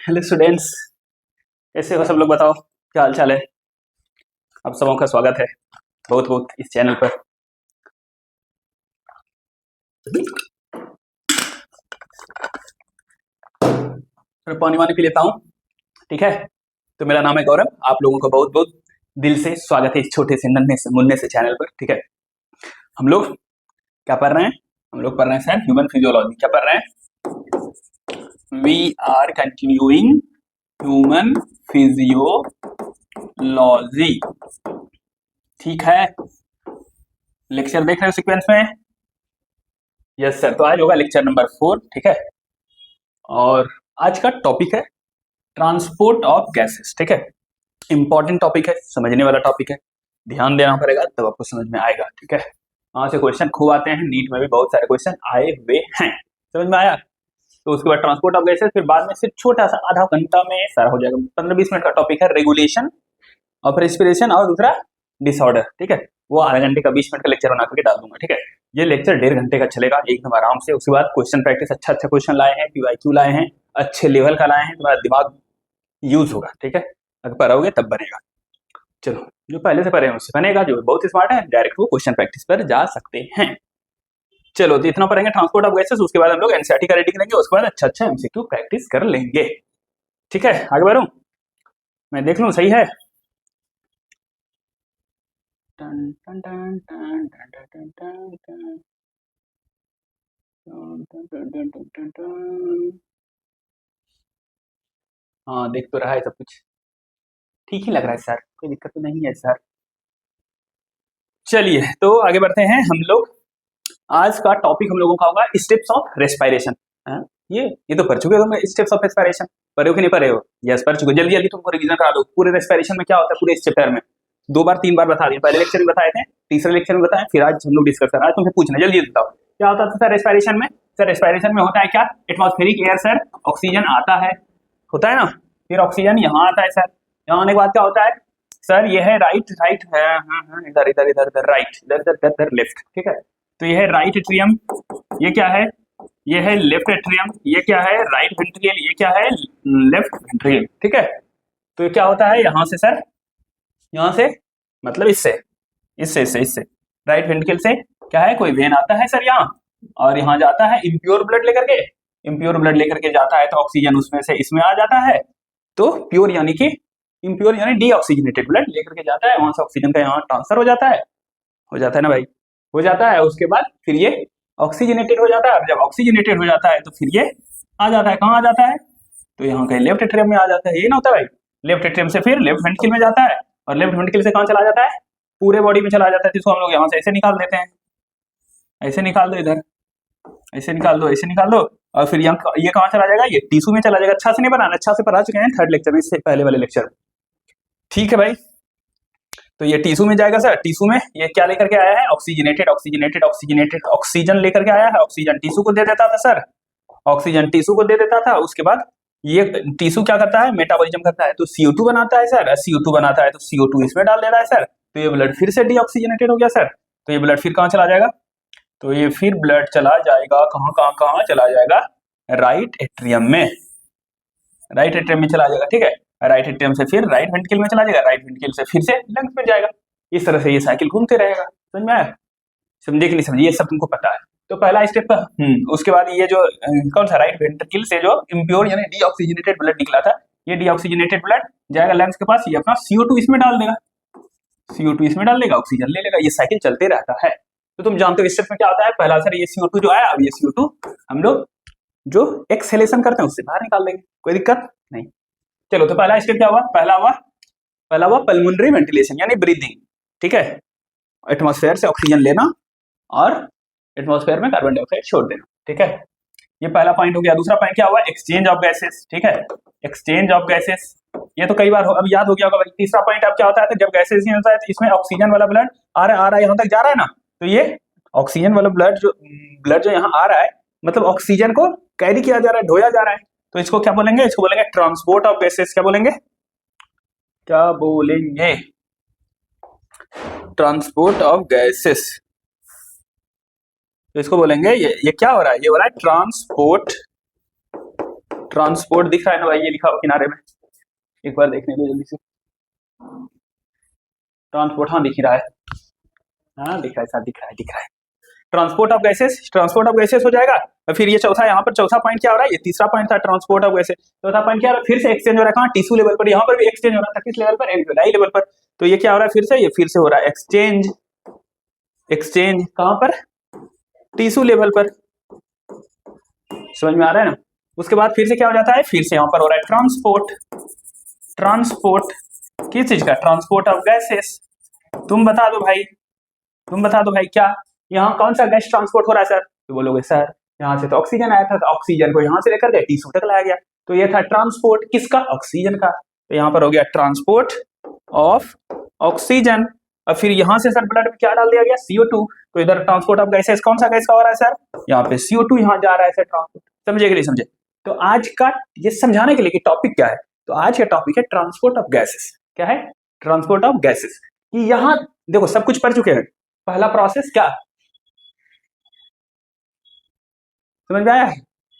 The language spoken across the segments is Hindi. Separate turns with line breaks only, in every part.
हेलो स्टूडेंट्स, कैसे हो सब लोग? बताओ क्या हाल चाल है। आप सबों का स्वागत है बहुत बहुत इस चैनल पर। थोड़ा पानी वानी पी लेता हूँ, ठीक है। तो मेरा नाम है गौरव, आप लोगों को बहुत बहुत दिल से स्वागत है इस छोटे से नन्हे से मुन्ने से चैनल पर, ठीक है। हम लोग क्या पढ़ रहे हैं? हम लोग पढ़ रहे हैं सर ह्यूमन फिजियोलॉजी। क्या पढ़ रहे हैं? We are continuing human physiology, ठीक है। लेक्चर देख रहे हो सीक्वेंस में? Yes sir. तो आज होगा लेक्चर नंबर 4, ठीक है। और आज का टॉपिक है ट्रांसपोर्ट ऑफ गैसेस, ठीक है। इंपॉर्टेंट टॉपिक है, समझने वाला टॉपिक है, ध्यान देना पड़ेगा तब आपको समझ में आएगा, ठीक है। वहां से क्वेश्चन खूब आते हैं, नीट में भी बहुत सारे क्वेश्चन आए हुए हैं, समझ में आया। तो उसके बाद ट्रांसपोर्ट ऑफ गैसेस, फिर बाद में सिर्फ छोटा सा आधा घंटा में सारा हो जाएगा। 15-20 मिनट का टॉपिक है रेगुलेशन ऑफ रेस्पिरेशन और दूसरा डिसऑर्डर, ठीक है। वो आधे घंटे का 20 मिनट का लेक्चर बना करके डाल दूंगा, ठीक है। ये लेक्चर 1.5 घंटे का चलेगा एकदम आराम से। उसके बाद क्वेश्चन प्रैक्टिस, अच्छा क्वेश्चन लाए हैं, पीवाईक्यू लाए हैं, अच्छे लेवल का लाए हैं, तुम्हारा दिमाग यूज होगा, ठीक है। अगर पढ़ोगे तब बनेगा। चलो, जो पहले से पढ़े हैं उससे बनेगा, जो बहुत स्मार्ट है डायरेक्ट वो क्वेश्चन प्रैक्टिस पर जा सकते हैं। चलो, तो इतना पढ़ेंगे ट्रांसपोर्ट ऑफ गैसेस, उसके बाद हम लोग एनसीईआरटी का रेडी करेंगे, उसके बाद अच्छा एमसीक्यू प्रैक्टिस कर लेंगे, ठीक है। आगे बढ़ूं, मैं देख लूं सही है। टन टन टन टन टन टन टन टन टन। हाँ, देख तो रहा है सब कुछ, ठीक ही लग रहा है सर, कोई दिक्कत तो नहीं है सर। चलिए, तो आगे बढ़ते हैं हम लोग। आज का टॉपिक हम लोगों का होगा स्टेप्स ऑफ रेस्पिरेशन। ये तो पढ़ चुके हो तुम, स्टेप्स ऑफ रेस्पिरेशन पढ़े हो कि नहीं पढ़े हो? यस, पढ़ चुके हो। जल्दी जल्दी तुमको रिवीजन करा दो। पूरे रेस्पिरेशन में क्या होता है, पूरे इस चैप्टर में 2 बार 3 बार बता दिए। पहले लेक्चर में बताए थे, तीसरे लेक्चर में बताए, फिर आज हम लोग डिस्कस कर रहे हैं। आज तुमसे पूछना, जल्दी बताओ क्या होता था सर रेस्पिरेशन में? सर रेस्पिरेशन में होता है क्या? एटमॉस्फेरिक एयर सर, ऑक्सीजन आता है, होता है ना, फिर ऑक्सीजन यहाँ आता है सर। यहाँ आने के बाद क्या होता है सर? ये है राइट है, इधर इधर इधर इधर राइट, इधर इधर इधर लेफ्ट, ठीक है। तो ये है राइट एट्रियम, ये क्या है? ये है लेफ्ट एट्रियम, ये क्या है? राइट वेंट्रिकल, ये क्या है? लेफ्ट वेंट्रिकल, ठीक है। तो ये क्या होता है यहाँ से सर? यहाँ से मतलब इससे इससे इससे इससे राइट वेंट्रिकल से क्या है, कोई वेन आता है सर यहाँ, और यहाँ जाता है इम्प्योर ब्लड लेकर के। इम्प्योर ब्लड लेकर के जाता है तो ऑक्सीजन उसमें से इसमें आ जाता है। तो प्योर यानी कि इम्प्योर यानी डीऑक्सीजनेटेड ब्लड लेकर के जाता है, वहां से ऑक्सीजन का यहाँ ट्रांसफर हो जाता है ना भाई, हो जाता है। उसके बाद फिर ये ऑक्सीजनेटेड हो जाता है, और जब ऑक्सीजनेटेड हो जाता है तो फिर ये आ जाता है, कहाँ आ जाता है? तो यहाँ कहीं लेफ्ट एट्रियम में आ जाता है, ये ना होता है भाई। लेफ्ट एट्रियम से फिर लेफ्ट वेंट्रिकल में जाता है, और लेफ्ट वेंट्रिकल से कहाँ चला जाता है? पूरे बॉडी में चला जाता है, जिसको हम लोग यहाँ से ऐसे निकाल देते हैं। ऐसे निकाल दो, इधर ऐसे निकाल दो, ऐसे निकाल दो, और फिर यहाँ ये कहाँ चला जाएगा? ये टिश्यू में चला जाएगा। अच्छा से नहीं बनाना, अच्छा से पढ़ा चुके हैं 3rd लेक्चर में, इससे पहले वाले लेक्चर में, ठीक है भाई। तो ये टिश्यू में जाएगा सर। टिश्यू में ये क्या लेकर के आया है? ऑक्सीजनेटेड ऑक्सीजनेटेड ऑक्सीजनेटेड ऑक्सीजन लेकर के आया है। ऑक्सीजन टिश्यू को दे देता था सर, ऑक्सीजन टिश्यू को दे देता था। उसके बाद ये टिश्यू क्या करता है? मेटाबॉलिज्म करता है, तो CO2 बनाता है सर। CO2 बनाता है तो CO2 इसमें डाल दे रहा है सर, तो ये ब्लड फिर से डीऑक्सीजनेटेड हो गया सर। तो ये ब्लड फिर कहाँ चला जाएगा? तो ये फिर ब्लड चला जाएगा कहाँ कहाँ कहाँ चला जाएगा? राइट एट्रियम में, राइट एट्रियम में चला जाएगा, ठीक है। राइट एट्रियम से फिर राइट वेंट्रिकल में चला जाएगा, राइट वेंट्रिकल से फिर से लंग्स में जाएगा। इस तरह से ये साइकिल घूमते रहेगा। समझ में आया? समझे कि नहीं समझे? ये सब तुमको पता है। तो पहला स्टेप उसके बाद ये जो कौन सा राइट वेंट्रिकल से जो इम्प्योर यानी डीऑक्सीजनेटेड ब्लड निकला था, ये डीऑक्सीजनेटेड ब्लड जाएगा लंग्स के पास, ये अपना CO2 इसमें डाल देगा, CO2 इसमें डाल देगा, ऑक्सीजन ले लेगा, ये साइकिल चलते रहता है। तो तुम जानते हो इस स्टेप में क्या होता है? पहला सर ये CO2 जो आया, अब ये CO2 हम लोग जो एक्सहेलेशन करते हैं उससे बाहर निकाल देंगे, कोई दिक्कत नहीं। चलो, तो पहला स्टेप क्या हुआ? पहला हुआ पल्मोनरी वेंटिलेशन यानी ब्रीदिंग, ठीक है। एटमॉस्फेयर से ऑक्सीजन लेना और एटमॉस्फेयर में कार्बन डाइऑक्साइड छोड़ देना, ठीक है। ये पहला पॉइंट हो गया। दूसरा पॉइंट क्या हुआ? एक्सचेंज ऑफ गैसेस, ठीक है। एक्सचेंज ऑफ गैसेस, ये तो कई बार अब याद हो गया होगा भाई। तीसरा पॉइंट अब क्या होता है? तो जब गैसेस नहीं होता है तो इसमें ऑक्सीजन वाला ब्लड आ रहा है यहाँ तक जा रहा है ना, तो ये ऑक्सीजन वाला ब्लड जो यहाँ आ रहा है, मतलब ऑक्सीजन को कैरी किया जा रहा है, ढोया जा रहा है, तो इसको क्या बोलेंगे? इसको बोलेंगे ट्रांसपोर्ट ऑफ गैसेस। क्या बोलेंगे? Transport of gases. तो इसको बोलेंगे ये क्या हो रहा है? ये हो रहा है ट्रांसपोर्ट दिख रहा है ना भाई, ये लिखा हो किनारे में, एक बार देखने दो जल्दी से। ट्रांसपोर्ट, हाँ दिख ही रहा है, हाँ दिख रहा है सर, दिख रहा है। ट्रांसपोर्ट ऑफ गैसेस हो जाएगा। और फिर ये चौथा, यहाँ पर चौथा पॉइंट क्या हो रहा है, ये तीसरा पॉइंट था ट्रांसपोर्ट ऑफ गैसेस। चौथा पॉइंट क्या हो रहा है, फिर से एक्सचेंज हो रहा है कहाँ, टिश्यू लेवल पर। यहाँ पर भी एक्सचेंज हो रहा था, किस लेवल पर, एल्वियोलाई लेवल पर। तो ये क्या हो रहा है, फिर से हो रहा है एक्सचेंज कहाँ पर, टिश्यू लेवल पर। समझ में आ रहा है ना। उसके बाद फिर से क्या हो जाता है, फिर से यहाँ पर हो रहा है ट्रांसपोर्ट किस चीज का, ट्रांसपोर्ट ऑफ गैसेस। तुम बता दो भाई क्या यहाँ कौन सा गैस ट्रांसपोर्ट हो रहा है सर। तो बोलोगे सर यहाँ से तो ऑक्सीजन आया था, तो ऑक्सीजन को यहाँ से लेकर गए टिश्यू तक लाया गया, तो ये था ट्रांसपोर्ट किसका, ऑक्सीजन का। तो यहाँ पर हो गया ट्रांसपोर्ट ऑफ ऑक्सीजन। और फिर यहाँ से सर ब्लड में क्या डाल दिया गया, CO2। तो इधर ट्रांसपोर्ट ऑफ गैसेस कौन सा गैस का हो रहा है सर, यहाँ पे CO2 यहाँ जा रहा है सर, ट्रांसपोर्ट। समझे कि नहीं समझे। तो आज का ये समझाने के लिए कि टॉपिक क्या है, तो आज का टॉपिक है ट्रांसपोर्ट ऑफ गैसेस। क्या है, ट्रांसपोर्ट ऑफ गैसेस। कि यहाँ देखो सब कुछ पढ़ चुके हैं। पहला प्रोसेस क्या, समझ में आया,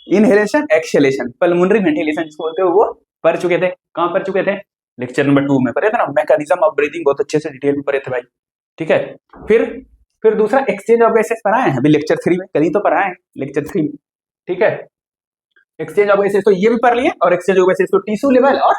इनहेलेशन एक्सहेलेशन, पल्मोनरी वेंटिलेशन जिसको बोलते हो, वो पढ़ चुके थे। कहाँ पढ़ चुके थे, लेक्चर नंबर 2 में पढ़े थे ना, मैकेनिज्म ऑफ ब्रीथिंग, बहुत अच्छे से डिटेल में पढ़े थे भाई। ठीक है, फिर दूसरा एक्सचेंज ऑफ गैसेस पढ़ाए हैं अभी लेक्चर 3 में, कल ही तो पढ़ाए हैं लेक्चर 3 में। ठीक है, एक्सचेंज ऑफ गैसेस तो ये भी पढ़ लिए, और एक्सचेंज ऑफ गैसेस तो टिश्यू लेवल और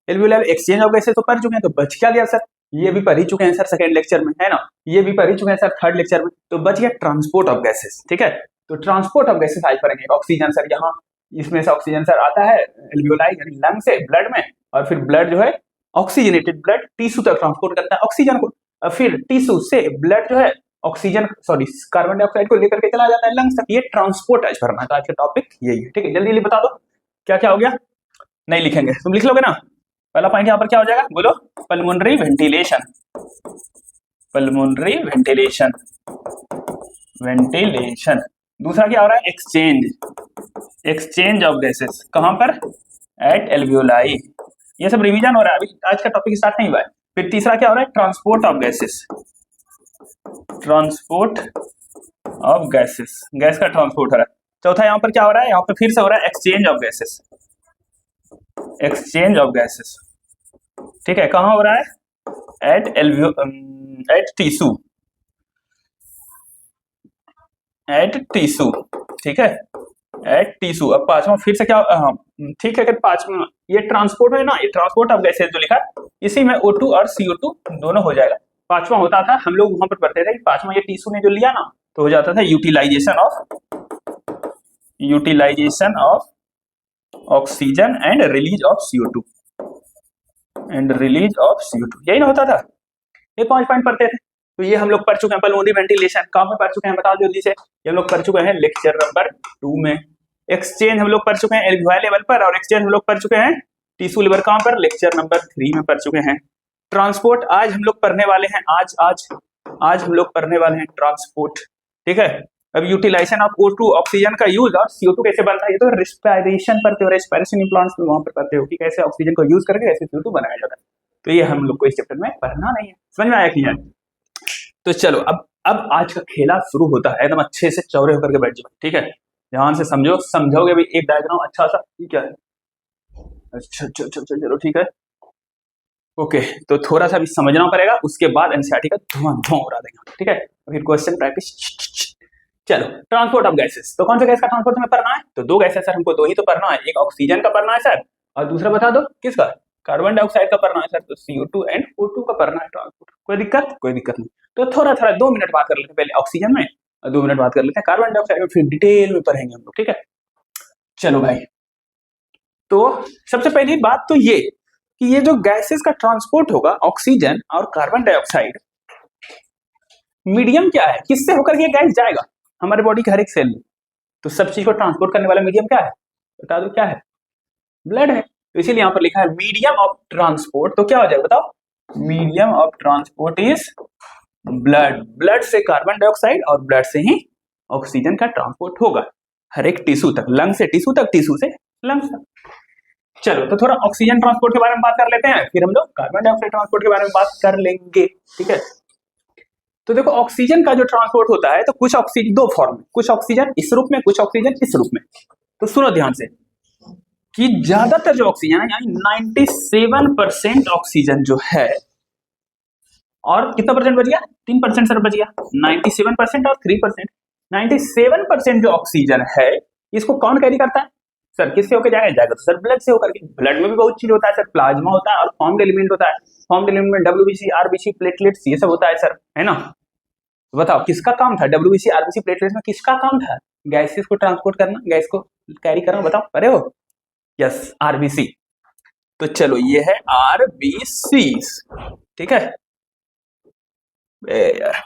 alveoli level. Exchange of gases तो पढ़ चुके हैं, तो बच क्या गया सर, ये भी पढ़ ही चुके हैं सर सेकंड लेक्चर में, है ना। ये भी पढ़ ही चुके हैं सर थर्ड लेक्चर में, तो बच गया ट्रांसपोर्ट ऑफ गैसेस। ठीक है, तो ट्रांसपोर्ट ऑफ गैसेस आज पढ़ेंगे। ऑक्सीजन सर यहाँ इसमें से ऑक्सीजन सर आता है एल्वियोलाई यानी लंग से ब्लड में, और फिर ब्लड जो है ऑक्सीजनेटेड ब्लड टिश्यू तक ट्रांसपोर्ट करता है ऑक्सीजन को, और फिर टिश्यू से ब्लड जो है ऑक्सीजन कार्बन डाइऑक्साइड को लेकर के चला जाता है लंग्स तक। ये ट्रांसपोर्ट आज पढ़ना है, आज का टॉपिक यही है। ठीक है, जल्दी बता दो क्या क्या हो गया, नहीं लिखेंगे तुम लिख लोगे ना। पहला पॉइंट यहाँ पर क्या हो जाएगा, बोलो, पल्मोनरी वेंटिलेशन दूसरा क्या हो रहा है, एक्सचेंज ऑफ गैसेस, कहां पर, एट एल्वियोलाई। ये सब रिवीजन हो रहा है, अभी आज का टॉपिक स्टार्ट नहीं हुआ है। फिर तीसरा क्या हो रहा है, ट्रांसपोर्ट ऑफ गैसेस, गैस का ट्रांसपोर्ट हो रहा है। चौथा यहाँ पर क्या हो रहा है, यहाँ पर फिर से हो रहा है एक्सचेंज ऑफ गैसेस। ठीक है, कहां हो रहा है, एट टिश्यू। ठीक है, एट टिश्यू। अब पांचवा फिर से क्या, ठीक है, पांचवा ये ट्रांसपोर्ट है ना, ये ट्रांसपोर्ट ऑफ गैसेस जो लिखा है, इसी में O2 और CO2 दोनों हो जाएगा। पांचवा होता था, हम लोग वहां पर पढ़ते थे कि पांचवा ये टिश्यू ने जो लिया ना, तो हो जाता था utilisation of oxygen and release of CO2, यही ना होता था। ये 5 पॉइंट पढ़ते थे, तो ये हम लोग पढ़ चुके हैं। पल्मोनरी वेंटिलेशन कहाँ पे पढ़ चुके हैं, बताओ जल्दी से। ये हम लोग पढ़ चुके हैं लेक्चर नंबर 2 में। एक्सचेंज हम लोग पढ़ चुके हैं एल्वियोलाई लेवल पर, और एक्सचेंज हम लोग पढ़ चुके हैं टिश्यू लेवल कहाँ पर, लेक्चर नंबर 3 में पढ़ चुके हैं। ट्रांसपोर्ट आज हम लोग पढ़ने वाले हैं, आज हम लोग पढ़ने वाले हैं ट्रांसपोर्ट। ठीक है, अब यूटिलाइजेशन ऑफ O2 ऑक्सीजन का यूज और CO2 कैसे बनता है, ये तो रेस्पिरेशन पढ़ते हो, रेस्पिरेशन प्लांट्स में वहां पर पढ़ते हो कि कैसे ऑक्सीजन को यूज करके कैसे CO2 बनाया जाता है। तो ये हम लोग को इस चैप्टर में पढ़ना नहीं है। समझ में आया कि नहीं। तो चलो अब आज का खेला शुरू होता है, एकदम अच्छे से चौड़े होकर के बैठ जाओ। ठीक है, ध्यान से समझोगे भी। एक डायग्राम अच्छा सा, ठीक है, अच्छा चलो ठीक है, ओके। तो थोड़ा सा भी समझना पड़ेगा, उसके बाद एनसीईआरटी का धुआं उड़ा देगा। ठीक है, फिर क्वेश्चन प्रैक्टिस। चलो, ट्रांसपोर्ट ऑफ गैसेस, तो कौन सा गैस का ट्रांसपोर्ट हमें पढ़ना है, तो 2 गैस है सर, हमको 2 ही तो पढ़ना है। एक ऑक्सीजन का पढ़ना है सर, और दूसरा बता दो किसका, कार्बन डाइऑक्साइड का पढ़ना है सर, तो CO2 एंड O2 का पढ़ना है ट्रांसपोर्ट। कोई दिक्कत नहीं। तो थोड़ा 2 मिनट बात कर लेते हैं पहले ऑक्सीजन में, और 2 मिनट बात कर लेते हैं कार्बन डाइऑक्साइड में, फिर डिटेल में पढ़ेंगे हम लोग। ठीक है, चलो भाई। तो सबसे पहली बात तो ये कि ये जो गैसेस का ट्रांसपोर्ट होगा, ऑक्सीजन और कार्बन डाइऑक्साइड, मीडियम क्या है, किससे होकर ये गैस जाएगा हमारे बॉडी के हर एक सेल में। तो सब चीज को ट्रांसपोर्ट करने वाला मीडियम क्या है, बता दो क्या है, ब्लड है। तो इसीलिए यहाँ पर लिखा है मीडियम ऑफ ट्रांसपोर्ट। तो क्या हो जाएगा बताओ, medium of transport is blood से कार्बन डाइऑक्साइड और ब्लड से ही ऑक्सीजन का ट्रांसपोर्ट होगा हर एक टिश्यू तक, लंग से टिश्यू तक, टिश्यू से लंग्स तक। चलो, तो थोड़ा ऑक्सीजन ट्रांसपोर्ट के बारे में बात कर लेते हैं, फिर हम लोग कार्बन डाइऑक्साइड ट्रांसपोर्ट के बारे में बात कर लेंगे। ठीक है, तो देखो ऑक्सीजन का जो ट्रांसपोर्ट होता है, तो कुछ ऑक्सीजन 2 फॉर्म में, कुछ ऑक्सीजन इस रूप में, कुछ ऑक्सीजन इस रूप में। तो सुनो ध्यान से, कि ज्यादातर जो ऑक्सीजन है यानी 97% ऑक्सीजन जो है, और कितना परसेंट बच गया, 3% सर बच गया, 97% और 3%, 97% जो ऑक्सीजन है इसको कौन कैरी करता है सर, किससे होकर जाएगा तो सर ब्लड से होकर के। ब्लड में भी बहुत चीज होता है सर, प्लाज्मा होता है और फॉर्म्ड एलिमेंट होता है, फॉर्म्ड एलिमेंट में डब्ल्यूबीसी, आरबीसी, प्लेटलेट्स ये सब होता है सर, है ना। बताओ किसका काम था, डब्ल्यूबीसी, आरबीसी, प्लेटलेट्स में किसका काम था, गैसेस को ट्रांसपोर्ट करना, गैस को कैरी करना, बताओ अरे हो, यस आरबीसी। तो चलो ये है आरबीसी, ठीक है यार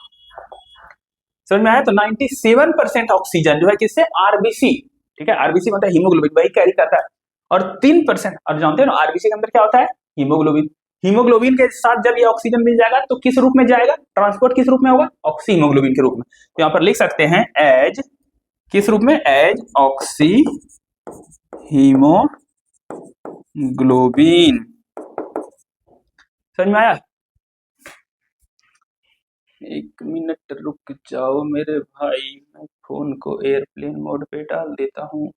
समझ में आया। तो 97% ऑक्सीजन जो है किससे, आरबीसी, ठीक है, आरबीसी मतलब हीमोग्लोबिन, वही कैरी करता है। और 3%, और जानते हो ना आरबीसी के अंदर क्या होता है, हीमोग्लोबिन। हीमोग्लोबिन के साथ जब ये ऑक्सीजन मिल जाएगा तो किस रूप में जाएगा, ट्रांसपोर्ट किस रूप में होगा, ऑक्सी हीमोग्लोबिन के रूप में। तो यहाँ पर लिख सकते हैं एज, किस रूप में, एज ऑक्सी हीमोग्लोबिन। समझ में आया। एक मिनट रुक जाओ मेरे भाई, मैं फोन को एयरप्लेन मोड पे डाल देता हूँ,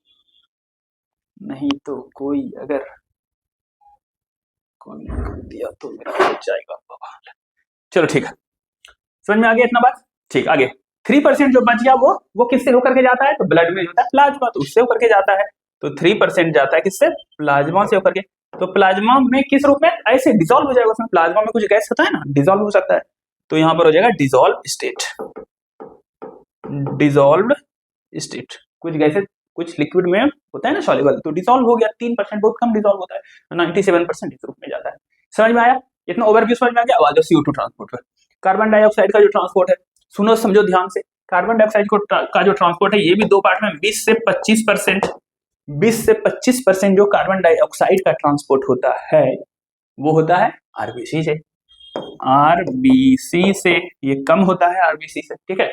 नहीं तो कोई अगर कॉल कर दिया तो मेरा हो जाएगा बवाल। चलो ठीक है, समझ में आ गया इतना बात, ठीक। आगे 3% जो बच गया वो किससे होकर के जाता है, तो ब्लड में होता है प्लाज्मा, तो उससे होकर के जाता है। तो 3% जाता है किससे, प्लाज्मा से होकर के। तो प्लाज्मा में किस रूप में, ऐसे डिसॉल्व हो जाएगा, उसमें प्लाज्मा में कुछ गैस होता है ना, डिसॉल्व हो सकता है, तो यहाँ पर हो जाएगा डिसॉल्व स्टेट, डिसॉल्व्ड स्टेट। कुछ गैसेस कुछ लिक्विड में होता है ना सॉल्युबल, तो डिसॉल्व हो गया, 3% बहुत कम डिसॉल्व होता है, 97% इस रूप में जाता है। समझ में आया, इतना ओवरव्यू समझ में आ गया। अब आ जाओ CO2 ट्रांसपोर्ट पर। कार्बन डाइऑक्साइड का जो ट्रांसपोर्ट है, सुनो समझो ध्यान से, कार्बन डाइऑक्साइड का जो ट्रांसपोर्ट है ये भी दो पार्ट में, 20 से 25% जो कार्बन डाइऑक्साइड का ट्रांसपोर्ट होता है वो होता है आरबीसी से, आरबीसी से, ये कम होता है आरबीसी से, ठीक है।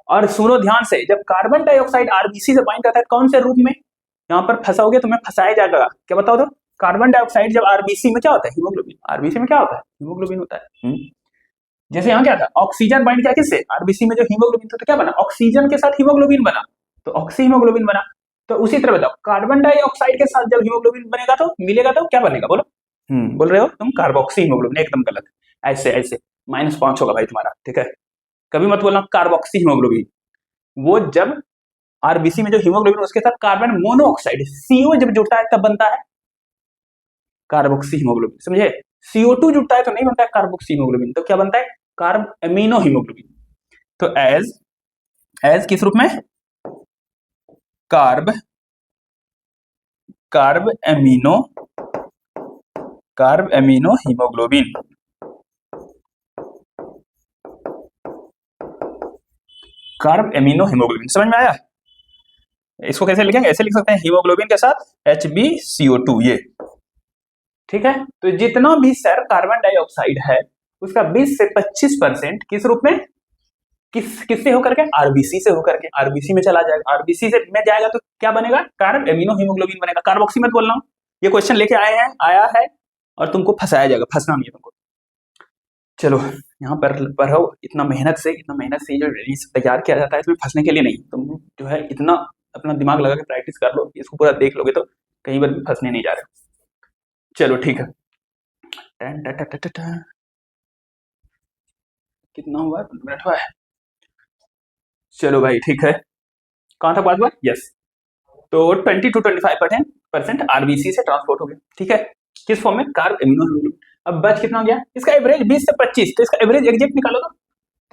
और सुनो ध्यान से, जब कार्बन डाइऑक्साइड आरबीसी से बाइंड करता है कौन से रूप में, यहाँ पर फंसाओगे तो मैं फंसाया जाएगा, क्या बताओ तो, कार्बन डाइऑक्साइड जब आरबीसी में क्या होता है, हीमोग्लोबिन, आरबीसी में क्या होता है, हीमोग्लोबिन होता है। जैसे यहाँ क्या था, ऑक्सीजन बाइंड किया किससे, आरबीसी में जो हीमोग्लोबिन था तो क्या बना, ऑक्सीजन के साथ हीमोग्लोबिन बना, तो ऑक्सी हीमोग्लोबिन बना। तो उसी तरह बताओ कार्बन डाइऑक्साइड के साथ जब हीमोग्लोबिन बनेगा तो मिलेगा तो क्या बनेगा, बोलो। बोल रहे हो तुम कार्बोक्सी हीमोग्लोबिन, एकदम गलत, ऐसे ऐसे -5 होगा भाई तुम्हारा, ठीक है। कभी मत बोलना कार्बोक्सी हीमोग्लोबिन, वो जब आरबीसी में जो हीमोग्लोबिन उसके साथ कार्बन मोनोऑक्साइड CO जब जुड़ता है तब बनता है कार्बोक्सी हीमोग्लोबिन, समझे। CO2 जुड़ता है तो नहीं बनता है कार्बोक्सी हीमोग्लोबिन, तो क्या बनता है, कार्ब एमिनो हीमोग्लोबिन। तो एज किस रूप में, carb amino haemoglobin, carb amino haemoglobin. समझ में आया। इसको कैसे लिखेंगे, ऐसे लिख सकते हैं, हीमोग्लोबिन के साथ HbCO2, ये ठीक है। तो जितना भी सर कार्बन डाइऑक्साइड है उसका 20 से 25% किस रूप में, किससे होकर के, आरबीसी से होकर के, आरबीसी में चला जाएगा, आरबीसी से में जाएगा तो क्या बनेगा, कार्ब एमिनो हीमोग्लोबिन बनेगा। कार्बोक्सी मत बोलना, ये क्वेश्चन लेके आया है और तुमको फंसाया जाएगा, फंसना नहीं है तुमको। चलो यहाँ पर पढ़ो, इतना मेहनत से जो तैयार किया जाता है इसमें फंसने के लिए नहीं, तुम जो है इतना अपना दिमाग लगा के प्रैक्टिस कर लो, इसको पूरा देख लोगे तो कहीं पर भी फंसने नहीं जा रहे। चलो ठीक है, कितना हुआ, 15 मिनट हुआ है। चलो भाई ठीक है, कहाँ तक बात हुआ, यस। तो 20 to 25% आरबीसी से ट्रांसपोर्ट हो गया, ठीक है, किस फॉर्म में, कार्ब एमिनो हीमोग्लोबिन। अब बच कितना हो गया, इसका एवरेज 20 से 25, तो इसका एवरेज एग्जैक्ट निकालो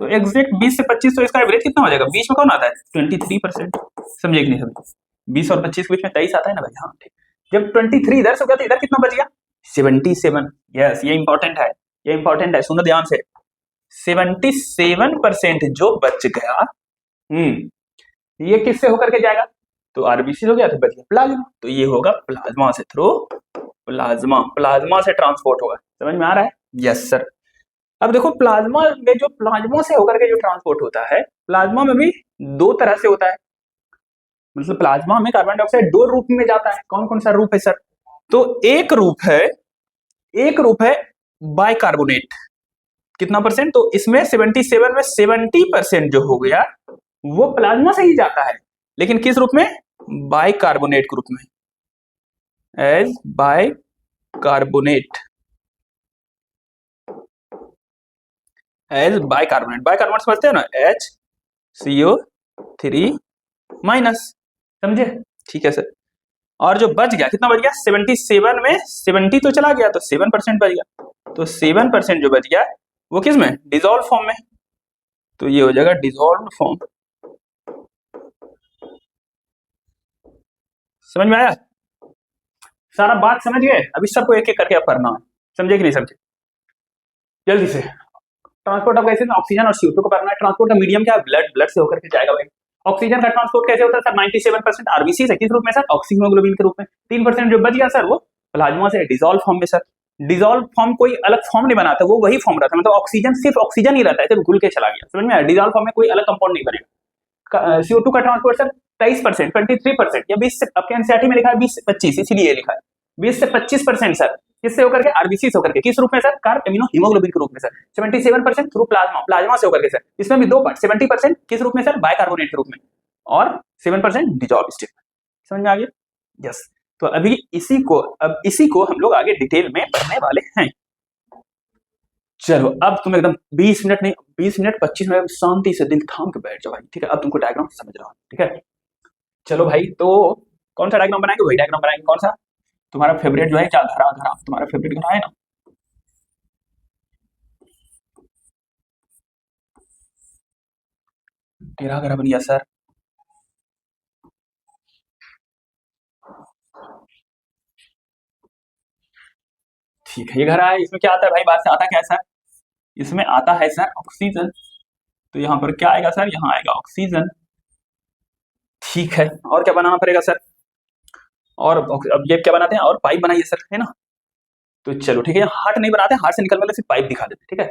तो एग्जैक्ट 20 से 25, तो इसका एवरेज कितना हो जाएगा, बीच में कौन आता है, 23%। समझे कि नहीं समझे, 20 और 25 के बीच में 23 आता है ना भाई, हाँ ठीक। जब 23 इधर से हो गया तो इधर कितना बच गया, 77। यस, ये इंपॉर्टेंट है, सुनो ध्यान से, 77% जो बच गया, ये किससे होकर के जाएगा, तो आरबीसी हो गया तो बच गया प्लाज्मा, तो ये होगा प्लाज्मा से, थ्रू प्लाज्मा से ट्रांसपोर्ट होगा। समझ में आ रहा है, यस सर। अब देखो प्लाज्मा में जो प्लाज्मा से होकर के जो ट्रांसपोर्ट होता है, प्लाज्मा में भी दो तरह से होता है, मतलब प्लाज्मा में कार्बन डाइऑक्साइड दो रूप में जाता है, कौन कौन सा रूप है सर, तो एक रूप है बाइकार्बोनेट, कितना परसेंट, तो इसमें 77 में 70% जो हो गया वो प्लाज्मा से ही जाता है, लेकिन किस रूप में, बाइकार्बोनेट के रूप में, as bicarbonate, as bicarbonate, bicarbonate समझते हैं ना, HCO3 समझे। ठीक है सर। और जो बच गया कितना बच गया 77 में 70 तो चला गया तो 7% बच गया, तो 7% जो बच गया वो किस में, डिजोल्व फॉर्म में, तो ये हो जाएगा डिजोल्व फॉर्म। समझ में आया सारा बात, समझ गए। अभी सबको एक एक करके अब पढ़ना है, समझे कि नहीं समझे, जल्दी से। ट्रांसपोर्ट ऑफ गैसेस, ऑक्सीजन और CO2 को पढ़ना है। ट्रांसपोर्ट का मीडियम क्या है, ब्लड, ब्लड से होकर के जाएगा भाई। ऑक्सीजन का ट्रांसपोर्ट कैसे होता है सर, 97% आरबीसी से, किस रूप में सर, ऑक्सीहीमोग्लोबिन के रूप में। 3% जो बच गया सर वो प्लाज्मा से, डिजोल्व फॉर्म में सर। डिजोल्व फॉर्म कोई अलग फॉर्म नहीं बनाता, वो वही फॉर्म रहता है, मतलब ऑक्सीजन सिर्फ ऑक्सीजन ही रहता है, सिर्फ घुल के चला गया, समझ में आया। डिजोल्व फॉर्म में कोई अलग कंपाउंड नहीं बनेगा। CO2 का ट्रांसपोर्ट सर 23%, 23% या 20 से, आपके एनसीईआरटी में लिखा है 20 से 25, इसीलिए ये लिखा है 20 से 25% सर, किससे होकर के, आरबीसी से होकर के, किस रूप में सर, कार्ब एमिनो हीमोग्लोबिन के रूप में सर। 77% थ्रू प्लाज्मा, प्लाज्मा से होकर के सर। इसमें भी दो पार्ट, 70% किस रूप में सर, बाइकार्बोनेट के रूप में, और 7% डिजोल्व स्टेट में। समझ में आ गया, यस। तो अभी इसी को हम लोग आगे डिटेल में पढ़ने वाले हैं। चलो अब तुम एकदम 20 मिनट नहीं, 20 मिनट 25 मिनट शांति से दिल थाम के बैठ जाओ भाई, ठीक है। अब तुमको डायग्राम समझ रहा हूँ, ठीक है। चलो भाई, तो कौन सा डायग्राम बनाएंगे, वही डायग्राम बनाएंगे। कौन सा तुम्हारा फेवरेट जो है, क्या धरा धरा, तुम्हारा फेवरेट घरा है ना, तेरा घरा बन गया सर। ठीक है, ये घर है, इसमें क्या आता है भाई, बात से आता क्या है सर, इसमें आता है सर ऑक्सीजन, तो यहाँ पर क्या आएगा सर, यहाँ आएगा ऑक्सीजन। ठीक है, और क्या बनाना पड़ेगा सर, और अब ये क्या बनाते हैं, और पाइप बनाइए सर, है ना। तो चलो ठीक है, हार्ट नहीं बनाते, हार्ट से निकलने वाले सिर्फ पाइप दिखा देते, ठीक है।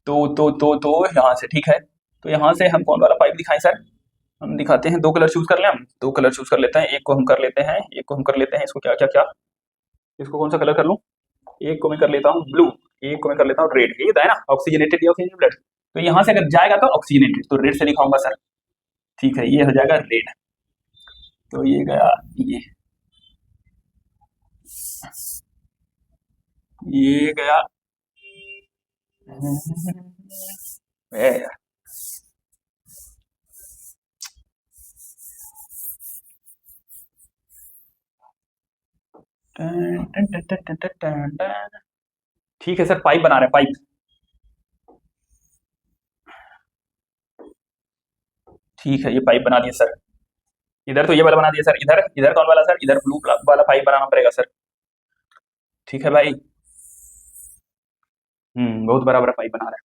तो यहाँ से, ठीक है, तो यहाँ से हम कौन वाला पाइप दिखाएं सर, हम दिखाते हैं, दो कलर चूज कर लें, हम दो कलर चूज कर लेते हैं, एक को हम कर लेते हैं, एक को हम कर लेते हैं, इसको क्या क्या क्या, इसको कौन सा कलर कर लूँ, एक को मैं कर लेता हूँ ब्लू, एक को मैं कर लेता हूँ रेड, ये है ना, ऑक्सीजनेटेड या ऑक्सीजन ब्लड। तो यहाँ से अगर जाएगा तो ऑक्सीजनेटेड, तो रेड से दिखाऊंगा सर। ठीक है, ये हो जाएगा रेड, तो ये गया, ये गया, ठीक है सर, पाइप बना रहे हैं, पाइप। ठीक है, ये पाइप बना दिए सर, इधर तो ये वाला बना दिया सर, इधर इधर कौन वाला सर, इधर ब्लू वाला पाइप बनाना पड़ेगा सर। ठीक है भाई, बहुत बड़ा बड़ा पाइप बना रहे हैं।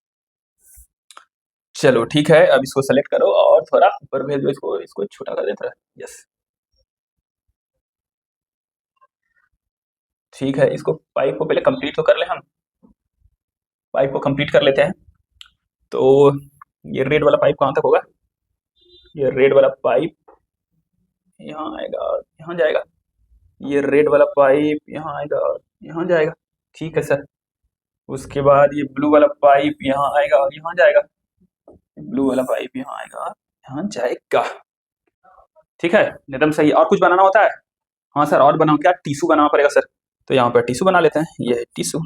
चलो ठीक है, अब इसको सेलेक्ट करो और थोड़ा ऊपर भेज दो, इसको इसको छोटा कर देता है, यस। ठीक है, इसको पाइप को पहले कंप्लीट तो कर ले, हम पाइप को कंप्लीट कर लेते हैं। तो ये रेड वाला पाइप कहाँ तक होगा, ये रेड वाला पाइप यहाँ आएगा और यहाँ जाएगा, ये रेड वाला पाइप यहाँ आएगा और यहाँ जाएगा। ठीक है सर, उसके बाद ये ब्लू वाला पाइप यहाँ आएगा और यहाँ जाएगा, ब्लू वाला पाइप यहाँ आएगा और यहाँ जाएगा। ठीक है, एकदम सही। और कुछ बनाना होता है, हाँ सर, और बनाओ, क्या टिश्यू बनाना पड़ेगा सर, तो यहाँ पर टिश्यू बना लेते हैं, ये है टिश्यू,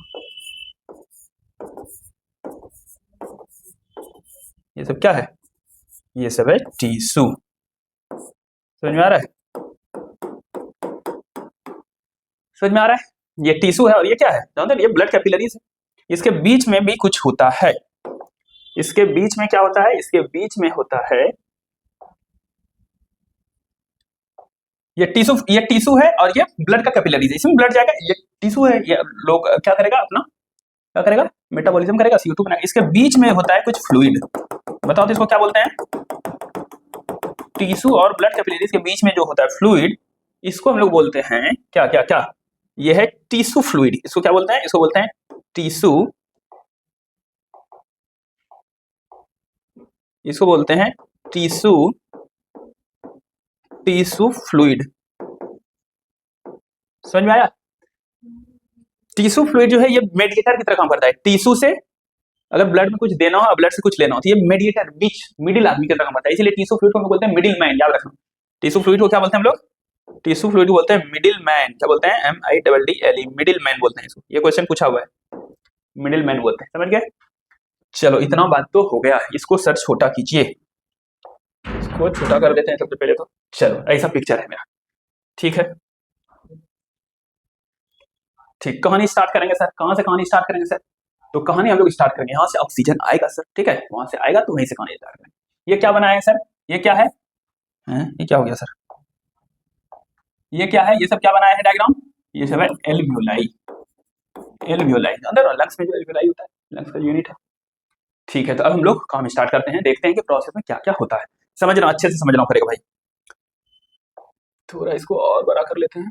ये सब क्या है, ये सब है टिश्यू, समझ में आ रहा है, समझ में आ रहा है, ये टिश्यू है और ये क्या है जानते हैं, ये ब्लड कैपिलरीज है, इसके बीच में भी कुछ होता है, इसके बीच में क्या होता है, इसके बीच में होता है, ये टिश्यू है और ये ब्लड का कैपिलरीज है, इसमें ब्लड जाएगा, ये टिश्यू है, ये लोग क्या करेगा अपना, क्या करेगा, मेटाबॉलिज्म करेगा, CO2 बनाएगा, इसके बीच में होता है कुछ फ्लूइड, बताओ तो इसको क्या बोलते हैं, टिश्यू और ब्लड कैपिलरीज के बीच में जो होता है फ्लूइड, इसको हम लोग बोलते हैं क्या क्या क्या, ये है टिश्यू फ्लूइड, इसको क्या बोलते हैं, इसको बोलते हैं टिश्यू, इसको बोलते हैं टिश्यू, टिश्यू फ्लूइड, समझ में आया। टिश्यू फ्लूइड जो है ये मेडिएटर की तरह काम करता है, टिश्यू से अगर ब्लड में कुछ देना हो, ब्लड से कुछ लेना हो, तो ये मेडिएटर, बीच मिडिल आदमी की तरह काम करता है, इसलिए टिश्यू फ्लूइड को हम बोलते हैं मिडिल मैन, याद रखना। टिश्यू फ्लूइड को क्या बोलते हैं हम लोग, टिश्यू फ्लूइड बोलते हैं मिडिल मैन, क्या बोलते हैं, MIDDLE, मिडिल मैन बोलते हैं इसको। ये क्वेश्चन पूछा हुआ है, मिडिल मैन बोलते हैं, समझ गए। चलो इतना बात तो हो गया, इसको सर छोटा कीजिए, इसको छोटा कर देते हैं सबसे पहले तो। चलो ऐसा पिक्चर है मेरा, ठीक है। ठीक, कहानी स्टार्ट करेंगे सर, कहाँ से कहानी स्टार्ट करेंगे सर? तो कहानी हम लोग स्टार्ट करेंगे यहाँ से, ऑक्सीजन आएगा सर, ठीक है, वहां से आएगा तो वहीं से कहानी स्टार्ट करेंगे। ये क्या बनाया है सर, ये क्या है? ये क्या हो गया सर, ये क्या है, ये सब क्या बनाया है डायग्राम? ये सब है एल्वियोलाई, एल्वियोलाई अंदर लंग्स में जो एल्वियोलाई होता है, लंग्स का यूनिट है। ठीक है, तो अब हम लोग काम स्टार्ट करते हैं, देखते हैं कि प्रोसेस में क्या क्या होता है। समझना, अच्छे से समझना पड़ेगा भाई। थोड़ा इसको और बड़ा कर लेते हैं।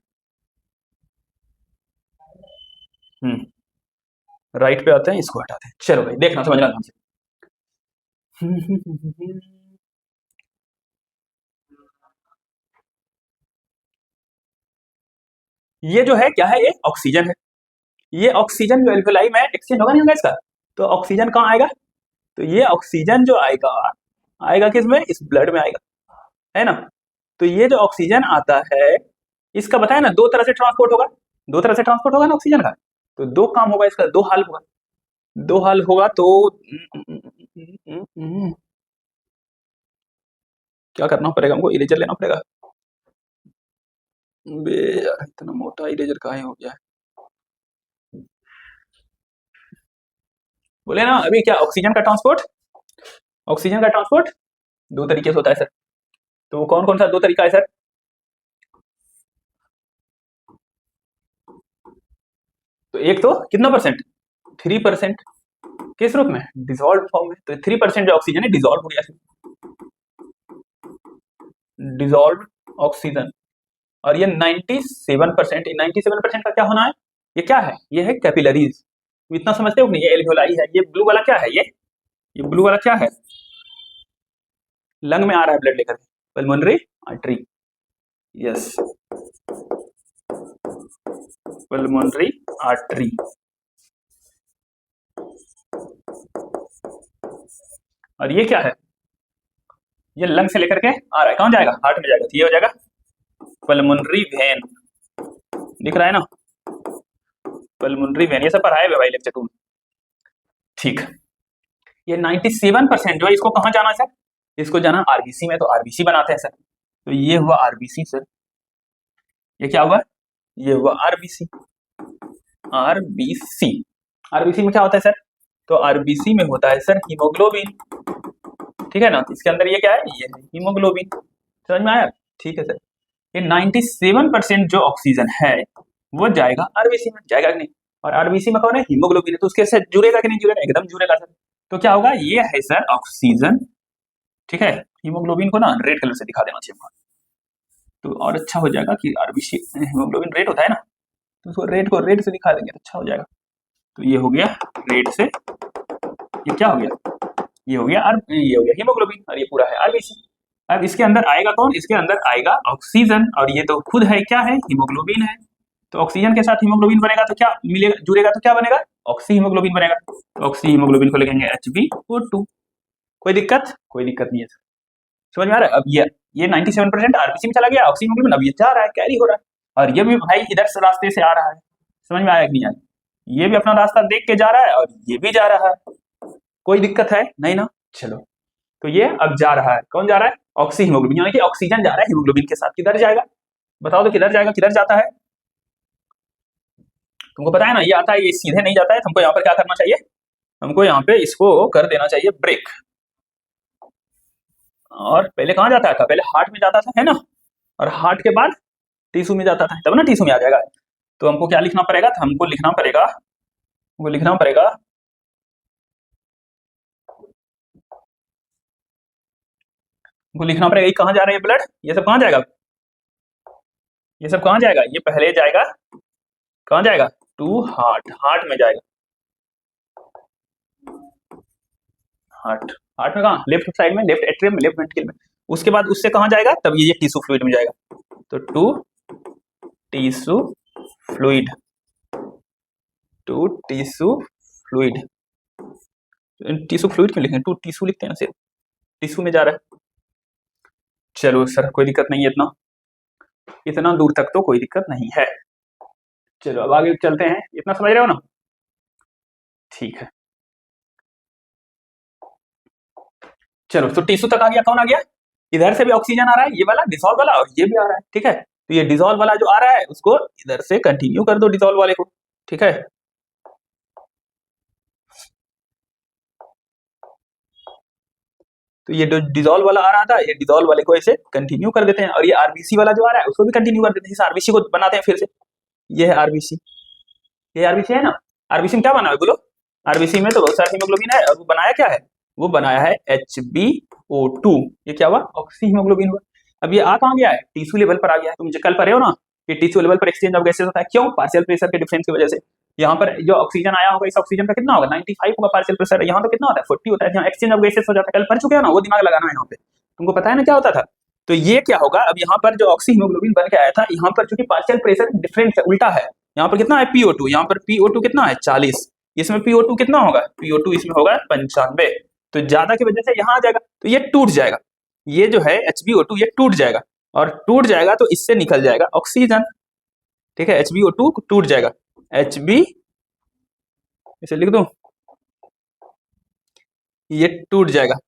राइट पे आते हैं, इसको हटाते हैं। चलो भाई देखना, समझना ध्यान से। ये जो है क्या है, ये ऑक्सीजन है। ये ऑक्सीजन जो एल्वियोलाई में एक्सचेंज होगा नहीं होगा इसका, तो ऑक्सीजन कहाँ आएगा? तो ये ऑक्सीजन जो आएगा, आएगा किसमें, इस ब्लड में आएगा, है ना। तो ये जो ऑक्सीजन आता है, इसका बताया ना, दो तरह से ट्रांसपोर्ट होगा, दो तरह से ट्रांसपोर्ट होगा ना ऑक्सीजन का। तो दो काम होगा इसका, दो हाल होगा, दो हाल होगा। तो क्या करना पड़ेगा हमको, इरेजर लेना पड़ेगा। बे यार इतना मोटा इरेजर काहे हो गया है? बोले ना अभी, क्या ऑक्सीजन का ट्रांसपोर्ट, ऑक्सीजन का ट्रांसपोर्ट दो तरीके से होता है सर। तो वो कौन कौन सा दो तरीका है सर? तो एक तो कितना परसेंट, 3%, किस रूप में, डिसॉल्व फॉर्म में। तो 3% जो ऑक्सीजन है डिसॉल्व हो गया, डिसॉल्व ऑक्सीजन। और ये 97%, 97% का क्या होना है, ये क्या है, ये है कैपिलरीज। इतना समझते हो नहीं, ये एल्वियोलाई है। ये ब्लू वाला क्या है, ये ब्लू वाला क्या है, लंग में आ रहा है ब्लड लेकर, pulmonary artery, yes, pulmonary artery. और ये क्या है, ये लंग से लेकर के आ रहा है, कहाँ जाएगा, हार्ट में जाएगा, तो ये हो जाएगा पल्मोनरी वेन, दिख रहा है ना, पल्मोनरी वेन। ये सब पढ़ाया है भाई लेक्चर 2 में। ठीक, ये 97% जो है, इसको कहाँ जाना है सर, इसको जाना आरबीसी में, तो आरबीसी बनाते हैं सर। तो ये हुआ आरबीसी सर, ये क्या हुआ, ये हुआ आरबीसी, आरबीसी। आरबीसी में क्या होता है सर, तो आरबीसी में होता है सर हीमोग्लोबिन, ठीक है ना। तो इसके अंदर ये क्या है, ये है हीमोग्लोबिन, समझ में आया, ठीक है सर। ये 97% जो ऑक्सीजन है वो जाएगा आरबीसी में, जाएगा कि नहीं। और आरबीसी में कौन है, हीमोग्लोबिन है, तो उसके साथ जुड़ेगा कि नहीं जुड़ेगा, एकदम जुड़ेगा सर। तो क्या होगा, ये है सर ऑक्सीजन, ठीक है। हीमोग्लोबिन को ना रेड कलर से दिखा देना चाहिए, तो और अच्छा हो जाएगा कि आरबीसी हीमोग्लोबिन रेड होता है ना, तो उसको रेड को रेड से दिखा देंगे तो अच्छा हो जाएगा। तो ये हो गया रेड से, ये क्या हो गया, ये हो गया ये हो गया हीमोग्लोबिन, और ये पूरा है आरबीसी। अब इसके अंदर आएगा कौन, इसके अंदर आएगा ऑक्सीजन, और ये तो खुद है क्या है, हीमोग्लोबिन है। तो ऑक्सीजन के साथ हीमोग्लोबिन बनेगा तो क्या मिलेगा, जुड़ेगा तो क्या बनेगा, ऑक्सी हीमोग्लोबिन बनेगा। तो ऑक्सी हीमोग्लोबिन को लिखेंगे HbO2। कोई दिक्कत, कोई दिक्कत नहीं है, समझ में आ रहा है। अब ये 97% आरबीसी में चला गया ऑक्सी हीमोग्लोबिन, अब ये जा रहा है, कैरी हो रहा है, और ये भी भाई इधर से रास्ते से आ रहा है, समझ में आया कि नहीं आया, ये भी अपना रास्ता देख के जा रहा है और ये भी जा रहा है, कोई दिक्कत है नहीं ना। चलो, तो ये अब जा रहा है, कौन जा रहा है, ऑक्सी हीमोग्लोबिन, यानी कि ऑक्सीजन जा रहा है हीमोग्लोबिन के साथ, किधर जाएगा बताओ, तो किधर जाएगा, किधर जाता है, तुमको पता है ना, ये आता है, ये सीधे नहीं जाता है। तुमको यहाँ पर क्या करना चाहिए, हमको यहाँ पे इसको कर देना चाहिए ब्रेक। और पहले कहाँ जाता था, पहले हार्ट में जाता था, है ना, और हार्ट के बाद टिश्यू में जाता था, तब ना टिश्यू में आ जाएगा। तो हमको क्या लिखना पड़ेगा, तो हमको लिखना पड़ेगा, हमको लिखना पड़ेगा, हमको लिखना पड़ेगा ये कहाँ जा रहा है ब्लड, ये सब कहाँ जाएगा, ये सब कहाँ जाएगा, ये पहले जाएगा, कहाँ जाएगा, टू हार्ट, हार्ट में जाएगा, हार्ट, हार्ट में कहाँ, लेफ्ट साइड में, लेफ्ट एट्रियम में, लेफ्ट वेंट्रिकल में। उसके बाद उससे कहाँ जाएगा, तब ये टिश्यू फ्लूइड में जाएगा, तो to tissue fluid, to tissue fluid, tissue fluid क्यों लिखें, टू टिश्यू लिखते हैं ना, सिर्फ टिश्यू में जा रहा है। चलो सर कोई दिक्कत नहीं है इतना, इतना दूर तक तो कोई दिक्कत नहीं है। चलो अब आगे चलते हैं, इतना समझ रहे हो ना? ठीक है, चलो तो टिश्यू तक आ गया, कौन आ गया? इधर से भी ऑक्सीजन आ रहा है, ये वाला डिसॉल्व वाला, और ये भी आ रहा है, ठीक है। तो ये डिसॉल्व वाला जो आ रहा है उसको इधर से कंटिन्यू कर दो डिसॉल्व वाले को, ठीक है। तो ये जो डिसॉल्व वाला आ रहा था, ये डिसॉल्व वाले को ऐसे कंटिन्यू कर देते हैं, और ये आरबीसी वाला जो आ रहा है उसको भी कंटिन्यू कर देते हैं। इस आरबीसी को बनाते हैं फिर से, ये है आरबीसी, ये आरबीसी है ना। आरबीसी में क्या बना है बोलो? आरबीसी में तो बहुत सारा हीमोग्लोबिन है, और वो बनाया क्या है? वो बनाया है HbO2। ये क्या हुआ? ऑक्सी हीमोग्लोबिन हुआ। अब ये आ कहाँ गया है? टिश्यू लेवल पर आ गया है। तुम कल पढ़े हो ना कि टिश्यू लेवल पर एक्सचेंज ऑफ गैसेस होता है, क्यों? पार्शियल प्रेशर के डिफरेंस की वजह से। यहाँ पर जो ऑक्सीजन आया होगा, इस ऑक्सीजन का कितना होगा? 95 होगा पार्शियल प्रेशर। यहाँ तो कितना होता है? 40 होता है। यहाँ एक्सचेंज ऑफ गैसेस हो जाता है, कल पढ़ चुके हो ना, वो दिमाग लगाना है यहाँ पे। तुमको पता है ना क्या होता था? तो ये क्या होगा, अब यहाँ पर जो ऑक्सी हीमोग्लोबिन बन के आया था, यहाँ पर चूंकि पार्शियल प्रेशर डिफरेंट है, उल्टा है। यहाँ पर कितना है? PO2। यहाँ पर PO2 कितना है? 40। इसमें PO2 कितना होगा? PO2 इसमें होगा 95। तो ज्यादा की वजह से यहाँ आ जाएगा, तो ये टूट जाएगा। ये जो है HbO2 ये टूट जाएगा, और टूट जाएगा तो इससे निकल जाएगा ऑक्सीजन, ठीक है। HbO2 टूट जाएगा, Hb इसे लिख दूं, ये टूट जाएगा,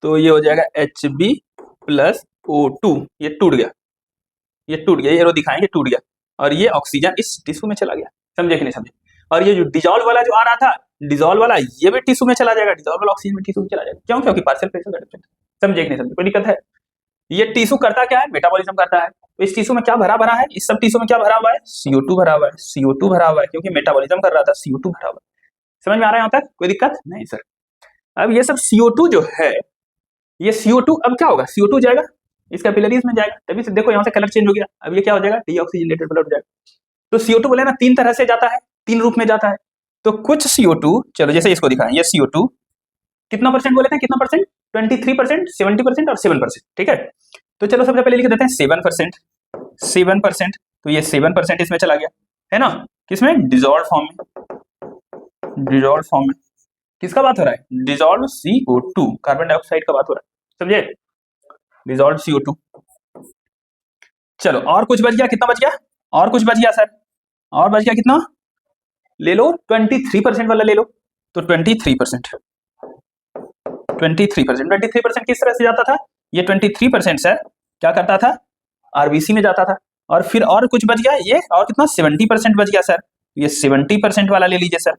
तो ये हो जाएगा Hb+O2। ये टूट गया, ये टूट गया, ये एरो दिखाएंगे टूट गया, और ये ऑक्सीजन इस टिश्यू में चला गया। समझे कि नहीं समझे? और ये जो डिजॉल्व वाला जो आ रहा था, डिजॉल्व वाला ये भी टिश्यू में चला जाएगा, डिजॉल्व वाला ऑक्सीजन में टिश्यू में चला जाएगा। क्यों? क्योंकि पार्शियल प्रेशर का डिफरेंस। समझे कि नहीं समझे? कोई दिक्कत है? ये टिश्यू करता क्या है? मेटाबॉलिज्म करता है। तो इस टिश्यू में क्या भरा भरा है? इस सब टिश्यू में क्या भरा हुआ है? CO2 भरा हुआ है। CO2 भरा हुआ है क्योंकि मेटाबॉलिज्म कर रहा था, CO2 भरा हुआ है। समझ में आ रहा है यहाँ तक? कोई दिक्कत नहीं सर। अब ये सब CO2 जो है, ये CO2 अब क्या होगा? CO2 जाएगा इस कैपिलरीज में जाएगा, तभी से देखो यहाँ से कलर चेंज हो गया। अब ये क्या हो जाएगा? डीऑक्सीजनेटेड ब्लड हो जाएगा। तो CO2 बोले ना, तीन तरह से जाता है, तीन रूप में जाता है। तो कुछ CO2, चलो जैसे इसको दिखाएं, ये CO2 कितना परसेंट बोले थे? कितना परसेंट? 23%, 70% और 7%, ठीक है। तो चलो सबसे पहले लिख देते हैं 7%। 7%, तो ये 7% इसमें चला गया, है ना। किसमें? डिजॉल्व फॉर्म में। डिजॉल्व फॉर्म में किसका बात हो रहा है? डिजॉल्व CO2, कार्बन डाइऑक्साइड का बात हो रहा है, समझे? Dissolve CO2। चलो और कुछ बच गया, कितना बच गया? और कुछ बच गया सर, और बच गया कितना? ले लो 23% वाला ले लो। तो 23%, 23% किस तरह से जाता था? ये 23% सर क्या करता था? आरबीसी में जाता था। और फिर और कुछ बच गया, ये और कितना? 70% बच गया सर। ये 70% वाला ले लीजिए सर,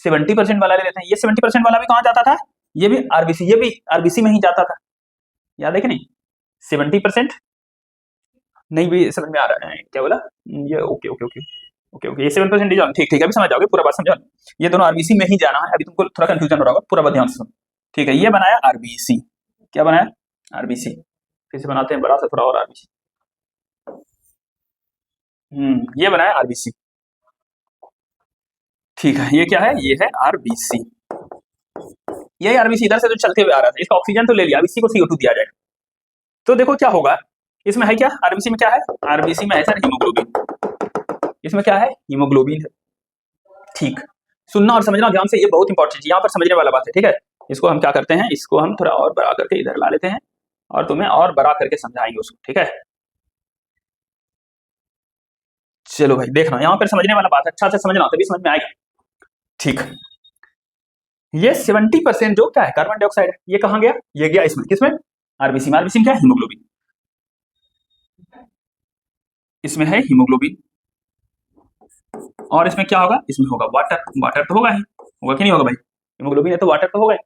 70% वाला ले लेते हैं। ये 70% वाला भी कहाँ जाता था? ये भी आरबीसी, ये भी आरबीसी में ही जाता था, याद है कि नहीं? 70% नहीं भी समझ में आ रहा है क्या बोला? ये okay okay okay okay okay, ये 7% डिजॉल्व, ठीक ठीक, अभी समझ जाओगे, पूरा बात समझा। ये दोनों आरबीसी में ही जाना है, अभी तुमको थोड़ा कंफ्यूजन हो रहा होगा, पूरा बात ध्यान से सुनो, ठीक है। ये बनाया आरबीसी, क्या बनाया? आरबीसी। फिर से बनाते हैं बड़ा सा थोड़ा और आरबीसी। ये बनाया आरबीसी, ठीक है। ये क्या है? ये है आरबीसी। ये आरबीसी इधर से जो चलते हुए आ रहा था, इसका ऑक्सीजन तो ले लिया, अब इसी को CO2 दिया जाएगा। तो देखो क्या होगा, इसमें है क्या? आरबीसी में क्या है? आरबीसी में है सर हीमोग्लोबिन। इसमें क्या है? हीमोग्लोबिन है, ठीक। सुनना और समझना ध्यान से, ये बहुत इंपॉर्टेंट है, यहाँ पर समझने वाला बात है, ठीक है। इसको हम क्या करते हैं, इसको हम थोड़ा और बड़ा करके इधर ला लेते हैं, और तुम्हें और बड़ा करके समझाएंगे उसको, ठीक है। चलो भाई देखना, यहाँ पर समझने वाला बात अच्छा से समझना, तभी समझ में आएगा, ठीक। ये 70% जो क्या है? कार्बन डाइऑक्साइड है। ये कहाँ गया? ये गया इसमें, किसमें? आरबीसी में। आरबीसी में क्या है? हीमोग्लोबिन। इसमें है हीमोग्लोबिन, और इसमें क्या होगा? इसमें होगा वाटर। वाटर तो होगा ही, होगा कि नहीं होगा भाई? हीमोग्लोबिन है तो वाटर तो होगा ही।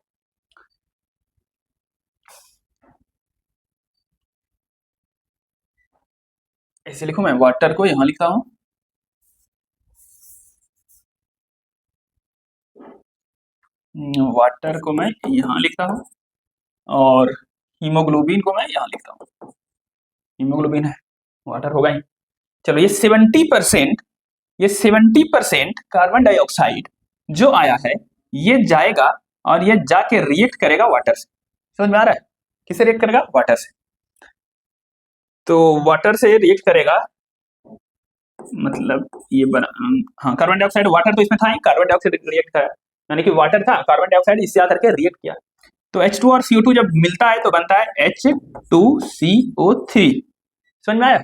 ऐसे लिखूं मैं, वाटर को यहां लिखता हूं, वाटर को मैं यहां लिखता हूं, और हीमोग्लोबिन को मैं यहां लिखता हूं। हीमोग्लोबिन है, वाटर होगा ही। चलो ये 70%, ये 70% कार्बन डाइऑक्साइड जो आया है, ये जाएगा और ये जाके रिएक्ट करेगा वाटर से। समझ में आ रहा है? किससे रिएक्ट करेगा? वाटर से। तो वाटर से रिएक्ट करेगा, मतलब ये बना, हाँ, कार्बन डाइऑक्साइड, वाटर तो इसमें था ही, कार्बन डाइऑक्साइड रिएक्ट करा, यानी कि वाटर था, कार्बन डाइऑक्साइड इससे आकर के रिएक्ट किया। तो H2 और CO2 जब मिलता है तो बनता है H2CO3। समझ में आया?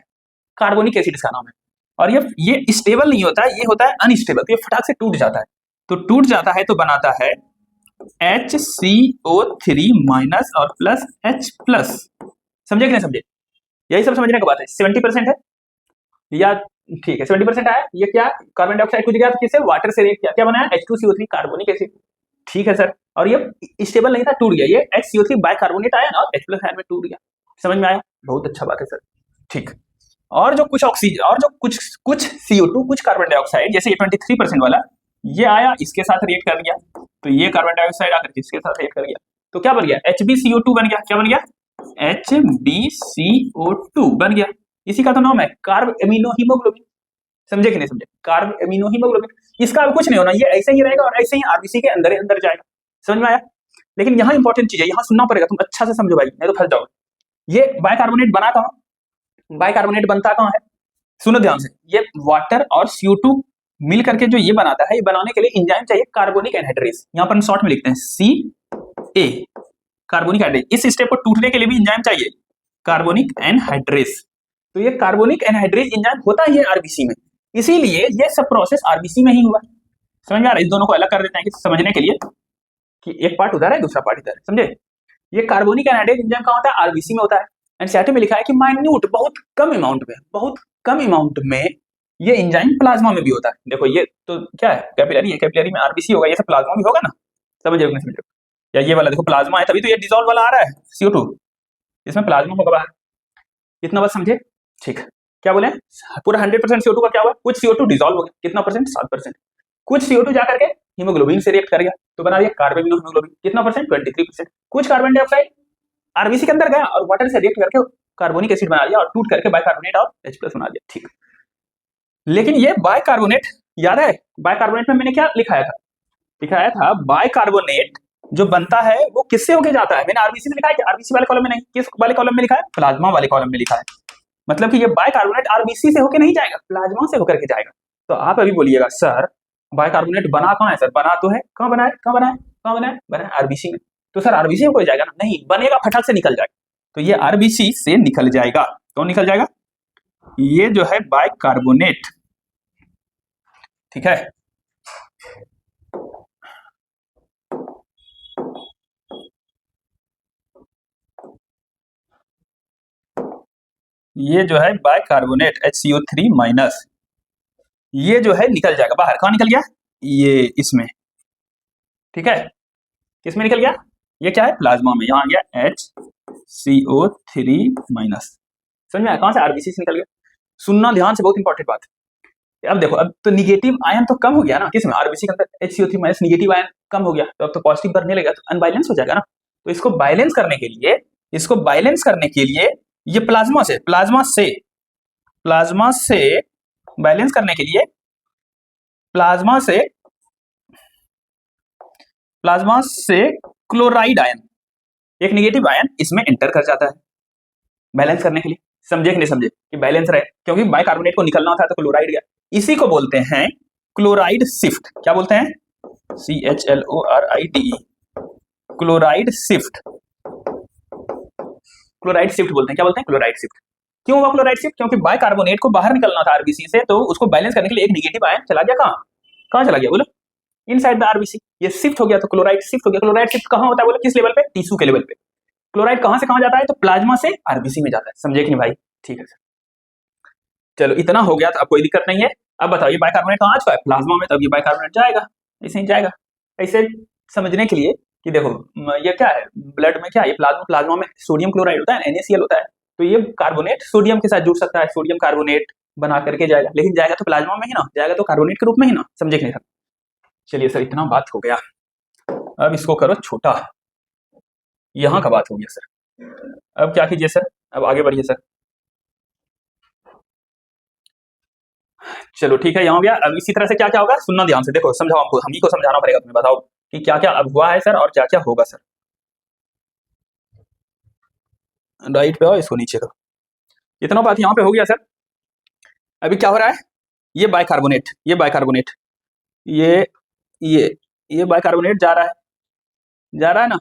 कार्बोनिक एसिड इसका नाम है। और ये स्टेबल नहीं होता है, ये होता है अनस्टेबल, तो ये फटाक से टूट जाता है। तो टूट जाता है तो बनाता है HCO3 माइनस और प्लस H प्लस। समझे कि नहीं समझे? यही सब समझने की बात है। 70% है या ठीक है 70% आया। ये क्या कार्बन डाइऑक्साइड कुछ गया तो किससे वाटर से रिएक्ट किया, क्या बनाया H2CO3 कार्बोनिक एसिड। ठीक है सर, और ये स्टेबल नहीं था, टूट गया, ये HCO3 बाइकार्बोनेट आया ना और H प्लस आयन में टूट गया। समझ में आया? बहुत अच्छा बात है सर। ठीक, और जो कुछ ऑक्सीजन और जो कुछ CO2 कुछ कार्बन डाइऑक्साइड जैसे ये 23% वाला ये आया इसके साथ रिएक्ट कर गया, तो ये कार्बन डाइऑक्साइड आकर इसके साथ रिएक्ट कर गया तो क्या बन गया HbCO2 बन गया। क्या बन गया? HbCO2 बन गया। इसी का तो नाम है कार्ब एमिनो हीमोग्लोबिन। समझे कि नहीं समझे? Carb amino haemoglobin. इसका अब कुछ नहीं होना, ये ऐसे ही रहेगा और ऐसे ही आरबीसी के अंदर अंदर जाएगा। समझ में आया? लेकिन यहाँ इंपॉर्टेंट चीज है, यहाँ सुनना पड़ेगा, तुम अच्छा से समझो भाई, नहीं तो फंस जाओगे। ये बाइकार्बोनेट बना कहाँ? बाइकार्बोनेट बनता कहाँ है? सुनो ध्यान से, ये वाटर और CO2 मिल करके जो ये बनाता है, ये बनाने के लिए एंजाइम चाहिए कार्बोनिक एनहाइड्रेस। यहाँ पर शॉर्ट में लिखते हैं CA, कार्बोनिक एनहाइड्रेस। इस स्टेप को टूटने के लिए भी एंजाइम चाहिए कार्बोनिक एनहाइड्रेस। तो ये कार्बोनिक एनहाइड्रेस एंजाइम होता ही है आरबीसी में, इसीलिए ये सब प्रोसेस आरबीसी में ही हुआ। समझ में आ रहा है? इस दोनों को अलग कर देते हैं कि समझने के लिए कि एक पार्ट उधर है दूसरा पार्ट इधर है। समझे? ये कार्बोनिक एनहाइड्रेस एंजाइम कहाँ होता है? आरबीसी में होता है। एनसीईआरटी में लिखा है कि माइन्यूट, बहुत कम अमाउंट में ये एंजाइम प्लाज्मा में भी होता है। देखो ये तो क्या है, कैपिलरी है, कैपिलरी में आरबीसी होगा, ये सब प्लाज्मा भी होगा ना। समझे नहीं समझे? या ये वाला देखो प्लाज्मा है, तभी तो ये डिसॉल्व वाला आ रहा है CO2, इसमें प्लाज्मा होगा बाहर। इतना बात समझे? ठीक, क्या बोले? पूरा 100% CO2 का क्या हुआ? कुछ CO2 डिसॉल्व हो गया, कितना परसेंट? 7%। कुछ CO2 जाकर के हीमोग्लोबिन से रिएक्ट कर गया तो बना दिया कार्बन हीमोग्लोबिन, कितना परसेंट? 23%। कुछ कार्बन डाइऑक्साइड आरबीसी के अंदर गया और वाटर से रिएक्ट करके कार्बोनिक एसिड बना दिया और टूट करके बाइकार्बोनेट और H+ बना दिया। ठीक, लेकिन ये बाइकार्बोनेट याद है, बाइकार्बोनेट में मैंने क्या लिखाया था बाइकार्बोनेट जो बनता है वो किससे होके जाता है? मैंने आरबीसी से लिखा है कि आरबीसी वाले कॉलम में नहीं, किस वाले कॉलम में लिखा है? प्लाज्मा वाले कॉलम में लिखा है। मतलब कि ये बाइकार्बोनेट आरबीसी से होके नहीं जाएगा, प्लाज्मा से होकर के जाएगा। तो आप अभी बोलिएगा सर बाइकार्बोनेट बना कहाँ है? सर बना तो है, कहाँ बना है? बना है आरबीसी में। तो सर आरबीसी में कोई जाएगा ना? नहीं बनेगा, फटाक से निकल जाएगा। तो ये आरबीसी से निकल जाएगा। कौन निकल जाएगा? ये जो है बाइकार्बोनेट। ठीक है, ये जो है बाइकार्बोनेट HCO3 माइनस, ये जो है निकल जाएगा बाहर। कहाँ निकल गया? ये इसमें। ठीक है, किसमें निकल गया? ये क्या है? प्लाज्मा में। यहाँ आ गया HCO3 माइनस। समझ में आया? कहाँ से? आरबीसी से निकल गया। सुनना ध्यान से, बहुत इंपॉर्टेंट बात है। अब देखो, अब तो निगेटिव आयन तो कम हो गया ना, किसमें? आरबीसी के अंदर HCO3 माइनस निगेटिव आयन कम हो गया, तो अब तो पॉजिटिव बढ़ने लगेगा, तो अनबैलेंस हो जाएगा ना। तो इसको बैलेंस करने के लिए ये प्लाज्मा से बैलेंस करने के लिए प्लाज्मा से क्लोराइड आयन, एक नेगेटिव आयन इसमें एंटर कर जाता है बैलेंस करने के लिए। समझे कि नहीं समझे? कि बैलेंस रहे, क्योंकि बाइकार्बोनेट को निकलना था तो क्लोराइड गया। इसी को बोलते हैं क्लोराइड शिफ्ट। क्या बोलते हैं? CHLORIDE, क्लोराइड शिफ्ट बोलते हैं। क्या बोलते हैं? Chloride shift. क्यों हुआ क्लोराइड शिफ्ट? क्योंकि बाइकार्बोनेट को बाहर निकलना था आरबीसी से, तो उसको बैलेंस करने के लिए एक नेगेटिव आयन चला गया। कहाँ चला गया बोलो? Inside the RBC. ये शिफ्ट हो गया तो क्लोराइड शिफ्ट हो गया। क्लोराइड शिफ्ट कहाँ होता है बोलो? किस लेवल पे? टिश्यू के लेवल पे। क्लोराइड कहाँ से कहाँ जाता है? तो प्लाज्मा से आरबीसी में जाता है। समझे कि नहीं भाई? ठीक है सर, चलो इतना हो गया तो अब कोई दिक्कत नहीं है। अब बताओ ये बाइकार्बोनेट कहाँ आ चुका है? प्लाज्मा में, तब ये बाइकार्बोनेट जाएगा, ऐसे ही जाएगा। ऐसे समझने के लिए कि देखो ये क्या है, ब्लड में क्या है? ये प्लाज्मा में सोडियम क्लोराइड होता है, NaCl होता है। तो ये कार्बोनेट सोडियम के साथ जुड़ सकता है, सोडियम कार्बोनेट बना करके जाएगा, लेकिन जाएगा तो प्लाज्मा में ही ना, जाएगा तो कार्बोनेट के रूप में ही ना। समझे कि नहीं? चलिए सर, इतना बात हो गया, अब इसको करो छोटा। यहाँ का बात हो गया सर, अब क्या कीजिए सर? अब आगे बढ़िए सर। चलो ठीक है, यहाँ हो गया। अब इसी तरह से क्या क्या होगा सुनना ध्यान से, देखो समझाओ हमको, हम ही को समझाना पड़ेगा। तुम्हें बताओ कि क्या क्या अब हुआ है सर और क्या क्या होगा सर। राइट पे आओ, इसको नीचे करो। इतना बात यहाँ पे हो गया सर। अभी क्या हो रहा है? ये बाइकार्बोनेट ये बाइकार्बोनेट जा रहा है ना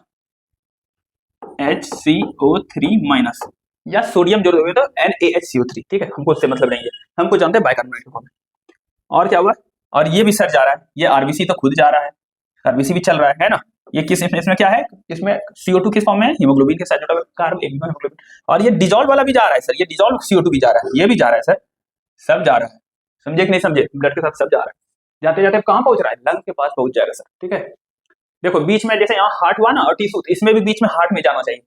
HCO3 माइनस। या सोडियम जो होगा तो NaHCO3, ठीक है, हमको उससे मतलब नहीं है, हमको जानते हैं बाइकार्बोनेट फॉर्म में। और क्या हुआ, और ये भी सर जा रहा है, ये आरबीसी तो खुद जा रहा है, आरबीसी भी चल रहा है ना, ये किस इसमें क्या है, इसमें CO2 किस फॉर्म में है, हीमोग्लोबिन के साथ जुड़ा हुआ कार्ब इम्यूनो हीमोग्लोबिन, और ये डिजॉल्व वाला भी जा रहा है सर, ये डिजॉल्व CO2 भी जा रहा है, ये भी जा रहा है सर, सब जा रहा है, समझे कि नहीं समझे, ब्लड के साथ सब जा रहा है, जाते जाते कहाँ पहुंच रहा है, लंग के पास पहुंच जाएगा सर, ठीक है। देखो बीच में जैसे यहाँ हार्ट हुआ ना और टिश्यू, इसमें भी बीच में हार्ट में जाना चाहिए,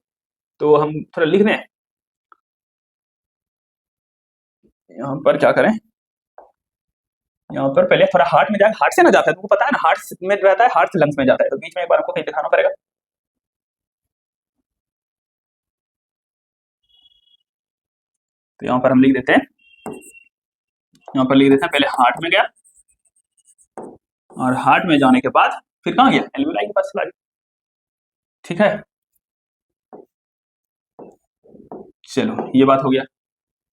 तो हम थोड़ा लिख दें, यहाँ पर क्या करें, यहाँ पर पहले थोड़ा हार्ट में जाएगा, हार्ट से ना जाता है, तुमको पता है ना, हार्ट में रहता है, हार्ट से लंग्स में जाता है, तो बीच में एक बार हमको कहीं दिखाना पड़ेगा, तो यहाँ पर हम लिख देते हैं, यहाँ पर लिख देते हैं, पहले हार्ट में गया, और हार्ट में जाने के बाद फिर कहाँ गया, एल्वेलाई के पास चला गया, ठीक है। चलो ये बात हो गया,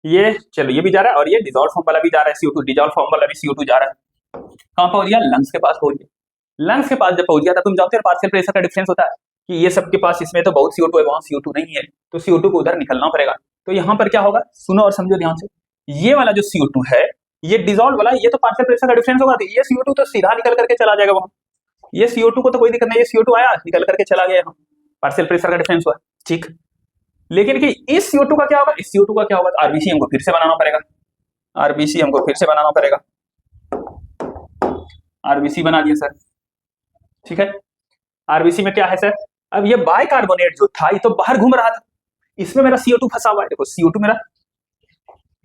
ये चलो ये भी जा रहा है, और ये डिजॉल्व फॉर्म वाला भी जा रहा है, CO2 डिजॉल्व फॉर्म वाला भी CO2 जा रहा है, कहाँ पहुंच गया, लंग्स के पास पहुंच गया, लंग्स के पास जब पहुंच गया था, तुम जानते हो पार्शियल प्रेशर का डिफरेंस होता है कि ये सबके पास, इसमें तो बहुत CO2 है, वहां CO2 नहीं है, तो CO2 को उधर निकलना पड़ेगा, तो यहाँ पर क्या होगा, सुनो और समझो ध्यान से, ये वाला जो CO2 है, ये डिजॉल्व वाला, ये तो पार्शियल प्रेशर का डिफरेंस होगा, ये CO2 तो सीधा निकल करके चला जाएगा वहां, ये CO2 को तो कोई दिक्कत नहीं, ये CO2 आया निकल करके चला गया, यहाँ पार्शियल प्रेशर का डिफरेंस हुआ, ठीक। लेकिन कि इस CO2 का क्या होगा, इस CO2 का क्या होगा, आरबीसी हमको फिर से बनाना पड़ेगा, आरबीसी हमको फिर से बनाना पड़ेगा, आरबीसी बना दिया सर, ठीक है। आरबीसी में क्या है सर, अब ये बाइकार्बोनेट जो था, ये तो बाहर घूम रहा था, इसमें मेरा CO2 फंसा हुआ है, देखो CO2 मेरा,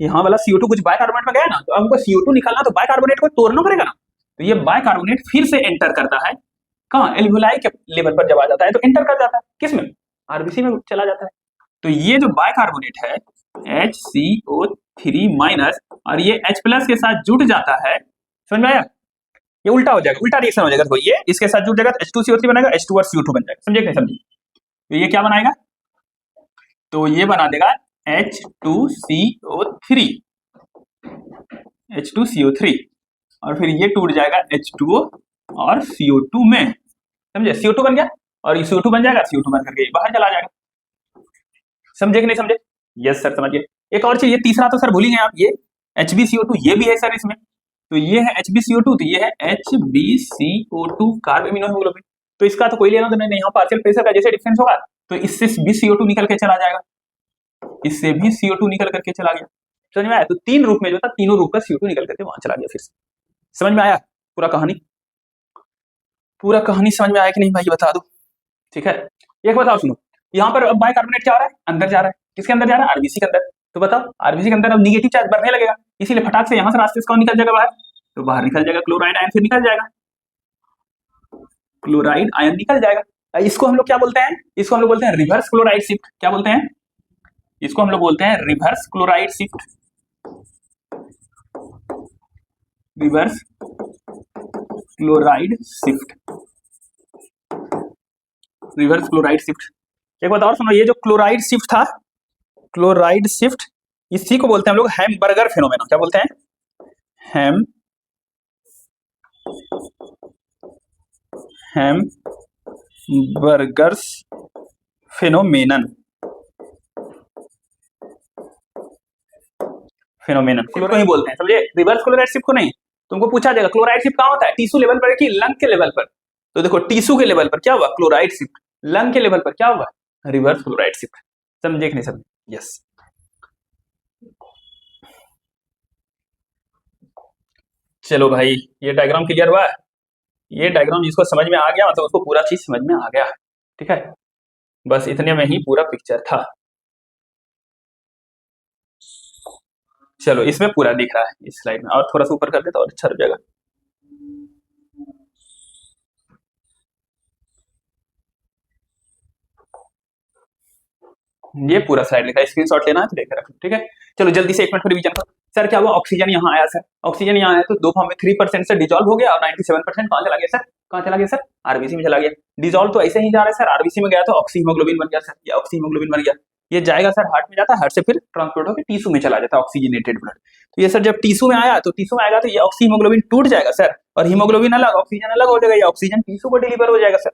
यहाँ वाला CO2 कुछ बाइकार्बोनेट में गया ना, तो हमको CO2 निकालना, तो बाइकार्बोनेट को तोड़ना पड़ेगा ना, तो ये बाइकार्बोनेट फिर से एंटर करता है, कहाँ, एल्वेलाई के लेवल पर जब आ जाता है तो एंटर कर जाता है, किसमें, आरबीसी में चला जाता है, तो ये जो बाइकार्बोनेट है HCO3 माइनस, और ये H प्लस के साथ जुड़ जाता है, समझ में आया, ये उल्टा हो जाएगा, उल्टा रिएक्शन हो जाएगा, तो ये इसके साथ जुड़ जाएगा तो H2CO3 बनेगा, H2 और CO2 बन जाएगा, समझे कि नहीं समझे, तो ये क्या बनाएगा, तो ये बना देगा H2CO3, H2CO3, और फिर ये टूट जाएगा H2O और CO2 में, समझे, CO2 बन गया, और ये CO2 बन जाएगा, CO2 बन करके बाहर चला जाएगा, समझे कि नहीं समझे, यस सर समझिए। एक और चीज, ये तीसरा तो सर भूल ही गए आप, ये HbCO2 ये भी है सर इसमें, तो ये है HbCO2, तो ये है HbCO2 कार्ब इम्यूनो हीमोग्लोबिन, तो इसका तो कोई लेना देना नहीं, यहाँ पार्शियल प्रेशर का जैसे डिफरेंस होगा, तो इससे भी CO2 निकल के चला जाएगा, इससे भी CO2 निकल करके चला गया, समझ में आया, तो तीन रूप में जो था, तीनों रूप का CO2 निकल करके वहां चला गया, फिर से समझ में आया, पूरा कहानी, पूरा कहानी समझ में आया कि नहीं भाई, बता दो, ठीक है। एक बताओ सुनो, यहाँ पर अब बाइकार्बोनेट क्या हो रहा है, अंदर जा रहा है, किसके अंदर जा रहा है, आरबीसी के अंदर, तो बताओ आरबीसी के अंदर अब निगेटिव चार्ज बढ़ने लगेगा, इसीलिए फटाक से यहाँ से रास्ते से कौन निकल जाएगा बाहर, तो बाहर निकल जाएगा क्लोराइड आयन, फिर निकल जाएगा, क्लोराइड आयन निकल जाएगा, इसको हम लोग क्या बोलते हैं, इसको हम लोग बोलते हैं रिवर्स क्लोराइड शिफ्ट, क्या बोलते हैं, इसको हम लोग बोलते हैं reverse chloride shift, reverse chloride shift, reverse chloride shift. एक बात और सुनो, ये जो क्लोराइड शिफ्ट था, क्लोराइड शिफ्ट, इसी को बोलते हैं हम लोग हैमबर्गर फेनोमेना, क्या बोलते हैं, हैमबर्गर्स फेनोमेनन, क्लोराइड ही बोलते हैं, समझे, रिवर्स क्लोराइड शिफ्ट को नहीं, तुमको पूछा जाएगा क्लोराइड शिफ्ट कहाँ होता है, टिश्यू लेवल पर कि लंग के लेवल पर, तो देखो टिश्यू के लेवल पर क्या हुआ क्लोराइड शिफ्ट, लंग के लेवल पर क्या हुआ रिवर्स क्लोराइड शिफ्ट, समझे कि नहीं समझे, यस। चलो भाई ये डायग्राम क्लियर हुआ, ये डायग्राम जिसको समझ में आ गया मतलब उसको पूरा चीज समझ में आ गया, ठीक है, बस इतने में ही पूरा पिक्चर था, चलो इसमें पूरा दिख रहा है इस स्लाइड में, और थोड़ा सा ऊपर कर दे तो और अच्छा हो जाएगा, ये पूरा स्लाइड लिखा है, स्क्रीनशॉट लेना है तो लेकर रखो, ठीक है। चलो जल्दी से एक मिनट रिवीजन करो, सर क्या हुआ, ऑक्सीजन यहाँ आया सर, ऑक्सीजन यहाँ आया तो दो फॉर्म में 3% से डिजॉल्व हो गया, और 97% कहाँ चला गया सर, कहाँ चला गया सर, आरबीसी में चला गया, डिजॉल्व तो ऐसे ही जा रहा है सर, आरबीसी में गया तो ऑक्सी हीमोग्लोबिन बन गया सर, ये ऑक्सी हीमोग्लोबिन बन गया, ये जाएगा सर हार्ट में जाता है, हार्ट से फिर ट्रांसपोर्ट होकर टिश्यू में चला जाता है ऑक्सीजनेटेड ब्लड, तो ये सर जब टिश्यू में आया तो टिश्यू में आएगा तो ये ऑक्सी हीमोग्लोबिन टूट जाएगा सर, और हीमोग्लोबिन अलग ऑक्सीजन अलग हो जाएगा, ये ऑक्सीजन टिश्यू को डिलीवर हो जाएगा सर,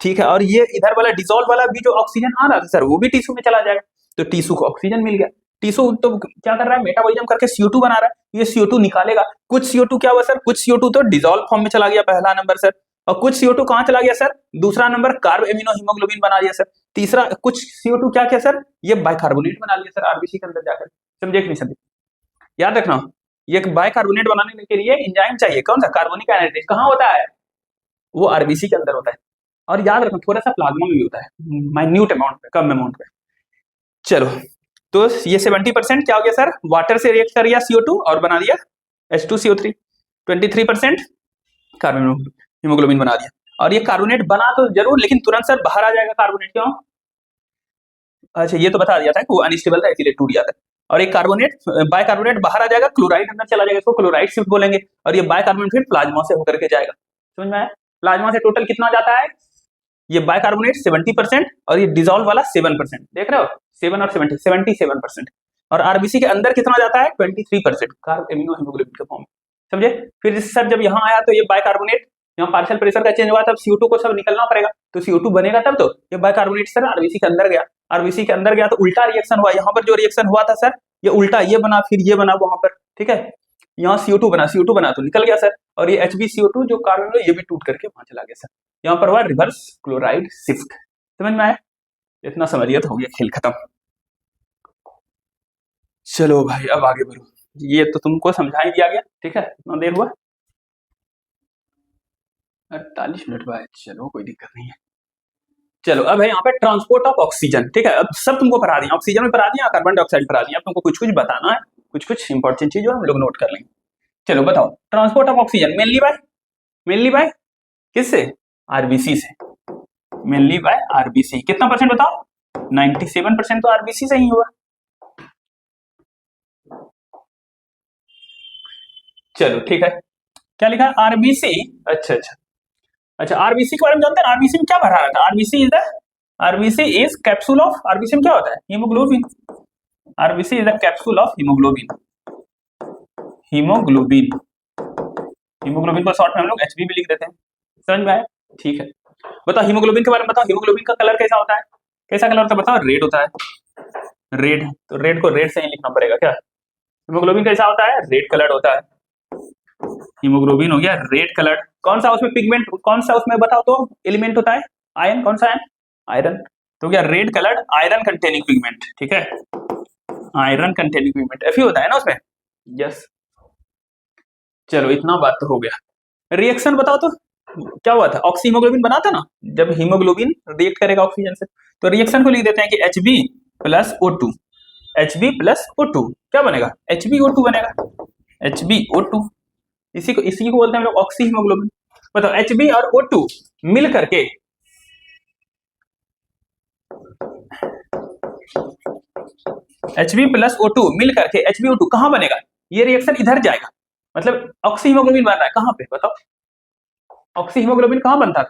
ठीक है, और ये इधर वाला डिजॉल्व वाला भी जो ऑक्सीजन आ रहा था सर वो भी टिश्यू में चला जाएगा, तो टिश्यू को ऑक्सीजन मिल गया। टिश्यू तो क्या कर रहा है, मेटाबॉलिज्म करके CO2 बना रहा है, ये CO2 निकालेगा। कुछ CO2 क्या हुआ सर, कुछ CO2 तो डिजोल्व फॉर्म में चला गया, पहला नंबर सर। और कुछ CO2 कहां चला गया सर, दूसरा नंबर कार्ब एमिनो हीमोग्लोबिन बना लिया सर। तीसरा कुछ CO2 क्या किया सर, ये बाइकार्बोनेट बना लिया सर आरबीसी के अंदर जाकर। समझे कि नहीं समझे, याद रखना ये बाइकार्बोनेट बनाने के लिए एंजाइम चाहिए, कौन सा, कार्बोनिक एनाइड्रेज। कहां होता है, वो आरबीसी के अंदर होता है। और याद रखना थोड़ा सा प्लाज्मा में भी होता है, माइन्यूट अमाउंट में, कम अमाउंट में। चलो तो ये 70% क्या हो गया सर, वाटर से रिएक्ट कर गया CO2 और बना दिया H2CO3। 23% कार्बन हीमोग्लोबिन बना दिया। और ये कार्बोनेट बना तो जरूर, लेकिन तुरंत सर बाहर आ जाएगा कार्बोनेट, क्यों, अच्छा ये तो बता दिया था कि वो अनस्टेबल था इसीलिए टूट जाता है। और एक कार्बोनेट बाइकार्बोनेट बाहर आ जाएगा, क्लोराइड अंदर चला जाएगा, इसको क्लोराइड शिफ्ट बोलेंगे। और ये बाइकार्बोनेट फिर प्लाज्मा से होकर के जाएगा। समझ में आया, प्लाज्मा से टोटल कितना जाता है, ये बाइकार्बोनेट 70% और ये डिजोल्व वाला 7%, देख रहे हो 7 और 70 77%। और आरबीसी के अंदर कितना जाता है 23% कार्ब एमिनो हीमोग्लोबिन के फॉर्म में। समझे, फिर सर जब यहाँ आया तो ये बाइकार्बोनेट, यहाँ पार्शियल प्रेशर का चेंज हुआ तब CO2 को सब निकलना पड़ेगा, तो CO2 बनेगा तब तो ये बाइकार्बोनेट सर आरबीसी के अंदर गया। आरबीसी के अंदर गया तो उल्टा रिएक्शन हुआ, यहाँ पर जो रिएक्शन हुआ था सर ये उल्टा, ये बना फिर ये बना वहां पर, ठीक है। यहाँ CO2 बना तो निकल गया सर, और ये HbCO2 जो कार्बन ये भी टूट करके वहां चला गया सर। यहाँ पर हुआ रिवर्स क्लोराइड शिफ्ट। समझ में आया, इतना समझिए तो हो गया, खेल खत्म। चलो भाई अब आगे बढ़ो, ये तो तुमको समझा ही दिया गया, ठीक है। इतना देर हुआ 48 मिनट बाद, चलो कोई दिक्कत नहीं है। चलो अब है यहाँ पे ट्रांसपोर्ट ऑफ ऑक्सीजन, ठीक है। अब सब तुमको पढ़ा दिया, ऑक्सीजन में पढ़ा दिया, कार्बन डाइऑक्साइड पढ़ा दिया, अब तुमको कुछ कुछ बताना है, कुछ कुछ इंपॉर्टेंट चीज हम लोग नोट कर लेंगे। चलो बताओ, transport of oxygen mainly by किससे, आरबीसी से, मेनली बाय आरबीसी। कितना परसेंट बताओ, 97% तो आरबीसी से ही हुआ। चलो ठीक है, क्या लिखा है आरबीसी, अच्छा आरबीसी के बारे में जानते हैं, आरबीसी में क्या भरा रहा था, RBC is capsule of, RBC में क्या होता है, haemoglobin. RBC is the capsule of haemoglobin को शॉर्ट में हम लोग HB भी लिख देते हैं। समझ में आया, ठीक है। बताओ हीमोग्लोबिन के बारे में बताओ, हीमोग्लोबिन का कलर कैसा होता है, कैसा कलर होता है बताओ, रेड होता है, रेड, तो रेड को रेड से ही लिखना पड़ेगा क्या। हीमोग्लोबिन कैसा होता है, रेड कलर्ड होता है, हीमोग्लोबिन हो गया रेड कलर्ड। कौन सा उसमें पिगमेंट, कौन सा उसमें बताओ तो एलिमेंट होता है, आयरन, कौन सा है, आयरन, तो क्या red coloured iron containing pigment, ठीक है, आयरन कंटेनिंग पिगमेंट Fe होता है ना उसमें, यस। चलो इतना बात तो हो गया, रिएक्शन बताओ तो क्या हुआ था, ऑक्सी हीमोग्लोबिन बना था ना, जब हीमोग्लोबिन रिएक्ट करेगा ऑक्सीजन से तो रिएक्शन को लिख देते हैं कि Hb प्लस O2 क्या बनेगा, HbO2 बनेगा, HbO2, इसी को बोलते हैं हम लोग ऑक्सी हीमोग्लोबिन। बताओ Hb और O2 मिल करके Hb प्लस O2 मिल करके HbO2 कहां बनेगा, ये रिएक्शन इधर जाएगा, मतलब ऑक्सी हीमोग्लोबिन बन रहा है कहां पे बताओ, ऑक्सी हीमोग्लोबिन कहां बनता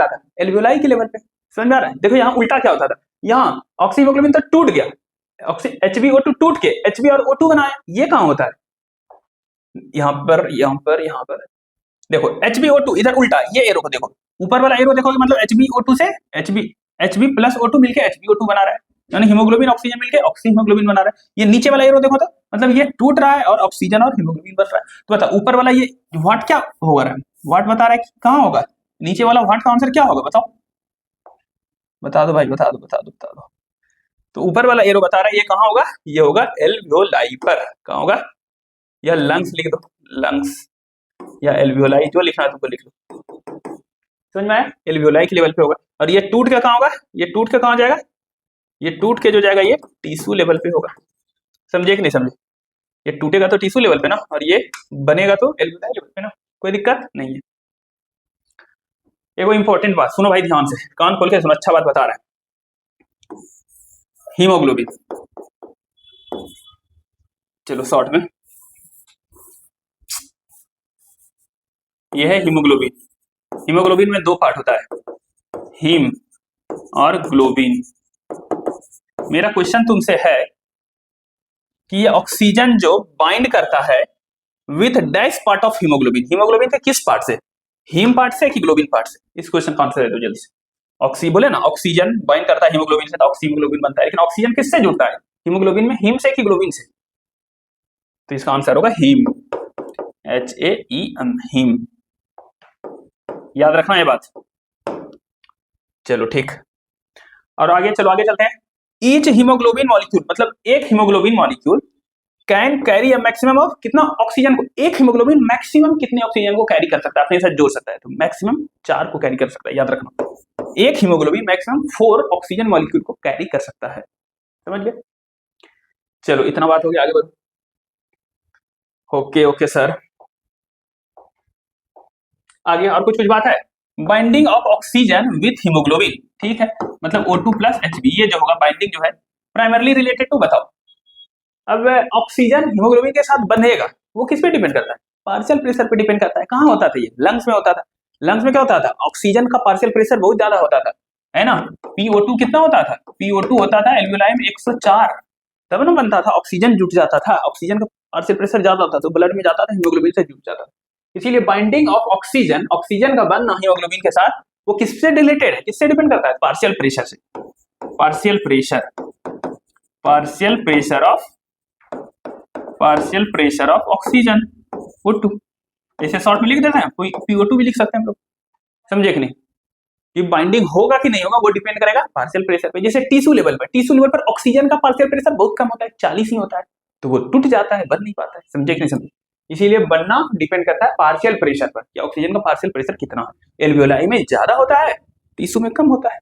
था, एल्वियोलाई के लेवल पे। समझ में आ रहा है, देखो यहाँ उल्टा क्या होता था, यहाँ ऑक्सी हीमोग्लोबिन तो टूट गया, HbO2 टूट के Hb और O2 बनाया, ये कहां होता है, यहाँ पर देखो HbO2 इधर उल्टा, ये एरो को देखो, ऊपर वाला एरो देखोगे मतलब HbO2 से Hb प्लस O2 मिलके HbO2 बना रहा है, यानी हीमोग्लोबिन ऑक्सीजन मिलके ऑक्सी हीमोग्लोबिन बना रहा है। ये नीचे वाला एरो देखो तो मतलब ये टूट रहा है और ऑक्सीजन और हीमोग्लोबिन बन रहा है। तो बता ऊपर वाला ये व्हाट क्या होगा, व्हाट बता रहा है कहां होगा, नीचे वाला व्हाट का आंसर क्या होगा बताओ, बता दो भाई, बता दो। तो ऊपर वाला एरो बता रहा है ये कहां होगा, ये होगा एल्वियोलाई पर, कहां होगा, या लंग्स लिख दो, लंग्स या एल्वियोलाई, जो लिखना है तुमको लिख लो। समझ में आया, एल्वियोलाई के लेवल पे होगा। और ये टूट के कहां होगा, ये टूट के कहां जाएगा, ये टूट के जो जाएगा ये टिश्यू लेवल पे होगा। समझे कि नहीं समझे, ये टूटेगा तो टिश्यू लेवल पे ना, और ये बनेगा तो एल्वियोलाई लेवल पे ना, कोई दिक्कत नहीं है। एगो इंपॉर्टेंट बात सुनो भाई, ध्यान से कान खोल के सुनो, अच्छा बात बता रहा है। हीमोग्लोबिन, चलो शॉर्ट में, यह है हीमोग्लोबिन में दो पार्ट होता है, हीम और ग्लोबिन। मेरा क्वेश्चन तुमसे है कि ये ऑक्सीजन जो बाइंड करता है with dash part of haemoglobin, haemoglobin के किस पार्ट से, हीम पार्ट से कि ग्लोबिन पार्ट से, इस क्वेश्चन का आंसर दे दो जल्दी से। ऑक्सी बोले ना, ऑक्सीजन बाइंड करता है हीमोग्लोबिन से तो ऑक्सीमोग्लोबिन बनता है, लेकिन ऑक्सीजन किससे जुड़ता है हीमोग्लोबिन में, हीम से कि ग्लोबिन से? तो इसका आंसर होगा हीम, HAEM, हीम। याद रखना ये बात। चलो ठीक, और आगे चलो, आगे चलते हैं। ईच हीमोग्लोबिन मॉलिक्यूल, मतलब एक haemoglobin molecule can carry a maximum of कितना ऑक्सीजन को, एक हीमोग्लोबिन मैक्सिमम कितने ऑक्सीजन को कैरी कर सकता है, अपने साथ जोड़ सकता है? तो मैक्सिमम 4 को कैरी कर सकता है, याद रखना। एक हीमोग्लोबिन मैक्सिमम 4 ऑक्सीजन मॉलिक्यूल को कैरी कर सकता है, समझ गए? चलो इतना बात हो गया, आगे बढ़ो। ओके ओके सर, आगे और कुछ बात है? Binding of oxygen with haemoglobin, ठीक है, मतलब O2 प्लस Hb, ये जो होगा बाइंडिंग जो है प्राइमरली रिलेटेड टू, बताओ अब ऑक्सीजन हीमोग्लोबिन के साथ बंधेगा, वो किस पे डिपेंड करता है? पार्शियल प्रेशर पे डिपेंड करता है। कहाँ होता था ये? लंग्स में होता था। लंग्स में क्या होता था? ऑक्सीजन का पार्शियल प्रेशर बहुत ज्यादा होता था, है ना? PO2 कितना होता था? PO2 होता था एल्वियोलाई में 104, तब ना बनता था, ऑक्सीजन जुट जाता था, ऑक्सीजन का पार्शियल प्रेशर ज्यादा होता था तो ब्लड में जाता था, हीमोग्लोबिन से जुट जाता था। इसीलिए बाइंडिंग ऑफ ऑक्सीजन, ऑक्सीजन का बनना हीमोग्लोबिन के साथ, वो किससे रिलेटेड है, किससे डिपेंड करता है? पार्शियल प्रेशर से। Partial pressure, partial pressure of, partial pressure of oxygen O2, ऐसे शॉर्ट में लिख देते हैं, कोई PO2 भी लिख सकते हैं हम लोग, समझे कि नहीं? कि बाइंडिंग होगा कि नहीं होगा वो डिपेंड करेगा पार्शियल प्रेशर पे। जैसे टिश्यू लेवल पर, टिश्यू लेवल पर ऑक्सीजन का पार्शियल प्रेशर बहुत कम होता है, 40 ही होता है, तो वो टूट जाता है, बन नहीं पाता है, समझे कि नहीं समझे? इसीलिए बनना डिपेंड करता है पार्शियल प्रेशर पर, कि ऑक्सीजन का पार्शियल प्रेशर कितना है, एल्वियोलाई में ज्यादा होता है, टिश्यू में कम होता है।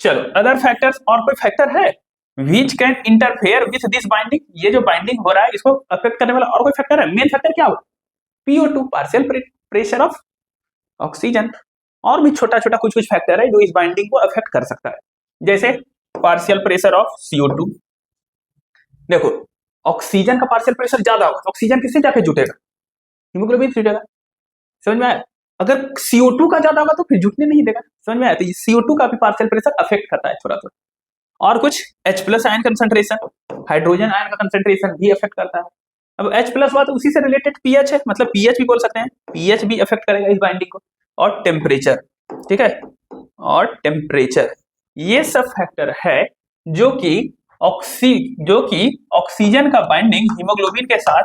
चलो अदर फैक्टर्स, और कोई फैक्टर है which can interfere with this binding, ये जो बाइंडिंग हो रहा है इसको अफेक्ट करने वाला और कोई फैक्टर है? मेन फैक्टर क्या होगा? PO2, partial pressure of oxygen. और भी छोटा छोटा कुछ कुछ फैक्टर है जो इस बाइंडिंग को अफेक्ट कर सकता है, जैसे पार्शियल प्रेशर ऑफ CO2। देखो ऑक्सीजन का पार्शियल प्रेशर ज्यादा होगा तो ऑक्सीजन किससे जाके जुटेगा? हीमोग्लोबिन से जुटेगा, समझ में आया? अगर CO2 का ज्यादा होगा तो फिर जुटने नहीं देगा, समझ में आया? तो CO2 का भी पार्शियल प्रेशर अफेक्ट करता है थोड़ा थोड़ा। और कुछ H+ ion concentration, hydrogen ion का कंसंट्रेशन भी अफेक्ट करता है। अब H+ हुआ तो उसी से रिलेटेड pH है, मतलब pH भी बोल सकते हैं, pH भी अफेक्ट करेगा इस बाइंडिंग को। और टेम्परेचर, ठीक है, और टेम्परेचर, ये सब फैक्टर है जो कि ऑक्सीजन का बाइंडिंग हीमोग्लोबिन के साथ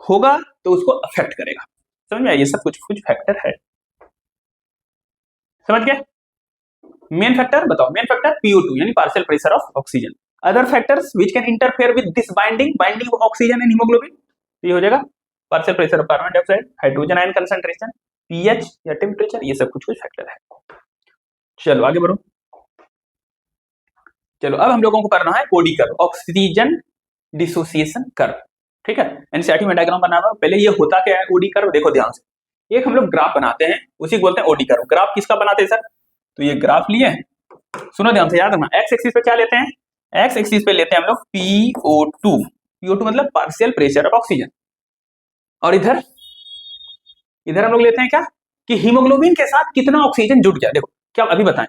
होगा तो उसको अफेक्ट करेगा, समझ में आया? ये सब कुछ कुछ फैक्टर है, समझ गए? मेन फैक्टर बताओ, मेन फैक्टर PO2 यानी partial pressure of oxygen. Other factors which can interfere with this binding of oxygen and haemoglobin, ये हो जाएगा partial pressure of carbon dioxide, hydrogen ion concentration, pH या टेम्परेचर, ये सब कुछ कुछ फैक्टर है। चलो आगे बढ़ो। चलो अब हम लोगों को करना है OD curve, oxygen dissociation curve, ठीक है? एनसीईआरटी में डायग्राम बना हुआ है। पहले ये होता क्या है OD कर्व, देखो ध्यान से। एक हम लोग ग्राफ बनाते हैं, उसी को बोलते हैं OD कर्व। ग्राफ किसका बनाते हैं सर? तो ये ग्राफ लिए, सुनो ध्यान से, याद रखना। एक्स एक्सिस पे क्या लेते हैं? एक्स एक्सिस पे लेते हैं हम लोग PO2 मतलब पार्शियल प्रेशर ऑफ ऑक्सीजन, और इधर इधर हम लोग लेते हैं क्या, कि हीमोग्लोबिन के साथ कितना ऑक्सीजन जुट गया। देखो क्या अभी बताएं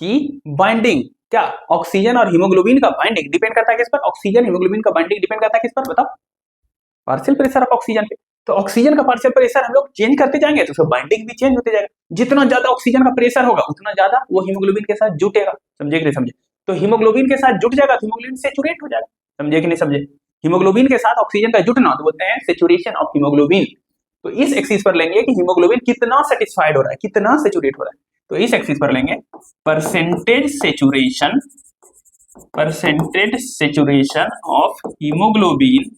कि बाइंडिंग, क्या ऑक्सीजन और हीमोग्लोबिन का बाइंडिंग डिपेंड करता है किस पर? ऑक्सीजन हीमोग्लोबिन का बाइंडिंग डिपेंड करता है किस पर, बताओ? पार्शियल प्रेशर ऑफ ऑक्सीजन पे। तो ऑक्सीजन का पार्शियल प्रेशर हम लोग चेंज करते जाएंगे तो उसका बाइंडिंग भी चेंज होते जाएगा। जितना ज्यादा ऑक्सीजन का प्रेशर होगा उतना ज्यादा वो हीमोग्लोबिन के साथ जुटेगा, समझे कि नहीं समझे? तो हीमोग्लोबिन के साथ जुट जाएगा तो हीमोग्लोबिन सेचुरेट हो जाएगा, समझे कि नहीं समझे? हीमोग्लोबिन के साथ ऑक्सीजन का जुटना तो बोलते हैं सेचुरेशन ऑफ हीमोग्लोबिन। तो इस एक्सिस पर लेंगे कि हीमोग्लोबिन कितना सेटिस्फाइड हो रहा है, कितना सेचुरेट हो रहा है, तो इस एक्सिस पर लेंगे percentage saturation of haemoglobin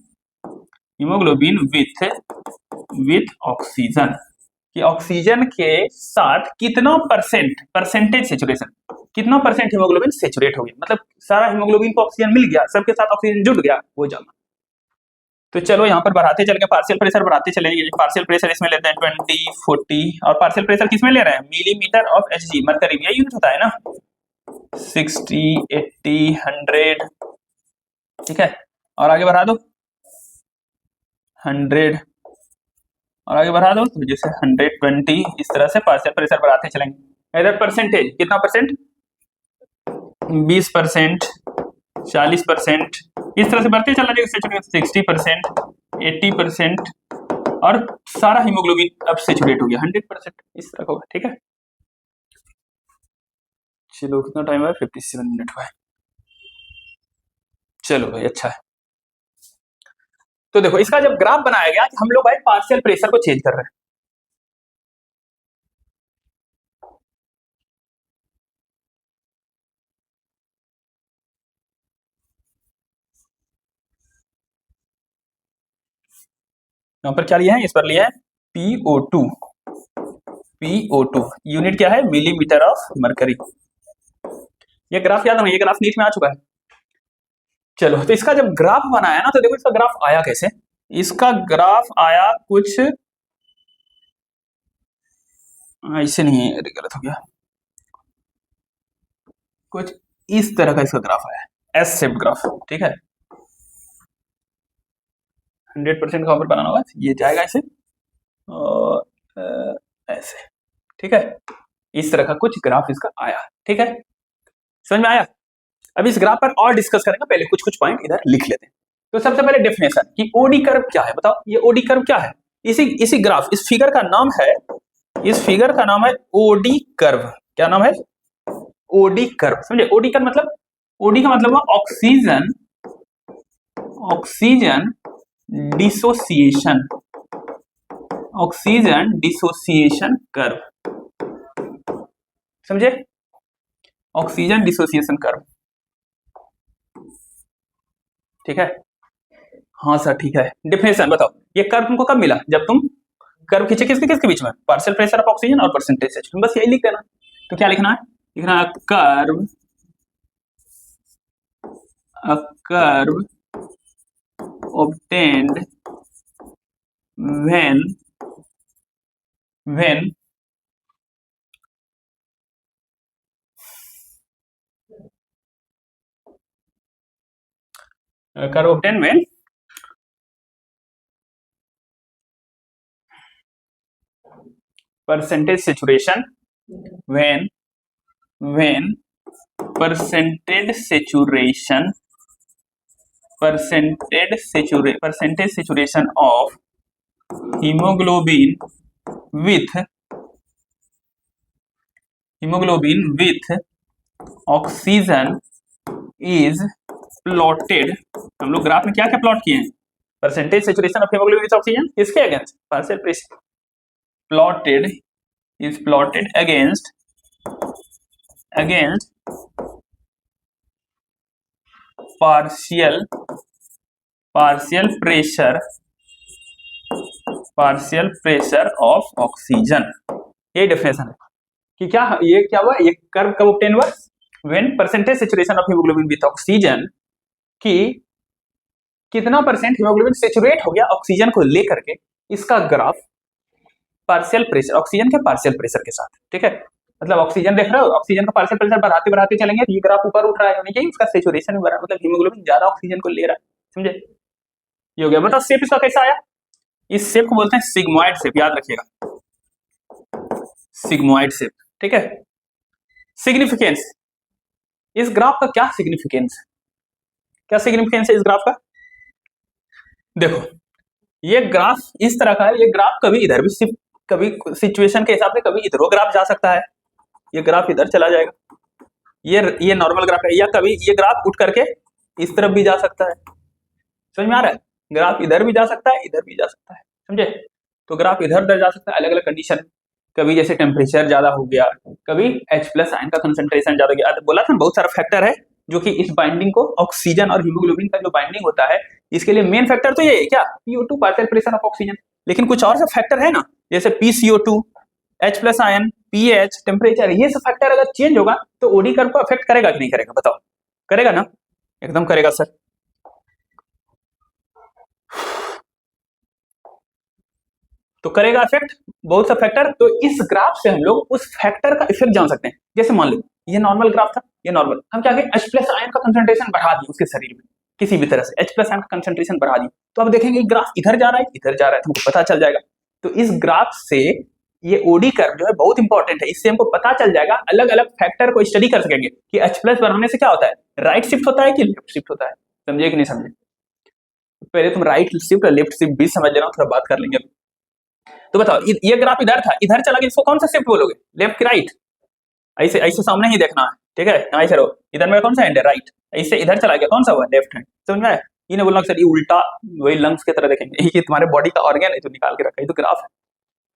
with oxygen, कि ऑक्सीजन के साथ कितना परसेंटेज सेचुरेशन, कितना परसेंट हीमोग्लोबिन सेचुरेट हो गया, मतलब सारा हीमोग्लोबिन को ऑक्सीजन मिल गया, सबके साथ ऑक्सीजन जुट गया, वो जानना। तो चलो यहाँ पर बढ़ाते चलेंगे, पार्शियल प्रेशर बढ़ाते चलेंगे। पार्शियल प्रेशर इसमें लेते हैं 20, 40, और पार्शियल प्रेशर किसमें ले रहे हैं? मिलीमीटर ऑफ Hg, मरकरी में यूनिट होता है ना, 60, 80, 100, ठीक है? और आगे बढ़ा दो 100, और आगे बढ़ा दो तो जैसे 120, इस तरह से पार्शियल प्रेशर बढ़ाते चलेंगे। इधर परसेंटेज कितना परसेंट? 20%, 40%, इस तरह से बढ़ते चला जाएगा। 60%, 80%, और सारा हीमोग्लोबिन अब सेचुरेट हो गया 100%, इस तरह होगा, ठीक है? चलो कितना टाइम है, 57 मिनट हुआ है। चलो भाई अच्छा है। तो देखो इसका जब ग्राफ बनाया गया कि हम लोग भाई पार्शियल प्रेशर को चेंज कर रहे हैं, यहाँ पर क्या लिया है, इस पर लिया है PO2। PO2 यूनिट क्या है, मिलीमीटर ऑफ मरकरी। ये ग्राफ याद है, ये ग्राफ नीट में आ चुका है। चलो तो इसका जब ग्राफ बनाया ना, तो देखो इसका ग्राफ आया कैसे। इसका ग्राफ आया कुछ ऐसे नहीं है, गलत हो गया, कुछ इस तरह का इसका ग्राफ आया, एस शेप्ड ग्राफ, ठीक है। 100% का ऊपर बनाना होगा, ये जाएगा ऐसे और ऐसे, ठीक है। इस तरह का कुछ ग्राफ इसका आया, ठीक है, समझ में आया। अब इस ग्राफ पर और डिस्कस करेंगे, पहले कुछ कुछ पॉइंट इधर लिख लेते हैं। तो सबसे पहले डेफिनेशन कि ओडी कर्व क्या है, बताओ ये ओडी कर्व क्या है। इसी ग्राफ, इस फिगर का नाम है, इस फिगर का नाम है ओडी कर्व। क्या नाम है, ओडी कर्व, समझे। ओडी कर्व मतलब, ओडी का मतलब oxygen, oxygen dissociation, oxygen dissociation curve, समझे, ऑक्सीजन डिसोसिएशन कर्व, ठीक है। हाँ सर ठीक है। डेफिनेशन बताओ, ये कर्व तुमको कब मिला, जब तुम कर्व खींचे किसके किसके बीच में, पार्शियल प्रेशर ऑफ ऑक्सीजन और परसेंटेज सैचुरेशन, बस यही लिख देना। तो क्या लिखना है, लिखना है curve, a curve obtained when curve obtained when percentage saturation, when percentage saturation of hemoglobin with oxygen is plotted। हम लोग ग्राफ में क्या क्या प्लॉट किए हैं, percentage saturation of haemoglobin with oxygen इसके against partial pressure, plotted is plotted against partial pressure of oxygen. ये डेफिनेशन है कि क्या ये क्या हुआ, ये कर्व कब ऑब्टेन हुआ, when percentage saturation of haemoglobin with oxygen, कि कितना परसेंट हीमोग्लोबिन सैचुरेट हो गया ऑक्सीजन को लेकर के, इसका ग्राफ पार्शियल प्रेशर, ऑक्सीजन के पार्शियल प्रेशर के साथ, ठीक है। मतलब ऑक्सीजन देख रहे हो, ऑक्सीजन का पार्शियल प्रेशर बढ़ाते बढ़ाते चलेंगे तो ये ग्राफ ऊपर उठ रहा है, यानी कि उसका सैचुरेशन भी बढ़ा, मतलब हीमोग्लोबिन ज्यादा ऑक्सीजन को ले रहा है, समझे। ये हो गया। बताओ शेप इसका कैसा आया, इस शेप को बोलते हैं सिग्मॉइड शेप, याद रखिएगा, सिग्मॉइड शेप, ठीक है। सिग्निफिकेंस, इस ग्राफ का क्या सिग्निफिकेंस है, क्या सिग्निफिकेंस है इस ग्राफ का। देखो ये ग्राफ इस तरह का है, ये ग्राफ कभी इधर भी शिफ्ट, कभी सिचुएशन के हिसाब से कभी इधर ग्राफ जा सकता है, ये ग्राफ इधर चला जाएगा, ये नॉर्मल ग्राफ है, या कभी ये ग्राफ उठ करके इस तरफ भी जा सकता है, समझ में आ रहा है। ग्राफ इधर भी जा सकता है, इधर भी जा सकता है, समझे। तो ग्राफ इधर उधर जा सकता है, अलग अलग कंडीशन, कभी जैसे टेम्परेचर ज्यादा हो गया, कभी H+ आयन का कंसंट्रेशन ज्यादा हो गया। बोला था बहुत सारा फैक्टर है जो कि इस बाइंडिंग को, ऑक्सीजन और हीमोग्लोबिन का जो बाइंडिंग होता है, इसके लिए मेन फैक्टर तो ये है क्या, PO2 partial pressure of oxygen, लेकिन कुछ और सब फैक्टर है ना, जैसे PCO2, H+ ion, pH, temperature, ये सब फैक्टर अगर चेंज होगा तो ओडी कर्व को अफेक्ट करेगा कि नहीं करेगा, बताओ। करेगा ना, एकदम करेगा सर। तो करेगा इफेक्ट, बहुत सा फैक्टर। तो इस ग्राफ से हम लोग उस फैक्टर का इफेक्ट जान सकते हैं। जैसे मान लो ये नॉर्मल ग्राफ था, ये नॉर्मल, हम क्या करें, H+ आयन का कंसंट्रेशन बढ़ा दिए उसके शरीर में, किसी भी तरह से H+ आयन का कंसंट्रेशन बढ़ा दिए, तो अब देखेंगे ग्राफ इधर जा रहा है, इधर जा रहा है, तो हमको पता चल जाएगा। तो इस ग्राफ से ये ओडी कर्व जो है बहुत इंपॉर्टेंट है, इससे हमको पता चल जाएगा, अलग अलग फैक्टर को स्टडी कर सकेंगे कि H+ बढ़ाने से क्या होता है, राइट शिफ्ट होता है कि लेफ्ट शिफ्ट होता है, समझे कि नहीं समझे। पहले तुम राइट शिफ्ट और लेफ्ट शिफ्ट भी समझ लेना, थोड़ा बात कर लेंगे। तो बताओ ये ग्राफ इधर था, इधर चला गया, इसको कौन सा शिफ्ट बोलोगे, लेफ्ट की राइट, ऐसे ऐसे सामने ही देखना है, ठीक है, यहाँ से रहो, इधर मेरा कौन सा हैंड है, राइट, इससे इधर चला गया, कौन सा हुआ, लेफ्ट हैंड। समझ में आया? इन्हें बोलना सर ये उल्टा, वही लंग्स की तरह देखेंगे, ये तुम्हारे बॉडी का ऑर्गन है जो निकाल के रखा है, ये तो ग्राफ है।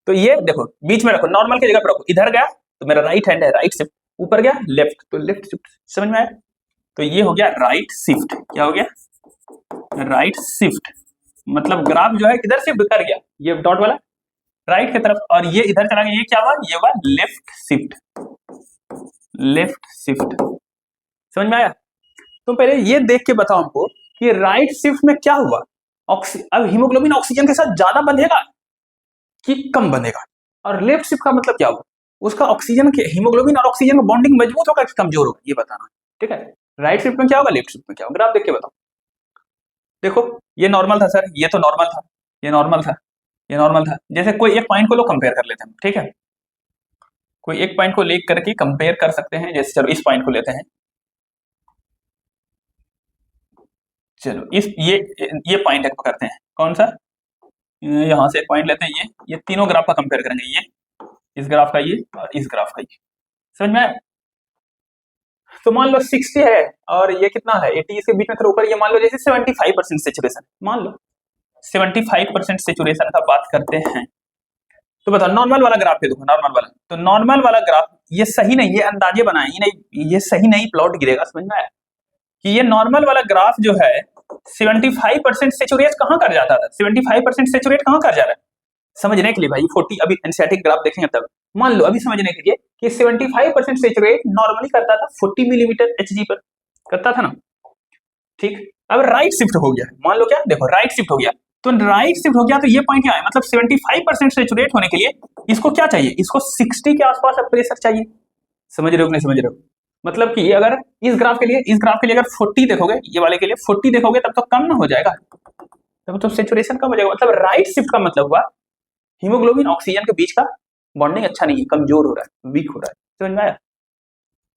तो ये देखो बीच में रखो, नॉर्मल की जगह पर रखो, इधर गया तो मेरा राइट हैंड है, राइट शिफ्ट, ऊपर गया लेफ्ट तो लेफ्ट शिफ्ट। समझ में आया? तो ये हो गया राइट शिफ्ट। क्या हो गया? Right shift. मतलब ग्राफ जो है किधर शिफ्ट कर गया, ये डॉट वाला राइट की तरफ, और ये इधर चला गया, ये क्या हुआ, ये हुआ लेफ्ट शिफ्ट, लेफ्ट शिफ्ट। समझ में आया? तो पहले ये देख के बताओ हमको कि राइट शिफ्ट में क्या हुआ, अब हीमोग्लोबिन ऑक्सीजन के साथ ज्यादा बंधेगा कि कम बंधेगा, और लेफ्ट शिफ्ट का मतलब क्या हुआ, उसका ऑक्सीजन के हीमोग्लोबिन और ऑक्सीजन का बॉन्डिंग मजबूत होगा कि कमजोर होगा, ये बताना। ठीक है, राइट शिफ्ट में क्या होगा, लेफ्ट शिफ्ट में क्या होगा, ग्राफ देख के बताओ। देखो ये नॉर्मल था सर, ये तो नॉर्मल था, ये नॉर्मल था, ये नॉर्मल था। जैसे कोई एक पॉइंट को लोग कंपेयर कर लेते हैं, ठीक है, कोई एक पॉइंट को ले करके कंपेयर कर सकते हैं। जैसे चलो इस पॉइंट को लेते हैं, चलो इस ये पॉइंट करते हैं, कौन सा, यहां से एक पॉइंट लेते हैं, ये तीनों ग्राफ का कंपेयर करेंगे, ये इस ग्राफ का ये और इस ग्राफ का ये। समझ में आया? तो मान लो 60 है और ये कितना है 80, इसके बीच में थोड़ा ऊपर, ये मान लो जैसे 75% सेचुरेशन, मान लो 75% सेचुरेशन का बात करते हैं। तो बताओ नॉर्मल वाला ग्राफ पे देखो, नॉर्मल वाला, तो नॉर्मल वाला ग्राफ ये सही नहीं, ये अंदाजे बनाए, ये नहीं, ये सही नहीं प्लॉट गिरेगा। समझ में आया कि ये नॉर्मल वाला ग्राफ जो है 75% सेचुरेट कहां कर जाता था, 75% सेचुरेट कहां कर जा रहा है, समझने के लिए भाई 40 अभी एनसीईआरटी ग्राफ देखेंगे तब, मान लो अभी समझने के लिए कि 75% सेचुरेट नॉर्मली करता था 40 मिलीमीटर एचजी पर, करता था ना, ठीक। अब राइट शिफ्ट हो गया, मान लो क्या, देखो राइट शिफ्ट हो गया, तो राइट शिफ्ट हो गया तो ये पॉइंट क्या है, मतलब 75% सेचुरेट होने के लिए इसको क्या चाहिए, इसको 60 के आसपास प्रेशर चाहिए। समझ रहे हो नहीं समझ रहे हो? मतलब कि अगर इस ग्राफ के लिए अगर 40 देखोगे, ये वाले के लिए 40 देखोगे तब तो कम ना हो जाएगा, तब तो सेचुरेशन कम हो जाएगा। मतलब राइट शिफ्ट का मतलब हुआ हीमोग्लोबिन ऑक्सीजन के बीच का बॉन्डिंग अच्छा नहीं है, कमजोर हो रहा है, वीक हो रहा है। समझ में आया?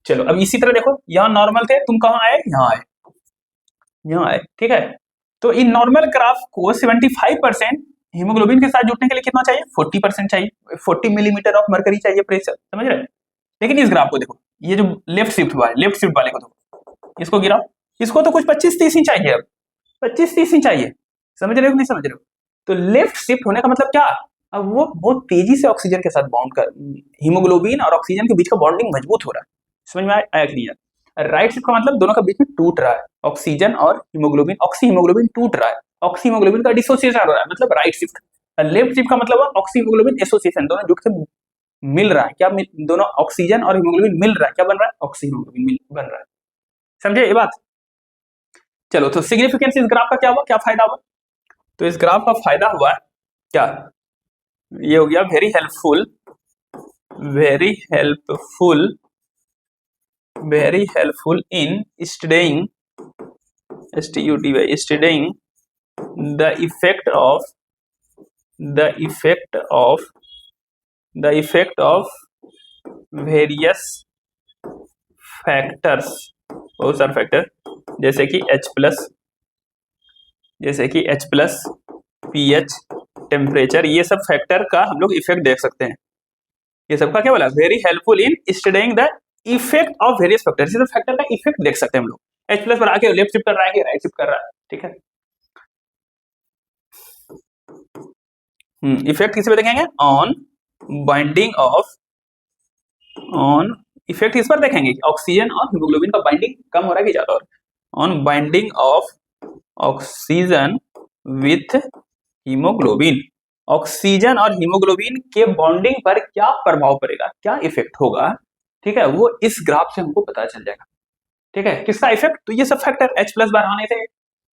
चलो अब इसी तरह देखो, यहाँ नॉर्मल थे, तुम कहाँ आए, यहाँ आए, यहाँ आए, ठीक है। तो इन नॉर्मल ग्राफ को 75% हीमोग्लोबिन के साथ जुड़ने के लिए कितना चाहिए, 40% चाहिए, 40 मिलीमीटर ऑफ मरकरी चाहिए प्रेशर। समझ रहे? लेकिन इस ग्राफ को देखो, ये जो लेफ्ट शिफ्ट हुआ है, लेफ्ट शिफ्ट वाले को देखो, इसको गिराओ, इसको तो कुछ 25-30 ही चाहिए, अब 25-30 ही चाहिए। समझ रहे हो नहीं समझ रहे हो? तो लेफ्ट शिफ्ट होने का मतलब क्या, अब वो बहुत तेजी से ऑक्सीजन के साथ बॉन्ड कर, हीमोग्लोबिन और ऑक्सीजन के बीच का बॉन्डिंग मजबूत हो रहा है। समझ में आया क्लियर? राइट शिफ्ट का मतलब दोनों का बीच में टूट रहा है, ऑक्सीजन और हीमोग्लोबिन, ऑक्सी हीमोग्लोबिन टूट रहा है, ऑक्सी हीमोग्लोबिन का डिसोसिएशन हो रहा है, मतलब राइट शिफ्ट। लेफ्ट शिफ्ट का मतलब ऑक्सी हीमोग्लोबिन एसोसिएशन, दोनों जुट के मिल रहा है, क्या दोनों ऑक्सीजन और हीमोग्लोबिन मिल रहा है, क्या बन रहा है, ऑक्सी हीमोग्लोबिन बन रहा है। समझे ये बात? चलो तो सिग्निफिकेंस इस ग्राफ का क्या हुआ, क्या फायदा हुआ, तो इस ग्राफ का फायदा हुआ क्या, ये हो गया very helpful, very helpful, very helpful in studying, studying the effect of various factors, बहुत सारे फैक्टर, जैसे कि H प्लस, pH, टेम्परेचर, ये सब फैक्टर का हम लोग इफेक्ट देख सकते हैं। ये सब का क्या बोला, very helpful in studying the effect of various factors, ये सब फैक्टर का इफेक्ट देख सकते हैं हम लोग। H प्लस पर आके लेफ्ट शिफ्ट कर रहा है कि राइट शिफ्ट कर रहा है, ठीक है। इफेक्ट किस पे देखेंगे, on binding of, on effect इस पर देखेंगे कि ऑक्सीजन और हीमोग्लोबिन का बाइंडिंग कम हो रहा है कि ज्यादा हो रहा है, on binding of oxygen with haemoglobin, oxygen और हीमोग्लोबिन के बॉन्डिंग पर क्या प्रभाव पड़ेगा, क्या इफेक्ट होगा, ठीक है, वो इस ग्राफ से हमको पता चल जाएगा। ठीक है, किसका इफेक्ट, तो ये सब फैक्टर H प्लस बार आने से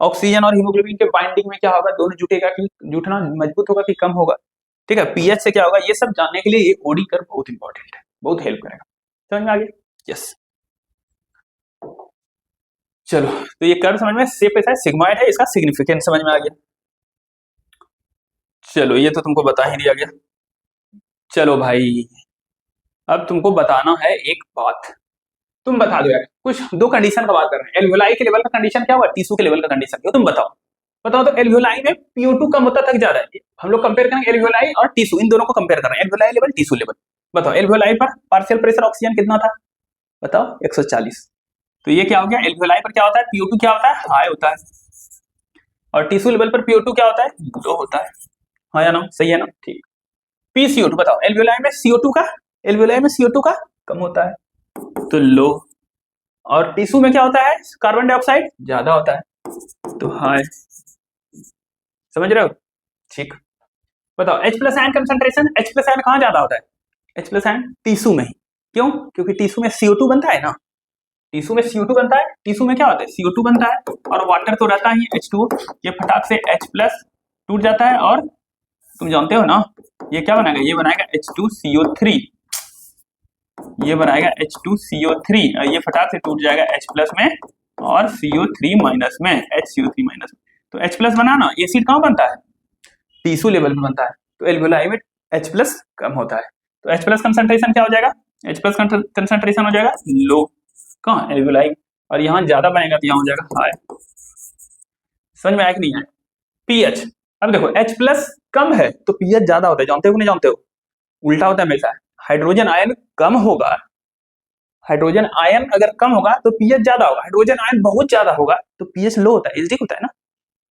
ऑक्सीजन और हीमोग्लोबिन के बाइंडिंग में क्या होगा, दोनों जुटेगा कि जुटना मजबूत होगा कि कम होगा, ठीक है, पीएच से क्या होगा, ये सब जानने के लिए ये ओडी कर्व बहुत इंपॉर्टेंट है, बहुत हेल्प करेगा। समझ में आ गया? यस। चलो तो ये कर्व समझ में, शेप ऐसा है, सिग्मॉइड है, इसका सिग्निफिकेंस समझ में आ गया। चलो ये तो तुमको बता ही दिया गया। चलो भाई अब तुमको बताना है एक बात, तुम बता दो यार, कुछ दो कंडीशन का बात कर रहे हैं, एल्वियोलाई के लेवल का कंडीशन क्या हुआ, टिश्यू के लेवल का कंडीशन क्या, तुम बताओ तो एल्वियोलाई में PO2 कम होता तक जा रहा है, हम लोग कंपेयर करेंगे एल्वियोलाई और टिश्यू, इन दोनों को कंपेयर कर रहे हैं, एल्वियोलाई लेवल टिश्यू लेवल। बताओ एल्वियोलाई पर पार्शियल प्रेशर ऑक्सीजन कितना था, बताओ 140। तो ये क्या हो गया, एल्वियोलाई पर क्या होता है, PO2 क्या होता है, हाई होता है, और टिश्यू लेवल पर PO2 क्या होता है, लो होता है। हाँ या ना, सही है ना, ठीक। PCO2 बताओ, एल्वियोलाई में CO2 का, एल्वियोलाई में CO2 का कम होता है तो लो, और टिश्यू में क्या होता है, कार्बन डाइऑक्साइड ज्यादा होता है तो हाई। समझ रहे हो, ठीक। बताओ H plus ion concentration, H plus ion कहाँ ज्यादा होता है, H प्लस आयन टिश्यू में ही। क्यों, क्योंकि टिश्यू में CO2 बनता है ना, टिश्यू में CO2 बनता है, टिश्यू में क्या होता है, CO2 बनता है, और वाटर तो रहता ही है H2O, ये फटाक से H प्लस टूट जाता है, और तुम जानते हो ना ये क्या बनाएगा, ये बनाएगा H2CO3, ये बनाएगा H2CO3, और ये फटाक से टूट जाएगा H प्लस में और CO3 माइनस में, HCO3 माइनस में। तो H प्लस बना ना, एसिड कहाँ बनता है, टिश्यू लेवल पे बनता है, तो एल्वियोलाई में H प्लस कम होता है, तो H प्लस कंसंट्रेशन क्या हो जाएगा, H प्लस कंसंट्रेशन हो जाएगा लो, कहाँ, एल्वियोलाई, और यहाँ ज्यादा बनेगा तो यहाँ हो जाएगा हाई। समझ में आया कि नहीं आया। पीएच, अब देखो H प्लस कम है तो पीएच ज्यादा होता है, जानते हो कि नहीं जानते हो, उल्टा होता है हमेशा, हाइड्रोजन आयन कम होगा, हाइड्रोजन आयन अगर कम होगा तो पीएच ज्यादा होगा, हाइड्रोजन आयन बहुत ज्यादा होगा तो पीएच लो होता है, एसिडिक होता है ना,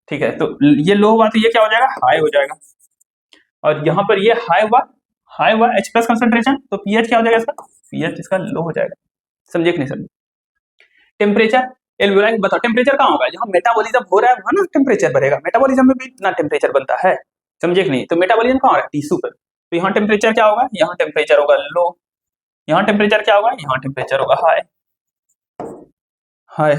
ठीक है। तो ये लो हुआ तो ये क्या हो जाएगा, हाई हो जाएगा, और यहाँ पर ये हाई हुआ H प्लस कंसंट्रेशन, तो पीएच क्या हो जाएगा इसका, पीएच इसका लो हो जाएगा। समझे कि नहीं समझे। टेम्परेचर, एल्वियोलाई बताओ टेम्परेचर कहाँ होगा, जहाँ मेटाबॉलिज्म हो रहा है वहां ना टेम्परेचर बढ़ेगा, मेटाबॉलिज्म में भी ना टेम्परेचर बनता है, समझे कि नहीं। तो मेटाबॉलिज्म कहाँ हो रहा है, टिश्यू पर, तो यहाँ टेम्परेचर क्या होगा, यहाँ टेम्परेचर होगा लो, यहाँ टेम्परेचर क्या होगा, यहाँ टेम्परेचर होगा हाई, हाई।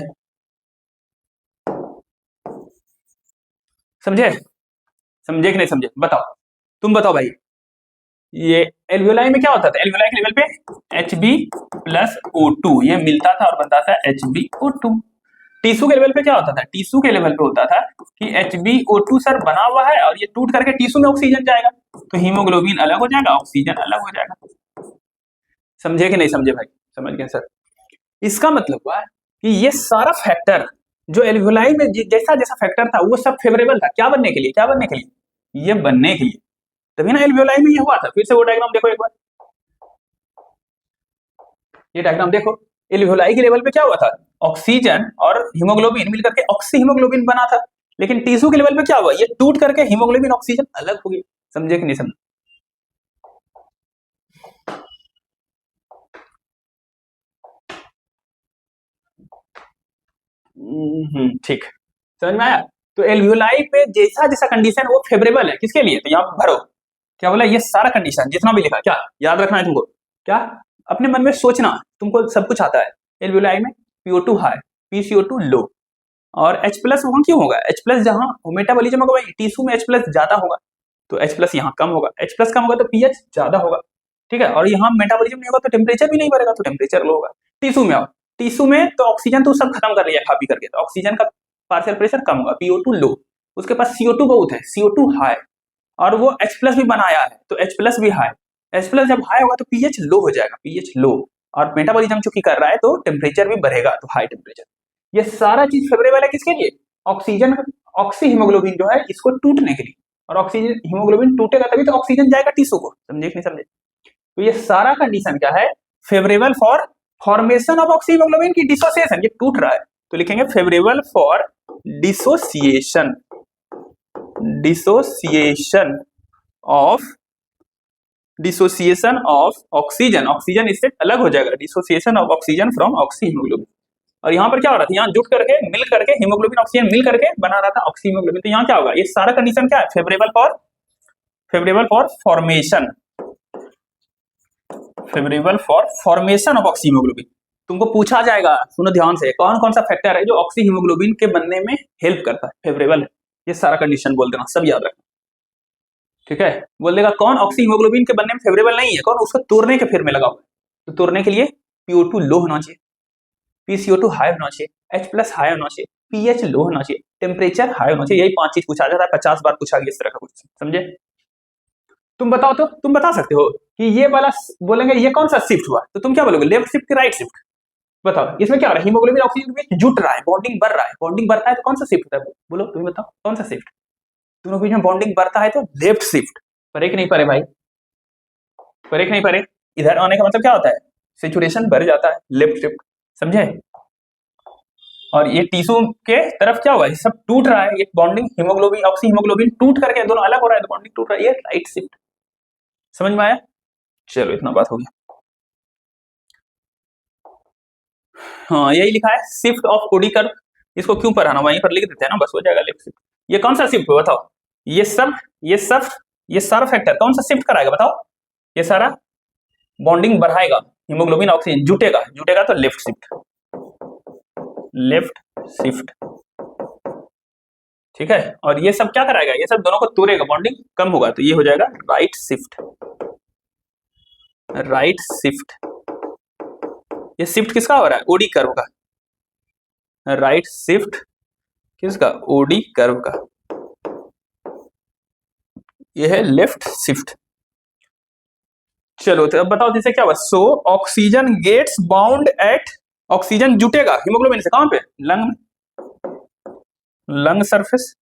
समझे, समझे कि नहीं समझे, बताओ, तुम बताओ भाई। ये एल्वियोलाई में क्या होता था, एल्वियोलाई के लेवल पे Hb प्लस O2 ये मिलता था और बनता था HbO2। टिश्यू के लेवल पे क्या होता था, टिश्यू के लेवल पे होता था कि HbO2 सर बना हुआ है और ये टूट करके टिश्यू में ऑक्सीजन जाएगा, तो हीमोग्लोबिन अलग हो जाएगा, ऑक्सीजन अलग हो जाएगा। समझे कि नहीं समझे भाई, समझ गए सर। इसका मतलब हुआ कि ये सारा फैक्टर जो एल्वियोलाई में जैसा जैसा फैक्टर था वो सब फेवरेबल था, क्या बनने के लिए, क्या बनने के लिए, ये बनने के लिए, तभी ना एल्वियोलाई में ये हुआ था। फिर से वो डायग्राम देखो एक बार, ये डायग्राम देखो, एल्वियोलाई के लेवल पे क्या हुआ था, ऑक्सीजन और हीमोग्लोबिन मिलकर के ऑक्सी हीमोग्लोबिन बना था, लेकिन टिश्यू के लेवल पे क्या हुआ, ये टूट करके हीमोग्लोबिन ऑक्सीजन अलग हो गया। समझे कि नहीं समझे। ठीक, समझ में आया। तो एल्वियोलाई पे जैसा जैसा कंडीशन वो फेवरेबल है किसके लिए, तो यहाँ पे भरो, क्या बोला, ये सारा कंडीशन जितना भी लिखा, क्या याद रखना है तुमको, क्या अपने मन में सोचना, तुमको सब कुछ आता है। एल्वियोलाई में PO2 हाई, PCO2 लो, और H प्लस वहां क्यों होगा, H प्लस जहां मेटाबॉलिज्म होगा भाई, टिश्यू में H प्लस ज्यादा होगा तो H प्लस यहाँ कम होगा, H प्लस कम होगा तो pH ज्यादा होगा, ठीक है। और यहाँ मेटाबॉलिज्म नहीं होगा तो टेम्परेचर भी नहीं बढ़ेगा तो टेम्परेचर लो होगा। टिश्यू में आओ, टिश्यू में तो ऑक्सीजन तो सब खत्म कर लिया खा पी करके, तो ऑक्सीजन का पार्शियल प्रेशर कम होगा, PO2 लो, उसके पास CO2 बहुत है, CO2 हाई, और वो H प्लस भी बनाया है तो H प्लस भी हाई, H प्लस जब हाई होगा तो pH लो हो जाएगा, pH लो, और मेटाबॉलिज्म चूंकि कर रहा है तो टेम्परेचर भी बढ़ेगा तो हाई टेम्परेचर। ये सारा चीज फेवरेबल है किसके लिए, ऑक्सीजन, ऑक्सी हीमोग्लोबिन जो है इसको टूटने के लिए, और ऑक्सीजन हीमोग्लोबिन टूटेगा तभी तो ऑक्सीजन जाएगा टिश्यू को। समझे कि नहीं समझे। तो ये सारा कंडीशन क्या है, favourable for formation of oxy haemoglobin की डिसोसिएशन, ये टूट रहा है तो लिखेंगे favourable for dissociation, dissociation of oxygen, oxygen इससे अलग हो जाएगा, dissociation of oxygen from oxy haemoglobin. और यहाँ पर क्या हो रहा था, यहाँ जुट करके मिल करके हीमोग्लोबिन ऑक्सीजन मिल करके बना रहा था ऑक्सी हीमोग्लोबिन, तो यहाँ क्या होगा, ये सारा कंडीशन क्या है, favourable for formation, favourable for formation of oxy haemoglobin. तुमको पूछा जाएगा, सुनो ध्यान से, कौन कौन सा फैक्टर है जो ऑक्सी हीमोग्लोबिन के बनने में हेल्प करता है, फेवरेबल है, ये सारा कंडीशन बोल देना, सब याद रखना, ठीक है। बोल देगा कौन ऑक्सी हीमोग्लोबिन के बनने में फेवरेबल नहीं है, कौन उसको तोड़ने के फेर में लगा हुआ है, तो तोड़ने के लिए PO2 लो होना चाहिए, PCO2 हाई होना चाहिए, H प्लस हाई होना चाहिए, pH लो होना चाहिए, टेम्परेचर हाई होना चाहिए, यही 5 चीज पूछा जाता है, 50 बार पूछा गया इस तरह का कुछ। समझे। तुम बताओ, तो तुम बता सकते हो कि ये वाला बोलेंगे ये कौन सा शिफ्ट हुआ, तो तुम क्या बोलोगे, लेफ्ट शिफ्ट की राइट शिफ्ट। बताओ इसमें क्या हो रहा है, हीमोग्लोबिन ऑक्सीजन के बीच जुट रहा है, बॉन्डिंग बढ़ रहा है, बॉन्डिंग बढ़ता है तो कौन सा शिफ्ट होता है, बोलो तुम बताओ कौन सा शिफ्ट, दोनों बीच में बॉन्डिंग बढ़ता है तो लेफ्ट शिफ्ट। परे कि नहीं परे भाई, परे कि नहीं परे, इधर आने का मतलब क्या होता है, सेचुरेशन बढ़ जाता है, लेफ्ट शिफ्ट, समझे। और ये टिश्यू के तरफ क्या हुआ है, सब टूट रहा है, ये बॉन्डिंग हीमोग्लोबिन ऑक्सी हीमोग्लोबिन टूट करके दोनों अलग हो रहा है, तो बॉन्डिंग टूट रहा है, ये राइट शिफ्ट। समझ में आया? चलो इतना बात हो गया। हाँ यही लिखा है शिफ्ट ऑफ ओडी कर्व, इसको क्यों पढ़ाना, वहीं पर लिख देते हैं ना, बस हो जाएगा लेफ्ट शिफ्ट। ये कौन सा शिफ्ट है बताओ, ये सारा फैक्टर कौन सा शिफ्ट कराएगा बताओ, ये सारा बॉन्डिंग बढ़ाएगा, हीमोग्लोबिन ऑक्सीजन जुटेगा तो लेफ्ट शिफ्ट, ठीक है। और ये सब क्या कराएगा, ये सब दोनों को तोड़ेगा, बॉन्डिंग कम होगा, तो ये हो जाएगा राइट शिफ्ट। ये शिफ्ट किसका हो रहा है, ओडी कर्व का, राइट शिफ्ट किसका, ओडी कर्व का, ये है लेफ्ट शिफ्ट। चलो तो अब बताओ जैसे क्या हुआ, so oxygen gets bound at, oxygen जुटेगा हीमोग्लोबिन से कहां पे, लंग में, lung surface,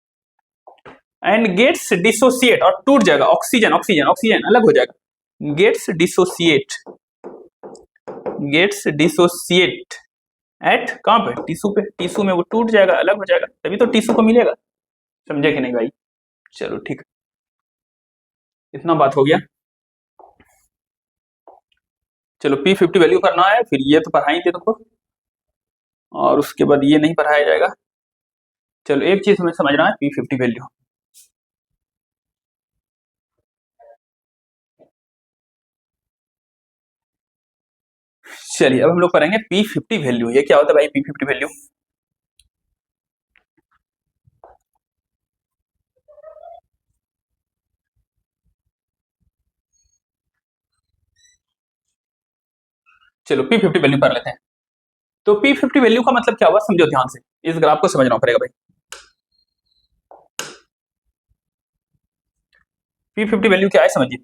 and gets dissociate, और टूट जाएगा, ऑक्सीजन अलग हो जाएगा, गेट्स डिसोसिएट एट कहां पे, टिश्यू में वो टूट जाएगा, अलग हो जाएगा, तभी तो टिश्यू को मिलेगा, समझे कि नहीं भाई। चलो ठीक है, इतना बात हो गया। चलो P50 वैल्यू करना है, फिर ये तो पढ़ाई थे तुमको, और उसके बाद ये नहीं पढ़ाया जाएगा। चलो एक चीज हमें समझना है, P50 वैल्यू, चलिए अब हम लोग पढ़ेंगे P50 वैल्यू। ये क्या होता है भाई P50 वैल्यू, चलो P50 वैल्यू कर लेते हैं। तो P50 वैल्यू का मतलब क्या हुआ, समझो ध्यान से, इस ग्राफ को समझना पड़ेगा भाई। P50 वैल्यू क्या है समझिए,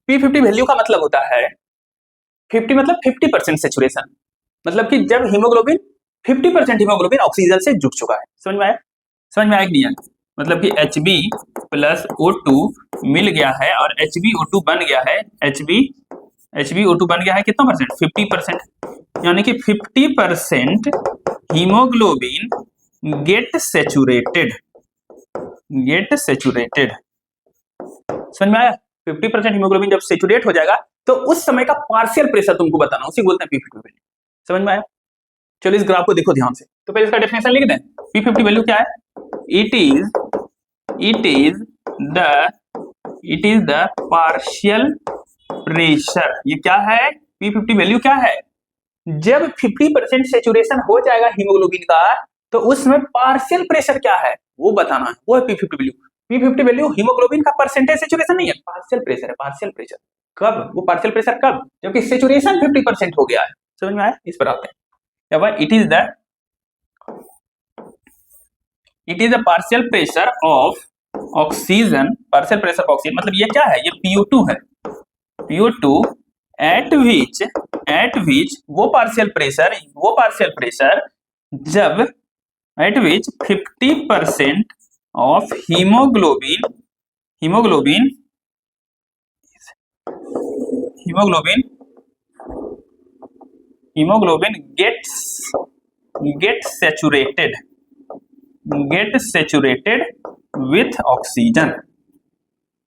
P50 वैल्यू का मतलब होता है 50 मतलब 50% सेचुरेशन, मतलब कि जब हीमोग्लोबिन 50% हीमोग्लोबिन ऑक्सीजन से जुट चुका है, समझ में आया कि नहीं आया, मतलब कि Hb प्लस O2 मिल गया है और HbO2 बन गया है, HbO2 बन गया है कितना परसेंट, 50%, यानी कि 50% हीमोग्लोबिन गेट सेचुरेटेड, समझ में आया। 50% हीमोग्लोबिन जब सेचुरेट हो जाएगा तो उस समय का पार्शियल प्रेशर तुमको बताना, उसी बोलते हैं P50 वैल्यू, समझ में आया। चलो इस ग्राफ को देखो ध्यान से, तो पहले इसका डेफिनेशन लिख दें। P50 वैल्यू क्या है, it is the partial pressure, ये क्या है P50 वैल्यू क्या है, जब 50% सेचुरेशन हो जाएगा हीमोग्लोबिन का तो उसमें पार्शियल प्रेशर क्या है वो बताना है, वो है P50 value. P50 value haemoglobin का परसेंटेज सेचुरेशन नहीं है, पार्शियल प्रेशर है, पार्शियल प्रेशर कब, वो पार्शियल प्रेशर कब, जबकि सेचुरेशन 50% हो गया है, समझ में आया। इस पर आते हैं, it is the partial pressure of oxygen, partial pressure of oxygen मतलब ये क्या है, ये PO2 है, PO2 एट विच वो पार्शियल प्रेशर जब at which 50% of haemoglobin get saturated with oxygen,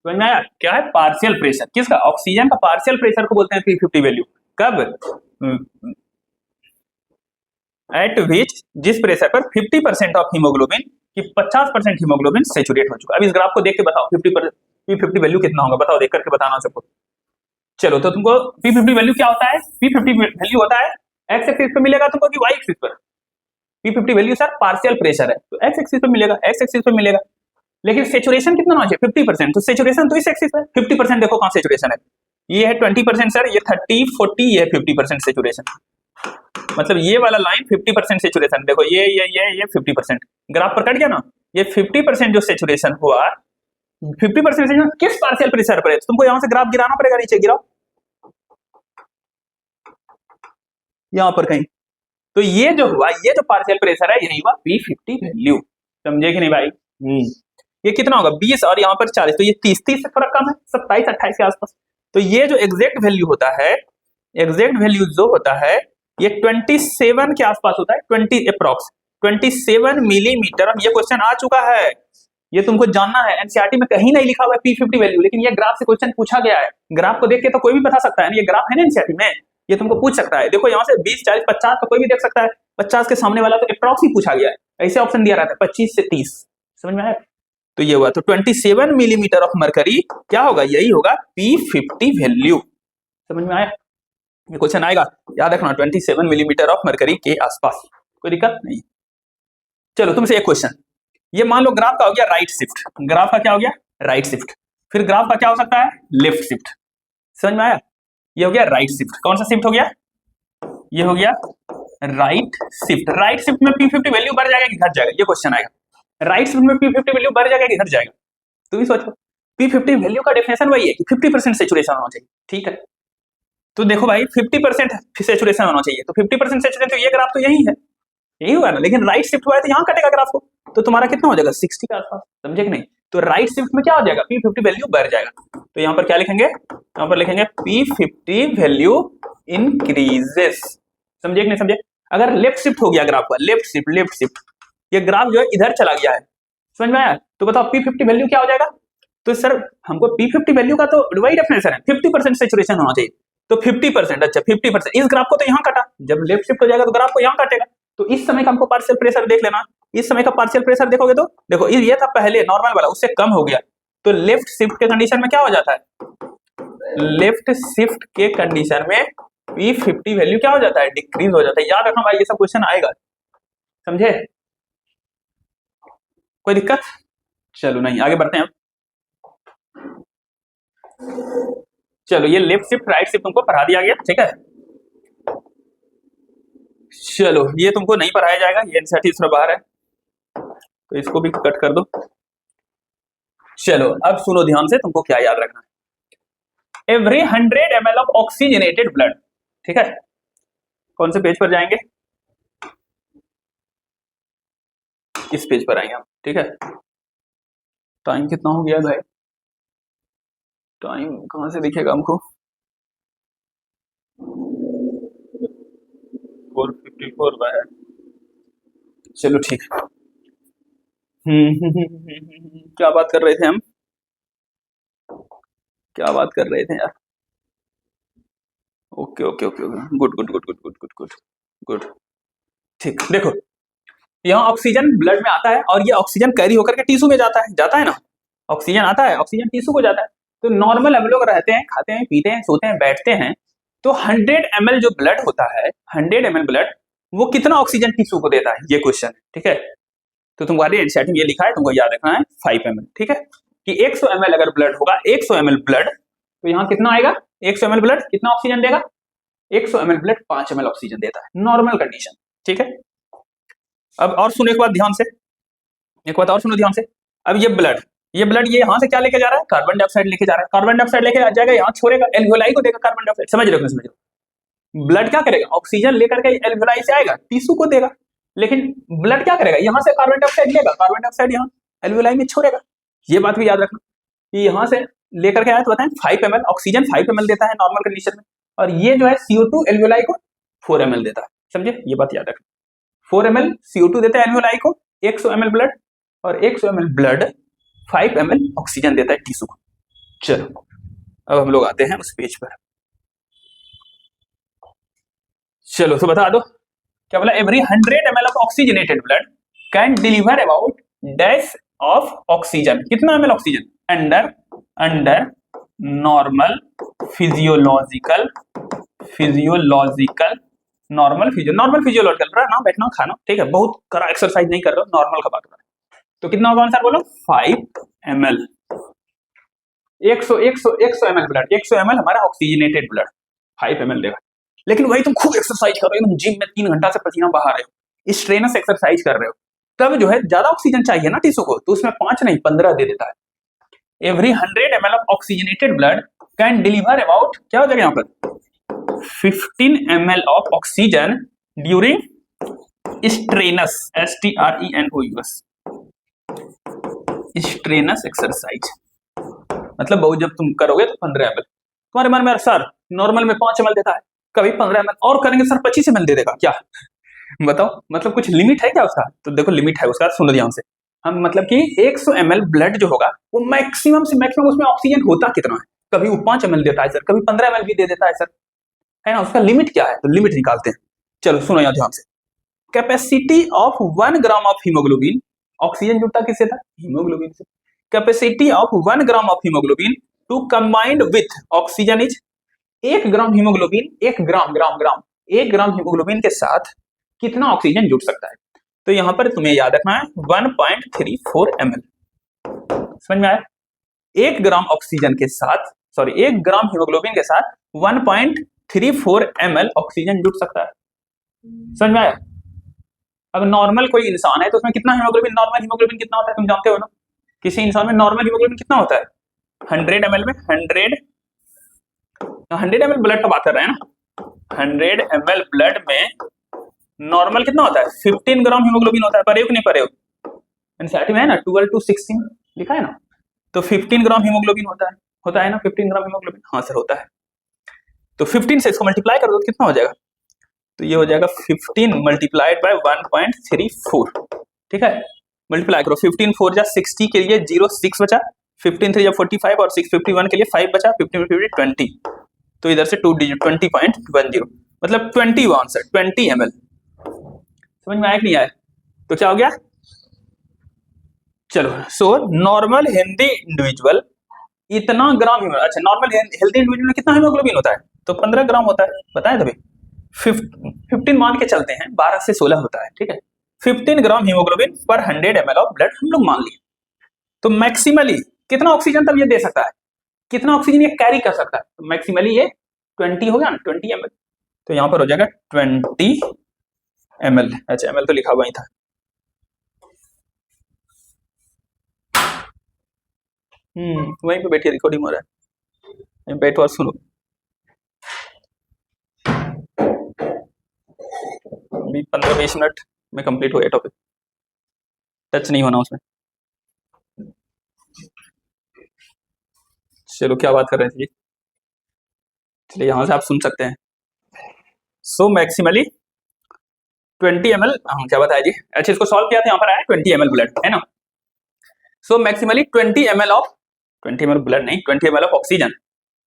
समझ में आया। क्या है पार्शियल प्रेशर, किसका, ऑक्सीजन का पार्शियल प्रेशर को बोलते हैं P50 वैल्यू, कब, एट विच जिस प्रेशर पर 50% ऑफ हीमोग्लोबिन की 50% हीमोग्लोबिन सेचुरेट हो चुका। अब इस ग्राफ को देख के बताओ P50 वैल्यू कितना होगा, बताओ देख करके बताना सबको। चलो तो तुमको P50 वैल्यू क्या होता है, P50 वैल्यू होता है एक्स एक्सिस पे मिलेगा तुमको कि वाई एक्सिस पर, P50 value sir partial pressure है तो एक्स एक्सिस पे मिलेगा, लेकिन सेचुरेशन कितना होना चाहिए 50%, तो सेचुरेशन तो इस एक्सिस पे 50% देखो कहां सेचुरेशन है, ये है 20% सर, ये 30-40, ये 50% सेचुरेशन, मतलब ये वाला लाइन 50% सेचुरेशन, देखो ये 50%, ग्राफ पर कट गया ना, ये 50% जो सेचुरेशन हुआ, 50% सेचुरेशन किस पार्शियल प्रेशर पर है, तुमको यहां से ग्राफ गिराना पड़ेगा, नीचे गिराओ यहां पर कहीं, तो ये जो हुआ, ये जो पार्शियल प्रेशर है यही हुआ P50 वैल्यू, समझे कि नहीं भाई। ये कितना होगा 20 और यहाँ पर 40, तो ये 30 से थोड़ा कम है, 27-28 के आसपास, तो ये जो एग्जैक्ट वैल्यू होता है एग्जैक्ट वैल्यू जो होता है ये 27 के आसपास होता है, 20 अप्रॉक्स 27 मिलीमीटर। अब ये क्वेश्चन आ चुका है, ये तुमको जानना है। एनसीईआरटी में कहीं नहीं लिखा हुआ है P50 वैल्यू, लेकिन ये ग्राफ से क्वेश्चन पूछा गया है। ग्राफ को देख के तो कोई भी बता सकता है, ये ग्राफ है ना एनसीईआरटी में, ये तुमको पूछ सकता है। देखो यहाँ से 20, 40, 50 तो कोई भी देख सकता है, 50 के सामने वाला तो अप्रॉक्स ही पूछा गया है, ऐसे ऑप्शन दिया रहता है 25 से 30, समझ में आया? तो ये हुआ, तो 27 मिलीमीटर ऑफ मरकरी क्या होगा, यही होगा P50 वैल्यू, समझ में आया? ये क्वेश्चन आएगा, याद रखना 27 मिलीमीटर ऑफ मरकरी के आसपास, कोई दिक्कत नहीं। चलो तुमसे एक क्वेश्चन, ये मान लो ग्राफ का हो गया राइट शिफ्ट, ग्राफ का क्या हो गया राइट शिफ्ट, फिर ग्राफ का क्या हो सकता है लेफ्ट शिफ्ट, समझ में आया? ये हो गया राइट शिफ्ट, कौन सा शिफ्ट हो गया, ये हो गया राइट शिफ्ट। राइट शिफ्ट में P50 वैल्यू बढ़ जाएगा कि घट जाएगा, ये क्वेश्चन आएगा। राइट शिफ्ट में P50 वैल्यू बढ़ जाएगा कि घट जाएगा, तुम ही सोचो। P50 वैल्यू का डेफिनेशन वही है कि 50% सैचुरेशन होना चाहिए, ठीक है? तो देखो भाई 50% सैचुरेशन होना चाहिए, तो 50% सैचुरेशन, तो ये ग्राफ तो यही है, यही हुआ ना, लेकिन राइट शिफ्ट हुआ है तो यहाँ कटेगा ग्राफ को, तो तुम्हारा कितना हो जाएगा 60 के आसपास, समझे कि नहीं? तो राइट शिफ्ट में क्या हो जाएगा P50 वैल्यू बढ़ जाएगा, तो यहाँ पर क्या लिखेंगे, यहाँ पर लिखेंगे P50 वैल्यू इंक्रीजेस, समझे कि नहीं समझे? अगर लेफ्ट शिफ्ट हो गया ग्राफ का, लेफ्ट शिफ्ट, ये ग्राफ जो है इधर चला गया है, समझ में आया? तो बताओ P50 वैल्यू क्या हो जाएगा? तो सर हमको P50 वैल्यू का तो वही डेफिनेशन है, 50% सैचुरेशन होना चाहिए, तो 50%, अच्छा 50%, इस ग्राफ को तो यहाँ काटा, जब लेफ्ट शिफ्ट हो जाएगा तो ग्राफ को यहाँ काटेगा, तो इस समय का हमको पार्शियल प्रेशर देख लेना। इस समय का पार्शियल प्रेशर देखोगे तो देखो ये था पहले नॉर्मल वाला, उससे कम हो गया, तो लेफ्ट शिफ्ट के कंडीशन में क्या हो जाता है, लेफ्ट शिफ्ट के कंडीशन में P50 वैल्यू क्या हो जाता है, डिक्रीज हो जाता है। याद रखना भाई, ये सब क्वेश्चन आएगा, समझे? कोई दिक्कत? चलो नहीं, आगे बढ़ते हैं अब। चलो ये लेफ्ट शिफ्ट राइट शिफ्ट तुमको पढ़ा दिया गया, ठीक है? चलो ये तुमको नहीं पढ़ाया जाएगा, ये एनसीईआरटी थोड़ा बाहर है, तो इसको भी कट कर दो। चलो अब सुनो ध्यान से, तुमको क्या याद रखना है, every 100 ml of oxygenated blood, ठीक है? कौन से पेज पर जाएंगे, इस पेज पर आएंगे हम, ठीक है? टाइम कितना हो गया भाई, टाइम कहां से दिखेगा हमको, 4:54 हुआ है, चलो ठीक है। क्या बात कर रहे थे हम, क्या बात कर रहे थे यार? Okay okay okay okay, good good good good good good good good, ठीक। देखो यहाँ ऑक्सीजन ब्लड में आता है और ये ऑक्सीजन कैरी होकर के टिश्यू में जाता है ना, ऑक्सीजन आता है, ऑक्सीजन टिश्यू को जाता है। तो नॉर्मल हम लोग रहते हैं, खाते हैं, पीते हैं, सोते हैं, बैठते हैं, तो 100 ml जो ब्लड होता है, 100 ml ब्लड, वो कितना ऑक्सीजन टिश्यू को देता है, ये क्वेश्चन है, ठीक है? तो तुम्हारे एनसीईआरटी में ये लिखा है, तुमको याद रखना है 5 ml, ठीक है? कि 100 ml अगर ब्लड होगा, 100 ml ब्लड, तो यहाँ कितना आएगा, 100 ml ब्लड कितना ऑक्सीजन देगा, 100 ml ब्लड 5 ml ऑक्सीजन देता है, नॉर्मल कंडीशन, ठीक है? अब और सुनो एक बात ध्यान से, एक बात और सुनो ध्यान से। अब ये ब्लड ये यहाँ से क्या लेके जा रहा है, कार्बन डाइऑक्साइड लेके जा रहा है, कार्बन डाइऑक्साइड लेके जाएगा, यहाँ छोड़ेगा, एल्वियोलाई को देगा कार्बन डाइऑक्साइड, समझ रहे हो? समझ रहे हो? ब्लड क्या करेगा, ऑक्सीजन लेकर के एल्वियोलाई से आएगा, टिश्यू को देगा, लेकिन ब्लड क्या करेगा, यहाँ से कार्बन डाइऑक्साइड लेगा, कार्बन डाइऑक्साइड यहाँ एल्वियोलाई में छोड़ेगा। ये बात भी याद रखना कि यहाँ से लेकर के आया तो बताएं 5 ml ऑक्सीजन 5 ml देता है नॉर्मल कंडीशन में, और ये जो है CO2 एल्वियोलाई को 4 ml देता है, समझे? ये बात याद रखना, 4 ml CO2 देता है एल्वियोलाई को, 100 ml ब्लड, और 100 ml ब्लड 5 ml ऑक्सीजन देता है टिश्यू को। चलो अब हम लोग आते हैं उस पेज पर, चलो तो बता दो क्या बोला, every 100 ml of oxygenated blood can deliver about dash of oxygen, कितना ml oxygen, under normal physiological normal physiological ना बैठना खाना, ठीक है? बहुत करा एक्सरसाइज नहीं कर रहे हो, नॉर्मल का बात कर रहे हो। तो कितना होगा आंसर बोलो, 5 ml, 100 ml ब्लड, 100 ml हमारा ऑक्सीजनेटेड ब्लड 5 ml देगा। लेकिन वही तुम खूब एक्सरसाइज कर रहे हो, जिम में 3 घंटा से पसीना बहा रहे हो, स्ट्रेनस एक्सरसाइज कर रहे हो, तब जो है ज्यादा ऑक्सीजन चाहिए ना टिश्यू को, तो उसमें 5 नहीं 15 दे देता है। Every 100 ml of oxygenated blood can deliver about, क्या हो जाएगा यहाँ पर, 15 ml of oxygen during strenuous, STRENOUS, strenuous exercise, मतलब बहुत जब तुम करोगे तो 15 ml। तुम्हारे मन में सर नॉर्मल में 5 ml देता है, कभी 15 ml और करेंगे सर 25 ml दे देगा क्या? बताओ, मतलब कुछ लिमिट है क्या उसका? तो देखो लिमिट है उसका, सुनो ध्यान से। हम मतलब कि 100 ml ब्लड जो होगा वो मैक्सिमम से मैक्सिमम उसमें ऑक्सीजन होता कितना है? कभी वो 5 ml देता है सर, कभी 15 ml भी दे देता है सर, है ना? उसका लिमिट क्या है? तो लिमिट निकालते हैं। चलो सुनो यहाँ ध्यान से। Capacity of 1 gram of haemoglobin, oxygen जुड़ता किससे था? हीमोग्लोबिन से। Capacity of 1 gram of haemoglobin to combined with oxygen is, 1 gram haemoglobin, 1 gram gram gram 1 gram haemoglobin के साथ कितना ऑक्सीजन जुड़ सकता है? तो यहां पर तुम्हें याद रखना है 1.34 ml। समझ में आया? 1 ग्राम ऑक्सीजन के साथ, सॉरी 1 ग्राम हीमोग्लोबिन के साथ 1.34 ml ऑक्सीजन जुड़ सकता है। समझ में आया? अब नॉर्मल कोई इंसान है तो उसमें कितना हीमोग्लोबिन, नॉर्मल हीमोग्लोबिन कितना होता है तुम जानते हो ना? किसी इंसान में नॉर्मल हीमोग्लोबिन कितना होता है? 100 ml में 100 ml ब्लड का बात कर रहे हैं ना, 100 ml ब्लड में नॉर्मल कितना होता है? 15 ग्राम हीमोग्लोबिन होता है। पढ़े हो कि नहीं पढ़े हो? एनसीईआरटी में है ना 12 to 16 लिखा है ना, तो 15 ग्राम हीमोग्लोबिन होता है ना 15 ग्राम हीमोग्लोबिन। हाँ सर होता है। तो 15 से इसको मल्टीप्लाई कर दो तो कितना हो जाएगा? तो ये हो जाएगा 15 मल्टीप्लाइड बाय 1.34, ठीक है? मल्टीप्लाई करो, 15 4 जा 60 के लिए 0 6 बचा, 15 3 जा 45 और 6 51 के लिए 5 बचा, 15 50 20, तो इधर से 2 डिजिट 20.10, मतलब 20 आंसर 20 ml। समझ में आया कि नहीं आया? तो क्या हो गया? चलो, सो नॉर्मल हेल्दी इंडिविजुअल इतना ग्राम हीमोग्लोबिन, अच्छा नॉर्मल हेल्दी इंडिविजुअल में कितना हीमोग्लोबिन होता है? तो 15 ग्राम होता है, बताएं तभी 15 मान के चलते हैं, 12 से 16 होता है, ठीक है? 15 ग्राम हीमोग्लोबिन पर 100 ml ऑफ ब्लड हम लोग मान लिए। तो मैक्सिमली कितना ऑक्सीजन तब ये दे सकता है? कितना ऑक्सीजन ये कैरी कर सकता है? तो मैक्सिमली ये 20 हो गया ना, 20 ml। तो यहां पर हो जाएगा 20 ml। अच्छा ml तो लिखा हुआ ही था। वहीं पे बैठिए, रिकॉर्डिंग हो रहा है, बैठो और सुनो। अभी 15-20 मिनट में कंप्लीट हो गया टॉपिक, टच नहीं होना उसमें। चलो क्या बात कर रहे थे जी? चलिए यहां से आप सुन सकते हैं। सो मैक्सिमली 20 ml, हाँ क्या बताया जी? अच्छा इसको सॉल्व किया था, यहाँ पर आया 20 ml ब्लड, है ना? So maximally 20 ml of, 20 ml blood नहीं, 20 ml of oxygen,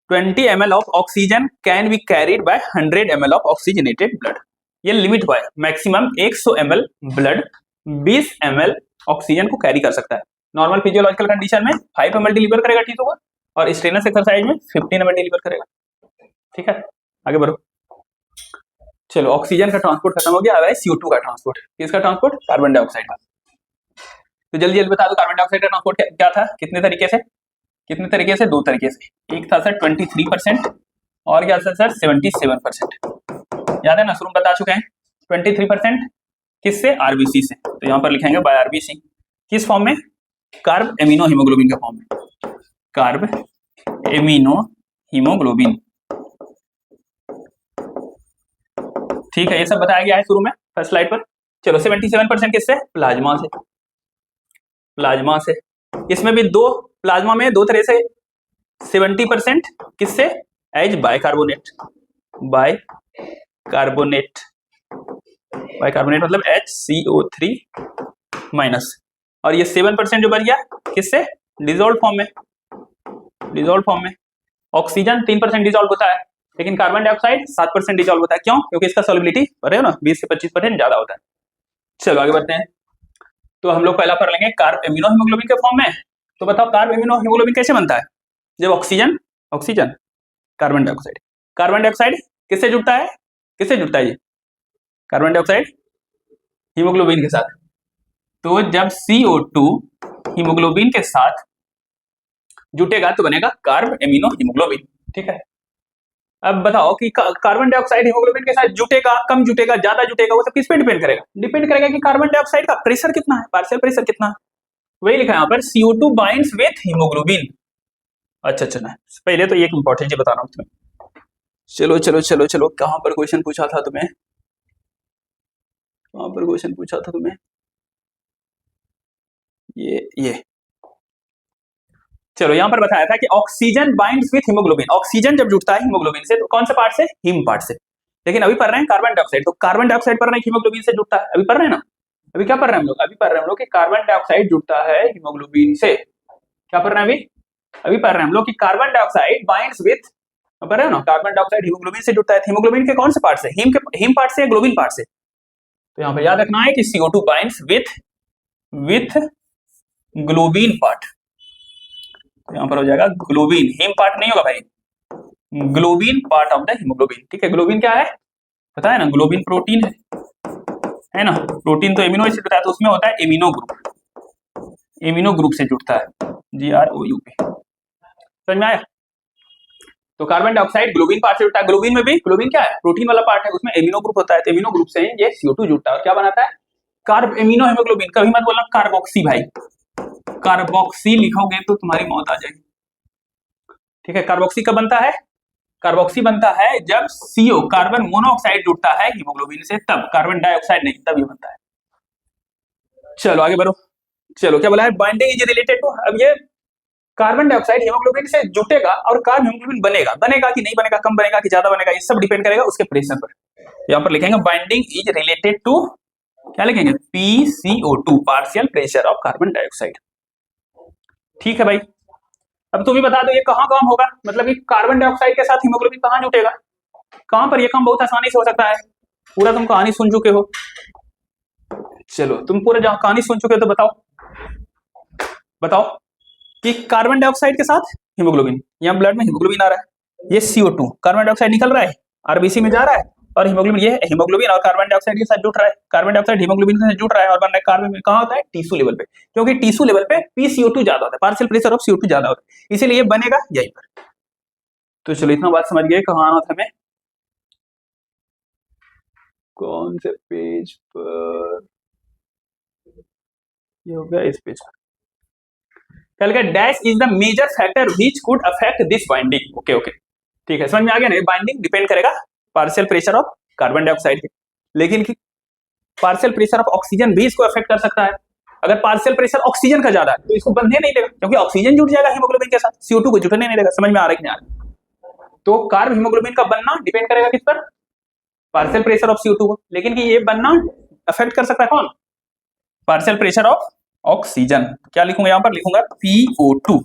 20 ml of oxygen can be carried by 100 ml of oxygenated blood. ये लिमिट हुआ है, maximum 100 ml blood 20 ml oxygen को कैरी कर सकता है। नॉर्मल फिजियोलॉजिकल कंडीशन में 5 ml डिलीवर करेगा टीटू को, और स्ट्रेनस एक्सरसाइज में 15 ml डिलीवर करेगा, ठीक है? आगे बढ़ो। चलो ऑक्सीजन का ट्रांसपोर्ट खत्म हो गया, अब है CO2 का ट्रांसपोर्ट। किसका ट्रांसपोर्ट? कार्बन डाइऑक्साइड का। तो जल्दी जल्दी बता दो, कार्बन डाइऑक्साइड का ट्रांसपोर्ट क्या था? कितने तरीके से? कितने तरीके से? 2 तरीके से। एक था सर 23% और क्या था सर 77%। याद है ना, शुरू में बता चुके हैं। 23% किससे? आरबीसी से। तो यहाँ पर लिखेंगे बाय आरबीसी। किस फॉर्म में? कार्ब एमिनो हीमोग्लोबिन के फॉर्म में, कार्ब एमिनो हीमोग्लोबिन, ठीक है? ये सब बताया गया है शुरू में फर्स्ट स्लाइड पर। चलो 77% किससे? प्लाज्मा से, प्लाज्मा से। इसमें भी दो, प्लाज्मा में दो तरह से 70% किससे? एज बाइकार्बोनेट, बाइकार्बोनेट, बाइकार्बोनेट मतलब HCO3 माइनस। और ये 7% जो बच गया किससे? डिजोल्व फॉर्म में, डिजोल्व फॉर्म में। ऑक्सीजन 3% डिजोल्व होता है, लेकिन कार्बन डाइऑक्साइड 7% डिजोल्व होता है। क्यों? क्योंकि इसका सॉल्युबिलिटी पढ़े हो ना 20 से 25% ज्यादा होता है। चलो आगे बढ़ते हैं। तो हम लोग पहला पढ़ लेंगे कार्ब एमिनो हीमोग्लोबिन के फॉर्म में। तो बताओ कार्ब एमिनो हीमोग्लोबिन कैसे बनता है? जब oxygen, oxygen, carbon dioxide, carbon dioxide किससे जुड़ता है? किससे जुड़ता है ये कार्बन डाइऑक्साइड? हीमोग्लोबिन के साथ। तो जब CO2 हीमोग्लोबिन के साथ जुटेगा तो बनेगा कार्ब एमिनो हीमोग्लोबिन, ठीक है? अब बताओ कि कार्बन डाइऑक्साइड हीमोग्लोबिन के साथ जुटेगा, कम जुटेगा, ज्यादा जुटेगा, वो सब किस पे डिपेंड करेगा? डिपेंड करेगा कि कार्बन डाइऑक्साइड का प्रेशर कितना है, पार्शियल प्रेशर कितना है। वही लिखा है यहाँ पर, CO2 बाइंड्स विथ हीमोग्लोबिन। अच्छा ना, पहले तो एक इंपॉर्टेंट चीज बता रहा हूँ तुम्हें। चलो चलो चलो चलो, कहां पर क्वेश्चन पूछा था तुम्हें? कहां पर क्वेश्चन पूछा था तुम्हें? ये चलो यहां पर बताया था कि oxygen binds with haemoglobin. Oxygen जब जुड़ता है हीमोग्लोबिन से तो कौन से पार्ट से? हीम पार्ट से। लेकिन अभी पढ़ रहे हैं कार्बन डाइऑक्साइड, तो कार्बन डाइऑक्साइड पढ़ रहे हैं हीमोग्लोबिन से जुड़ता है, अभी पढ़ रहे हैं ना। अभी क्या पढ़ रहे हैं हम लोग, अभी पढ़ रहे हैं हम लोग कि कार्बन डाइऑक्साइड जुड़ता है हीमोग्लोबिन से। क्या पढ़ रहे हैं अभी पढ़ रहे हैं हम लोग कि कार्बन डाइऑक्साइड बाइंड्स विथ, पढ़ रहे हो ना, कार्बन डाइऑक्साइड हीमोग्लोबिन से जुड़ता है। हीमोग्लोबिन के कौन से पार्ट से, हीम पार्ट से या ग्लोबिन पार्ट से। तो यहाँ पे याद रखना है कि CO2 binds with globin part, तो यहाँ पर हो जाएगा ग्लोबिन, हीम पार्ट नहीं होगा भाई, globin part of the haemoglobin. ठीक है, ग्लोबिन क्या है पता है ना, ग्लोबिन प्रोटीन है ना, प्रोटीन तो एमिनो एसिड होता है, तो उसमें होता है एमिनो ग्रुप से जुड़ता है, GROUP। समझ में आया। तो कार्बन डाइऑक्साइड ग्लोबिन पार्ट से जुड़ता है, ग्लोबिन में भी, ग्लोबिन क्या है प्रोटीन वाला पार्ट है, उसमें एमिनो ग्रुप होता है, तो एमिनो ग्रुप से ये CO2 जुड़ता है और क्या बनाता है, कार्ब एमिनो हीमोग्लोबिन। कभी मत बोलना कार्बोक्सी भाई, कार्बोक्सी लिखोगे तो तुम्हारी मौत आ जाएगी। ठीक है, कार्बोक्सी कब बनता है, कार्बोक्सी बनता है जब CO कार्बन मोनोऑक्साइड जुड़ता है हीमोग्लोबिन से, तब, कार्बन डाइऑक्साइड नहीं, तब ये बनता है। चलो आगे बढ़ो। चलो क्या बोला है, बाइंडिंग इज रिलेटेड टू, अब ये कार्बन डाइऑक्साइड हीमोग्लोबिन से जुटेगा और कार्ब हीमोग्लोबिन बनेगा कि नहीं बनेगा, कम बनेगा कि ज्यादा बनेगा, ये सब डिपेंड करेगा उसके प्रेशर पर। यहाँ पर लिखेंगे बाइंडिंग इज रिलेटेड टू, क्या लिखेंगे, PCO2 partial pressure of carbon dioxide. ठीक है भाई, अब तुम भी बता दो ये कहाँ काम होगा, मतलब कि कार्बन डाइऑक्साइड के साथ हीमोग्लोबिन कहाँ जुटेगा, कहाँ पर ये काम बहुत आसानी से हो सकता है। पूरा तुम कहानी सुन चुके हो, चलो तुम पूरा कहानी सुन चुके हो, तो बताओ कि कार्बन डाइऑक्साइड के साथ हीमोग्लोबिन, यहाँ ब्लड में हीमोग्लोबिन आ रहा है, ये CO2 कार्बन डाइऑक्साइड निकल रहा है, RBC में जा रहा है, और हीमोग्लोबिन, ये हीमोग्लोबिन और कार्बन डाइऑक्साइड के साथ जुड़ रहा है, कार्बन डाइऑक्साइड हीमोग्लोबिन के साथ जुड़ रहा है और बन रहा है कार्बन में, कहाँ होता है, टिश्यू लेवल पे, क्योंकि टिश्यू लेवल पे PCO2 ज्यादा होता है, पार्शियल प्रेशर ऑफ CO2 ज्यादा होता है, इसीलिए ये बनेगा यहीं पर। तो चलो इतना बात समझ गए, कहाँ आना था हमें, कौन से पेज पर, ये हो गया इस पेज पर। Dash is the major factor which could affect this binding. Okay ठीक है, समझ में आ गया ना, बाइंडिंग डिपेंड करेगा partial pressure of carbon dioxide के, लेकिन पार्शियल प्रेशर ऑफ ऑक्सीजन भी इसको अफेक्ट कर सकता है। अगर पार्शियल प्रेशर ऑक्सीजन का ज्यादा है तो इसको बंधने नहीं देगा, क्योंकि ऑक्सीजन जुड़ जाएगा हीमोग्लोबिन के साथ, CO2 को जुटने नहीं देगा। समझ में आ रहा है कि नहीं आ रहा। तो कार्ब हीमोग्लोबिन का बनना डिपेंड करेगा किस पर, पार्शियल प्रेशर ऑफ CO2 को, लेकिन कि ये बनना अफेक्ट कर सकता है कौन, पार्शियल प्रेशर ऑफ ऑक्सीजन। क्या लिखूंगा यहाँ पर, लिखूंगा PO2,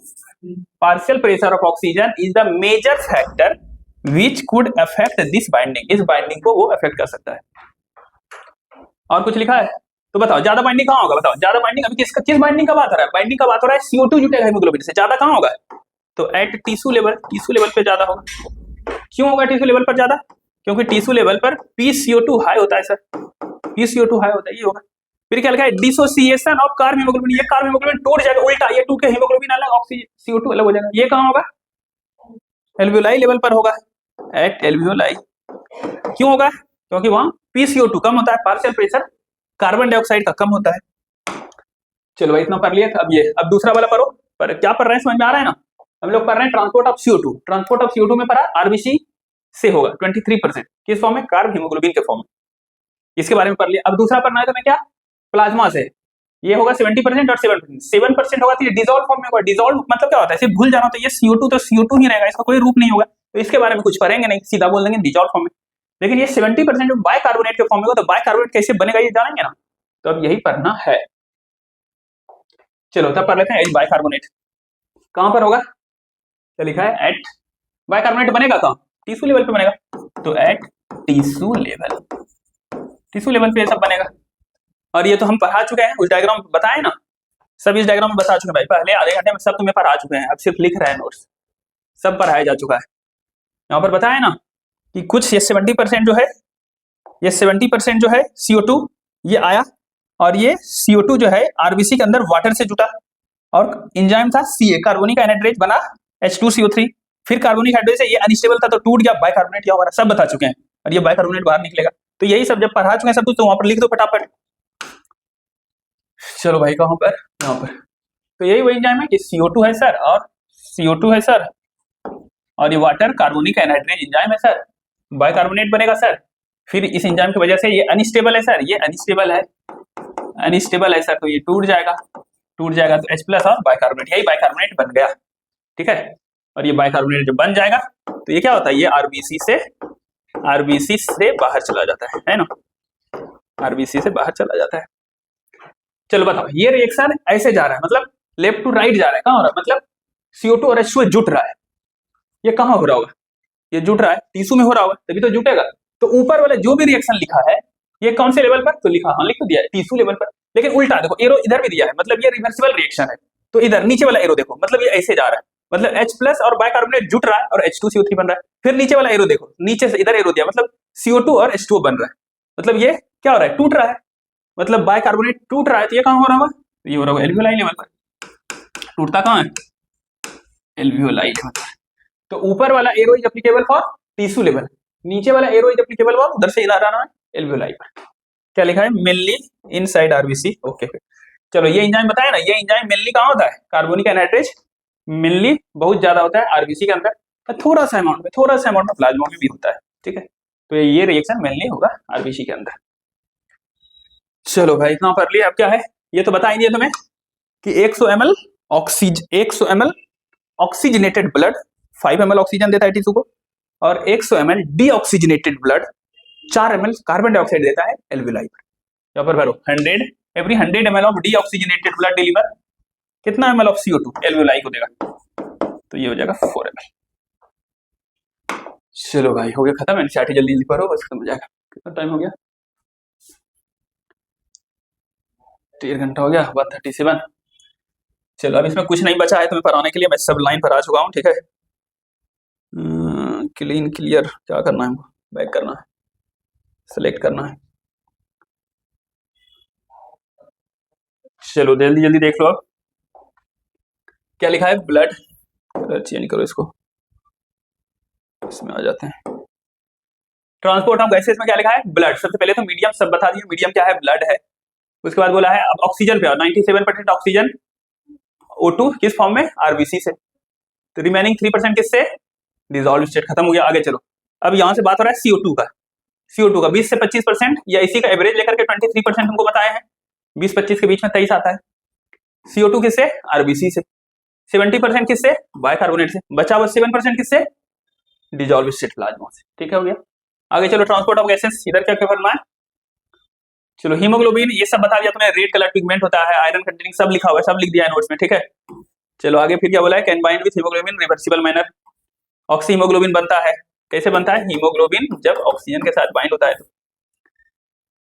partial pressure of oxygen is the major factor which could affect this binding, इस बाइंडिंग को वो अफेक्ट कर सकता है। और कुछ लिखा है तो बताओ, ज्यादा बाइंडिंग कहाँ होगा, बताओ ज्यादा बाइंडिंग, अभी किस बाइंडिंग का बात हो रहा है, बाइंडिंग का बात हो रहा है CO2 जुटेगा हीमोग्लोबिन से, ज्यादा कहाँ होगा, तो एट टिश्यू लेवल पे ज्यादा होगा। क्यों होगा टिश्यू लेवल पर ज्यादा, क्योंकि टिश्यू लेवल पर PCO2 हाई होता है सर, PCO2 हाई होता है, ये होगा। फिर क्या लिखा है, डिसोसिएशन ऑफ कार्ब हीमोग्लोबिन, ये कार्ब हीमोग्लोबिन टूट जाएगा, उल्टा ये टूट के हीमोग्लोबिन अलग, ऑक्सीजन CO2 अलग हो जाएगा। ये कहाँ होगा, एल्वियोलाई लेवल पर होगा, एट एल्वियोलाई। क्यों होगा, क्योंकि वहां PCO2 कम होता है, पार्शियल प्रेशर कार्बन डाइऑक्साइड का कम होता है। चलो भाई इतना पढ़ लिया, अब दूसरा वाला पढ़ो, पर क्या पढ़ रहे हैं समझ में आ रहा है ना। हम लोग पढ़ रहे हैं transport of CO2, transport of CO2 में पढ़ा RBC से होगा 23%, किस फॉर्म में, कार्ब हीमोग्लोबिन के फॉर्म में, इसके बारे में पढ़ लिया। अब दूसरा पढ़ना है तुम्हें क्या, प्लाज्मा से, ये होगा 70% और 7% होगा, तो ये डिसॉल्व फॉर्म में होगा। डिसॉल्व मतलब क्या होता है, सिर्फ भूल जाना, तो ये CO2 तो CO2 ही रहेगा, इसका कोई रूप नहीं होगा, तो इसके बारे में कुछ पढ़ेंगे नहीं, सीधा बोल देंगे डिसॉल्व फॉर्म में। लेकिन ये 70% बाइकार्बोनेट के फॉर्म में होगा, तो बाइकार्बोनेट कैसे बनेगा ये जानेंगे ना, तो अब यही पढ़ना है। चलो तब पढ़ लेते हैं, बाइकार्बोनेट कहां पर होगा, तो लिखा है एट, बाइकार्बोनेट बनेगा कहां, टिश्यू लेवल पे बनेगा, तो एट टिश्यू लेवल पे ये सब बनेगा। और ये तो हम पढ़ा चुके हैं, उस डायग्राम बताए ना, सब इस डायग्राम में बता चुके हैं भाई, पहले आधे घंटे में सब तुम्हें पढ़ा चुके हैं, अब सिर्फ लिख रहे हैं नोट्स, सब पढ़ाया जा चुका है। यहाँ पर बताया ना कि कुछ ये 70% जो है, ये 70% जो है CO2 ये आया, और ये CO2 जो है RBC के अंदर वाटर से जुटा, और एंजाइम था CA, कार्बोनिक एनहाइड्रेट बना H2CO3, फिर कार्बोनिक हाइड्रेट से ये अनस्टेबल था तो टूट गया बाइकार्बोनेट, क्या हमारा सब बता चुके हैं, और ये बाइकार्बोनेट बाहर निकलेगा। तो यही सब जब पढ़ा चुके हैं सब कुछ, तो वहां पर लिख दो फटाफट। चलो भाई कहां पर, यहाँ पर, तो यही वही एंजाइम है कि CO2 है सर, और CO2 है सर, और ये वाटर कार्बोनिक एनहाइड्रेट एंजाइम है सर, बाइकार्बोनेट बनेगा सर। फिर इस एंजाइम की वजह से ये अनस्टेबल है सर, ये अनस्टेबल है सर, तो ये टूट जाएगा तो H+ और बाइकार्बोनेट, यही बाइकार्बोनेट बन गया। ठीक है, और ये बाइकार्बोनेट जब बन जाएगा तो ये क्या होता है, ये RBC आरबीसी से बाहर चला जाता है ना, आरबीसी से बाहर चला जाता है। चलो बताओ, ये रिएक्शन ऐसे जा रहा है, मतलब लेफ्ट टू राइट जा रहा है, कहाँ हो रहा है, मतलब CO2 और H2 जुट रहा है, ये कहाँ हो रहा होगा, ये जुट रहा है टिश्यू में हो रहा होगा, तभी तो जुटेगा। तो ऊपर वाला जो भी रिएक्शन लिखा है ये कौन से लेवल पर, तो लिखा, हाँ लिख तो दिया है टिश्यू लेवल पर, लेकिन उल्टा देखो, एरो इधर भी दिया है, मतलब ये रिवर्सिबल रिएक्शन है। तो इधर नीचे वाला एरो देखो, मतलब ये ऐसे जा रहा है, मतलब H प्लस और बाइकार्बोनेट जुट रहा है और H2CO3 बन रहा है। फिर नीचे वाला एरो देखो, नीचे से इधर एरो दिया, मतलब CO2 और H2O बन रहा है, मतलब ये क्या हो रहा है, टूट रहा है, मतलब बाइकार्बोनेट टूट रहा है। तो ये कहाँ हो रहा होगा, ये हो रहा होगा एल्वियोलाई लेवल पर। टूटता कहाँ है, एल्वियोलाई लेवल पर। तो ऊपर वाला arrow is applicable for tissue level, नीचे वाला एरो इज एप्लीकेबल फॉर उधर से इधर आना है एल्वियोलाई पर। क्या लिखा है, मेनली इनसाइड आरबीसी। ओके चलो, ये एंजाइम बताया ना, ये एंजाइम मेनली कहाँ होता है, कार्बोनिक एनाहाइड्रेज मेनली बहुत ज्यादा होता है आरबीसी के अंदर, थोड़ा सा अमाउंट में प्लाज्मा में भी होता है, ठीक है। तो ये रिएक्शन मेनली होगा आरबीसी के अंदर। चलो भाई इतना पढ़ लिया, अब क्या है, ये तो बता ही दिया तुम्हें कि 100 ml oxygenated blood 5 ml oxygen देता है टिश्यू को, और 100 ml deoxygenated blood 4 ml carbon dioxide देता है एल्वियोलाई पर। यहाँ पर भरो 100 ml of deoxygenated blood deliver कितना ml ऑफ CO2 एल्वियोलाई को देगा, तो ये हो जाएगा 4 ml। चलो भाई हो गया खत्म, एनसीईआरटी जल्दी जल्दी पढ़ो बस खत्म हो जाएगा। कितना टाइम हो गया, 1.5 घंटा हो गया, 1:37। चलो अब इसमें कुछ नहीं बचा है तुम्हें पढ़ाने के लिए, मैं सब लाइन पर आ चुका हूँ, ठीक है। क्लीन क्लियर क्या करना है, बैक करना है, सेलेक्ट करना है। चलो जल्दी जल्दी देख लो, अब क्या लिखा है, ब्लड, चेंज करो इसको, इसमें आ जाते हैं। ट्रांसपोर्ट ऑफ गैसेस में क्या लिखा है, ब्लड। सबसे पहले तो मीडियम सब बता दिए, मीडियम क्या है, ब्लड है। उसके बाद बोला है अब ऑक्सीजन पे, 97% ऑक्सीजन O2 किस फॉर्म में, आरबीसी से। तो रिमेनिंग 3% किससे, डिसॉल्व स्टेट। खत्म हो गया, आगे चलो। अब यहां से बात हो रहा है CO2 का, CO2 का 20 से 25% या इसी का एवरेज लेकर के 23% तुमको बताए हैं, 20-25 के बीच में 23 आता है। CO2 किससे, आरबीसी से। 70% किससे, बाइकार्बोनेट से। बचा हुआ 7% किससे, डिसॉल्व स्टेट प्लाज्मा से। ठीक है, हो गया। आगे चलो, ट्रांसपोर्ट ऑफ गैसेस, इधर क्या क्या करना है। चलो हीमोग्लोबिन ये सब बता दिया तुम्हें, रेड कलर पिगमेंट होता है, आयरन कंटेनिंग सब लिखा हुआ है, सब लिख दिया है नोट्स में, ठीक है। चलो आगे फिर क्या बोला है, can bind with haemoglobin reversible manner. Oxy haemoglobin बनता है, कैसे बनता है, हीमोग्लोबिन जब ऑक्सीजन के साथ बाइंड होता है तो।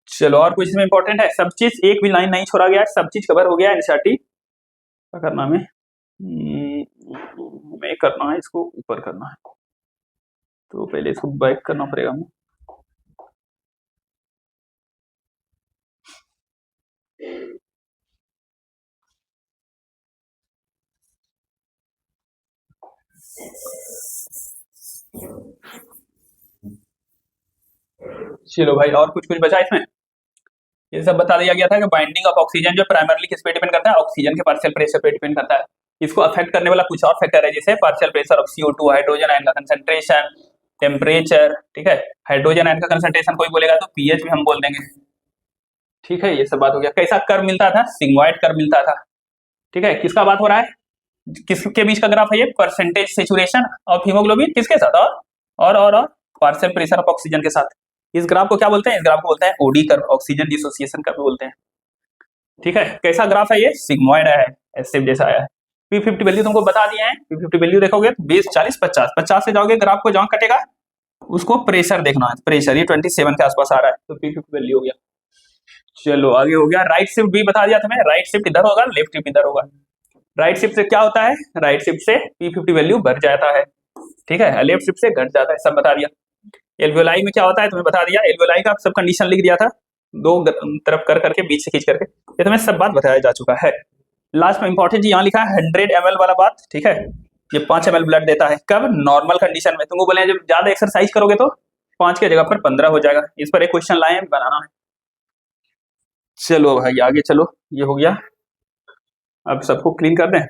चलो और कुछ इसमें इंपॉर्टेंट है, सब चीज एक भी लाइन नहीं छोड़ा गया है, सब चीज कवर हो गया है। एनसीईआरटी क्या करना है, हमें करना है, इसको ऊपर करना है, तो पहले इसको बैक करना पड़ेगा हमें। चलो भाई और कुछ कुछ बचा इसमें, ये सब बता दिया गया था कि बाइंडिंग ऑफ ऑक्सीजन जो प्राइमरली किस पे डिपेंड करता है, ऑक्सीजन के पार्शियल प्रेशर पे डिपेंड करता है। इसको अफेक्ट करने वाला कुछ और फैक्टर है, जैसे partial pressure of CO2, hydrogen ion का कंसंट्रेशन, टेम्परेचर, ठीक है। हाइड्रोजन आयन का कंसंट्रेशन कोई बोलेगा तो pH भी हम बोल देंगे, ठीक है। ये सब बात हो गया। कैसा कर्व मिलता था, सिग्मॉइड कर्व मिलता था, ठीक है। किसका बात हो रहा है, किसके बीच का ग्राफ है ये, परसेंटेज सेचुरेशन ऑफ हीमोग्लोबिन किसके साथ, और पार्शियल प्रेशर ऑफ ऑक्सीजन के साथ। इस ग्राफ को क्या बोलते हैं, इस ग्राफ को बोलते हैं OD curve, oxygen dissociation curve बोलते हैं, ठीक है। कैसा ग्राफ है ये, सिग्मॉइड है, ऐसे जैसा आया है। P50 वैल्यू तुमको बता दिए हैं, P50 वैल्यू देखोगे 20, 40, 50, 50 से जाओगे ग्राफ को जहां कटेगा उसको प्रेशर देखना है, प्रेशर ये 27 के आसपास आ रहा है, तो P50 वैल्यू हो गया। चलो आगे हो गया, राइट शिफ्ट भी बता दिया तुम्हें, राइट शिफ्ट इधर होगा, लेफ्ट शिफ्ट इधर होगा। राइट शिफ्ट से क्या होता है, राइट शिफ्ट से P50 वैल्यू बढ़ जाता है, ठीक है, लेफ्ट शिफ्ट से घट जाता है, सब बता दिया। एल्वियोलाई में क्या होता है तुम्हें बता दिया, एल्वियोलाई का सब कंडीशन लिख दिया था, दो तरफ कर करके बीच से खींच करके, ये तुम्हें सब बात बताया जा चुका है। लास्ट में इंपॉर्टेंट जी यहाँ लिखा है 100 ml वाला बात, ठीक है। ये 5 ml ब्लड देता है, कब, नॉर्मल कंडीशन में। तुमको बोले जब ज्यादा एक्सरसाइज करोगे तो 5 की जगह पर 15 हो जाएगा। इस पर एक क्वेश्चन लाए बनाना है। चलो भाई आगे चलो, ये हो गया, अब सबको क्लीन कर दें।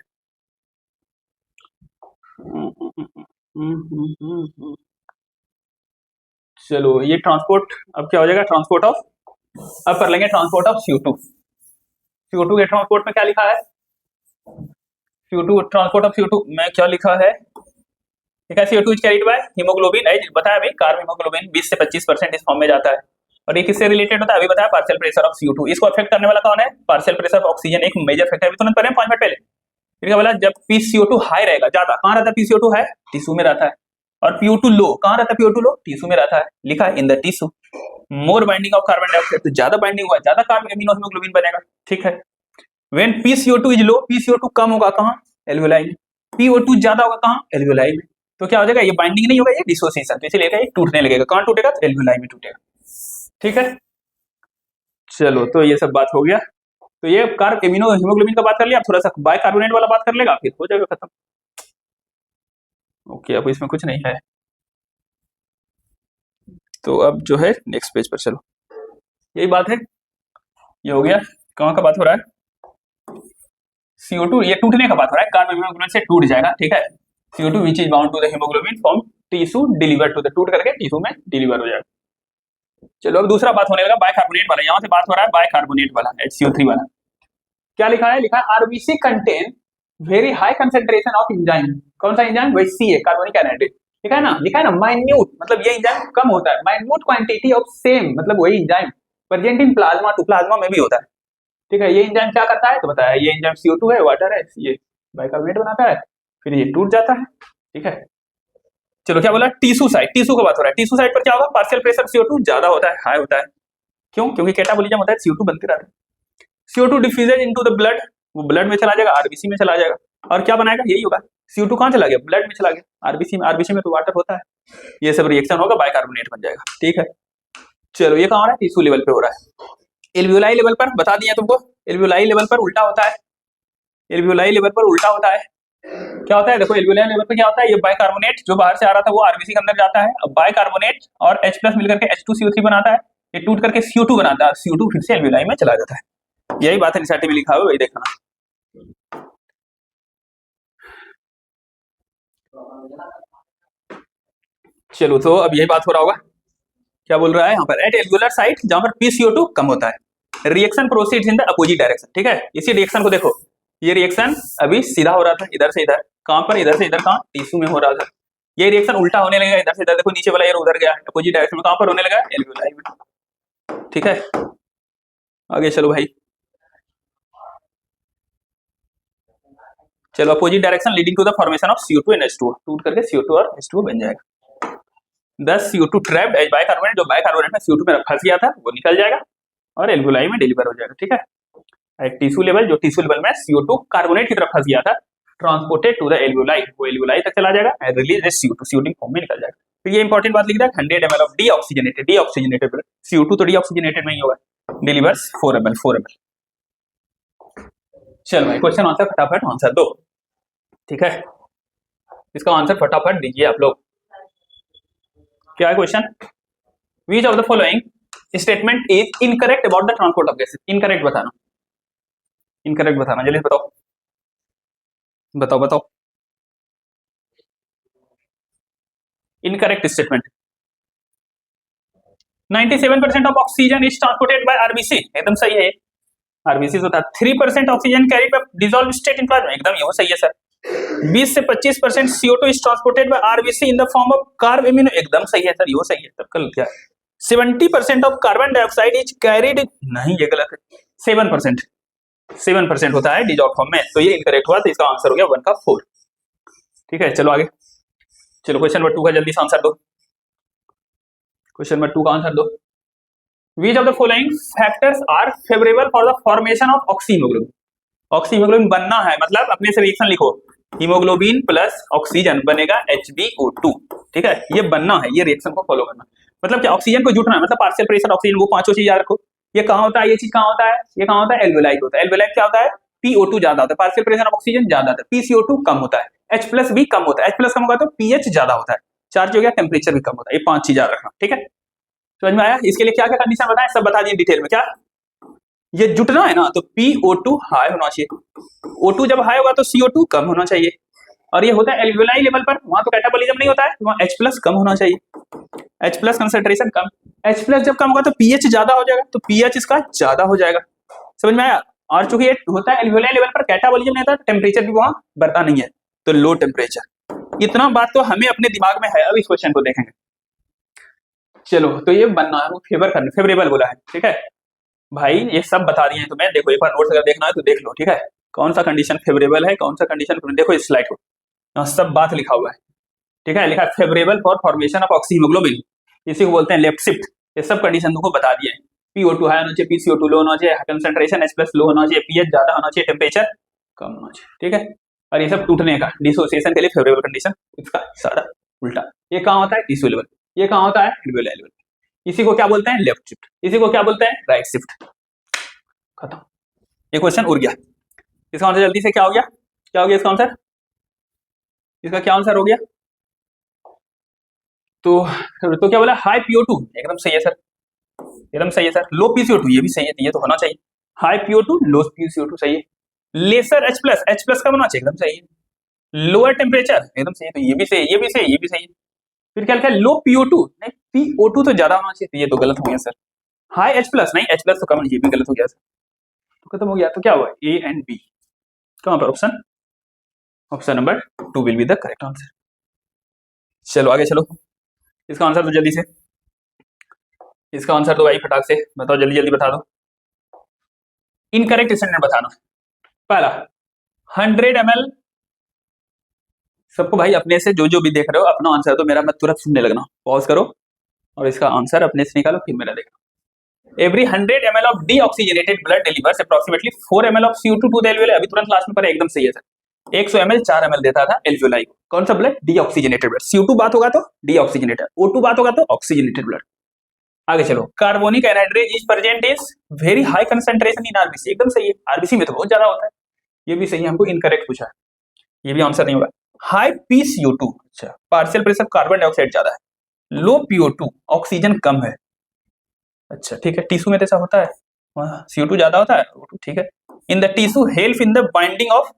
चलो ये ट्रांसपोर्ट अब क्या हो जाएगा, ट्रांसपोर्ट ऑफ, अब कर लेंगे ट्रांसपोर्ट ऑफ CO2। CO2 के ट्रांसपोर्ट में क्या लिखा है, CO2 ट्रांसपोर्ट ऑफ CO2 में क्या लिखा है, ठीक है। CO2 is carried by haemoglobin, as बताया अभी, कार्ब हीमोग्लोबिन 20 से 25% इस फॉर्म में जाता है। और ये किससे रिलेटेड होता है अभी बताया, पार्शियल प्रेशर ऑफ CO2। इसको अफेक्ट करने वाला कौन है, पार्शियल प्रेशर ऑफ ऑक्सीजन, एक मेजर फैक्टर भी तुरंत पढ़े 5 मिनट पहले। फिर क्या बोला, जब PCO2 हाई रहेगा, ज्यादा कहां रहता है PCO2 हाई, टिश्यू में रहता है। और PO2 लो कहां रहता है, PO2 लो टिश्यू में रहता है, लिखा है in the tissue. More binding of carbon dioxide, तो ज्यादा बाइंडिंग हुआ ज्यादा कार्ब एमिनो हीमोग्लोबिन बनेगा, ठीक है। When PCO2 is low, PCO2 कम होगा कहां, एल्वियोलाई में। PO2 ज्यादा होगा कहां, एल्वियोलाई में। तो क्या हो जाएगा, ये बाइंडिंग नहीं होगा, ये डिसोसिएशन, तो इसीलिए ये टूटने लगेगा। कहां टूटेगा, तो एल्वियोलाई में टूटेगा, ठीक है। चलो तो ये सब बात हो गया। तो ये कार्ब एमिनो हीमोग्लोबिन का बात कर लिया, थोड़ा सा बाइकार्बोनेट वाला बात कर लेगा, फिर हो जाएगा खत्म। ओके, अब इसमें कुछ नहीं है, तो अब जो है नेक्स्ट पेज पर चलो। यही बात है, ये हो गया। कहाँ का बात हो रहा है, CO2, ये टूटने का बात हो रहा है, कार्ब हीमोग्लोबिन से टूट जाएगा, ठीक है। CO2 which is bound to the haemoglobin from tissue deliver to the, टूट करके टिश्यू में डिलीवर हो जाएगा। चलो अब दूसरा बात होने लगा बाइकार्बोनेट वाला, यहाँ से बात हो रहा है बाइकार्बोनेट वाला, HCO3 वाला। क्या लिखा है, लिखा है RBC contain very high concentration of enzyme. कौन सा एंजाइम, वही सी है, कार्बोनिक एनाइड्रेट, लिखा है ना, लिखा है ना माइन्यूट, मतलब ये एंजाइम कम होता है, माइन्यूट क्वांटिटी ऑफ सेम, मतलब वही enzyme present in plasma to, plasma में भी होता है, ठीक है। ये एंजाइम क्या करता है, तो बताया ये एंजाइम CO2 है, वाटर है, ये बाइकार्बोनेट बनाता है, फिर ये टूट जाता है, ठीक है। चलो क्या बोला, टिश्यू साइड, टिश्यू का बात हो रहा है। टिश्यू साइड पर क्या होगा, पार्शियल प्रेशर CO2 ज्यादा होता है, हाई होता है। क्यों, क्योंकि कैटाबोलिज्म होता है, CO2 बनते रहता है। CO2 diffuses into the blood, वो ब्लड में चला जाएगा, आरबीसी में चला जाएगा, और क्या बनाएगा, यही होगा। CO2 कहां चला गया, ब्लड में चला गया, आरबीसी में, आरबीसी में तो वाटर होता है, ये सब रिएक्शन होगा, बाइकार्बोनेट बन जाएगा, ठीक है। चलो ये कहां हो रहा है, टिश्यू लेवल पे हो रहा है। एल्वियोलाई लेवल पर बता दिया तुमको, एल्वियोलाई लेवल पर उल्टा होता है, एल्वियोलाई लेवल पर उल्टा होता है। क्या होता है, देखो एल्वियोलाई लेवल पर क्या होता है, ये बाइकार्बोनेट जो बाहर से आ रहा था वो आरबीसी के अंदर जाता है, अब बाइकार्बोनेट और H+ मिलकर के H2CO3 बनाता है, ये टूट करके CO2 बनाता है, CO2 फिर से एल्वियोलाई में चला जाता है। यही बात है एनसीईआरटी में लिखा हुआ है, वही देखना। चलो तो अब यही बात हो रहा होगा, क्या बोल रहा है यहाँ पर, एट एल्वियोलर साइट जहां पर PCO2 कम होता है, reaction proceeds in the opposite direction, ठीक है। इसी रिएक्शन को देखो, ये रिएक्शन अभी सीधा हो रहा था, इधर से इधर, कहां पर, इधर से इधर, कहां, टिश्यू में हो रहा था। ये रिएक्शन उल्टा होने लगेगा, इधर से इधर, देखो नीचे वाला एयर उधर गया, अपोजिट डायरेक्शन में, कहां पर होने लगा, एल्वियोलाई में, ठीक है। आगे चलो भाई, चलो opposite direction leading to the formation of CO2 and H2O, टूट करके CO2 और H2O बन जाएगा। 10 CO2 ट्रैप्ड एज बाइकार्बोनेट, जो बाइकार्बोनेट में CO2 में फंस गया था वो निकल जाएगा और एल्वियोलाई में डिलीवर हो जाएगा, ठीक है। एट टिश्यू लेवल, जो टिश्यू लेवल में CO2 कार्बोनेट की तरफ फंस गया था, ट्रांसपोर्टेड टू द एल्वियोलाई, वो एल्वियोलाई तक चला जाएगा and release CO2, CO2 form में निकल जाएगा। तो ये इंपॉर्टेंट बात लिख रहा है, 100 ml ऑफ डीऑक्सीजनेटेड CO2 तो डीऑक्सीजनेटेड में ही होगा, डिलीवर्स 4 ml। चलो भाई क्वेश्चन आंसर फटाफट आंसर दो, ठीक है। इसका आंसर फटाफट दीजिए आप लोग। क्या है question, which of the following statement is incorrect about the transport of gases, incorrect बताना, इनकरेक्ट बताना, जल्दी बताओ बताओ बताओ। Incorrect statement, 97% of oxygen is transported by RBC, एकदम सही है। आरबीसी होता है 3% oxygen carry by dissolved state in plasma, एकदम ये सही है सर। 20 से 25% CO2 is transported by RBC in the form of carb amino, एकदम सही है सर, ये सही है, तब कल क्या 70% of carbon dioxide is carried, नहीं ये गलत है, 7% होता है डिसॉल्व फॉर्म में, तो ये इनकरेक्ट हुआ, तो इसका आंसर हो गया 1 का 4, ठीक है। चलो आगे, चलो क्वेश्चन नंबर 2 का जल्दी से आंसर दो, क्वेश्चन नंबर 2 का आंसर दो। Which of the following factors are favorable for the formation of oxyhemoglobin? Oxyhaemoglobin बनना है, मतलब अपने से रिएक्शन लिखो, हीमोग्लोबिन प्लस ऑक्सीजन बनेगा HbO2, ठीक है। ये बनना है, ये रिएक्शन को फॉलो करना, मतलब क्या, ऑक्सीजन को जुटना है, मतलब पार्शियल प्रेशर ऑक्सीजन, वो पांचों चीज याद रखो। ये कहां होता है, ये चीज कहां होता है, ये कहां होता है, एल्वियोलाई होता है। एल्वियोलाई क्या होता है, PO2 ज्यादा होता है, पार्शियल प्रेशर ऑफ ऑक्सीजन ज्यादा होता है, PCO2 कम होता है, H+ भी कम होता है, H+ कम होगा तो pH ज्यादा होता है, चार्ज हो गया, टेम्परेचर भी कम होता है, ये 5 चीज याद रखना, ठीक है। समझ में आया, इसके लिए क्या क्या कंडीशन बताएं, सब बता दिए डिटेल में। क्या, ये जुटना है ना, तो PO2 हाई होना चाहिए, O2 जब हाई होगा तो CO2 कम होना चाहिए, और ये होता है एल्वियोलाई लेवल पर, वहां तो कैटाबोलिज्म नहीं होता है, वहां H+ कम होना चाहिए, H+ कंसंट्रेशन कम, H+ जब कम होगा तो pH ज्यादा हो जाएगा, तो pH इसका ज्यादा हो जाएगा, समझ में आया। और चूंकि ये होता है एल्वियोलाई लेवल पर, कैटाबोलिज्म नहीं होता, टेम्परेचर भी वहां बढ़ता नहीं है, तो लो टेम्परेचर, इतना बात तो हमें अपने दिमाग में है। अब इस क्वेश्चन को देखेंगे। चलो, तो ये बनना है, वो फेवर करना, फेवरेबल बोला है, ठीक है भाई, ये सब बता दिए हैं तुम्हें। देखो एक बार नोट्स अगर देखना है तो देख लो, ठीक है, कौन सा कंडीशन फेवरेबल है, कौन सा कंडीशन, देखो इस स्लाइड को, यहाँ सब बात लिखा हुआ है, ठीक है, लिखा है favourable for formation of oxyhaemoglobin, इसी को बोलते हैं लेफ्ट शिफ्ट। ये सब कंडीशन तुमको बता दिए हैं। PO2 हाई होना चाहिए, PCO2 लो होना चाहिए, कंसंट्रेशन H+ लो होना चाहिए, pH ज्यादा होना चाहिए, टेम्परेचर कम होना चाहिए, ठीक है। और ये सब टूटने का, डिसोसिएशन के लिए फेवरेबल कंडीशन, इसका सारा उल्टा। ये कहाँ होता है? Tissue level. ये कहाँ होता है? Alveoli level. इसी को क्या बोलते हैं? Left shift. इसी को क्या बोलते हैं? Right shift. खत्म। ये क्वेश्चन उड़ गया। इसका आंसर जल्दी से क्या हो गया? क्या हो गया इसका आंसर? इसका क्या आंसर हो गया? तो क्या बोला? हाई PO2, एकदम सही है सर, एकदम सही है सर। लो PCO2, ये भी सही है, ये तो होना चाहिए। हाई PO2, लो PCO2 सही है। लेसर H+, H+ का होना चाहिए, एकदम सही है। लोअर टेम्परेचर, एकदम सही है, तो ये भी सही है, ये भी सही है, ये भी सही है। फिर क्या लिखा है? लो PO2, नहीं PO2 तो ज्यादा होना चाहिए, तो ये तो गलत हो गया सर। हाई H+, नहीं H+ तो कम, ये भी गलत हो गया सर, तो खत्म हो गया। तो क्या हुआ? A and B। कहां पर option? Option number 2 will be the correct answer. चलो आगे चलो, इसका आंसर तो जल्दी से, इसका आंसर तो भाई फटाक से बताओ, जल्दी जल्दी बता दो। इनकरेक्ट स्टेटमेंट बताना। पहला 100 ml, सबको भाई अपने से जो जो भी देख रहे हो अपना आंसर तो मेरा मत तुरंत सुनने लगना, पॉज करो और इसका आंसर अपने से निकालो, फिर मेरा देखना। Every 100 ml of deoxygenated blood delivers approximately 4 ml of CO2 to the alveoli. अभी तुरंत लास्ट में पर एकदम सही है सर। 100 ml 4 ml देता था एल्वेओलाई को। कौन सा ब्लड? Deoxygenated blood. CO2 बात होगा तो डीऑक्सीजनेटेड, O2 बात होगा तो ऑक्सीजनेटेड ब्लड। आगे चलो, carbonic anhydride is present is very high concentration in RBC, एकदम सही है, आरबीसी में तो बहुत ज्यादा होता है, ये भी सही है। हमको इनकरेक्ट पूछा है, ये भी आंसर नहीं होगा। हाई PCO2, अच्छा, पार्शियल प्रेशर कार्बन डाइऑक्साइड ज्यादा है। लो PO2, ऑक्सीजन कम है, अच्छा ठीक है, टिश्यू में तो ऐसा होता है, CO2 ज्यादा होता है, O2 ठीक है। In the tissue help in the binding of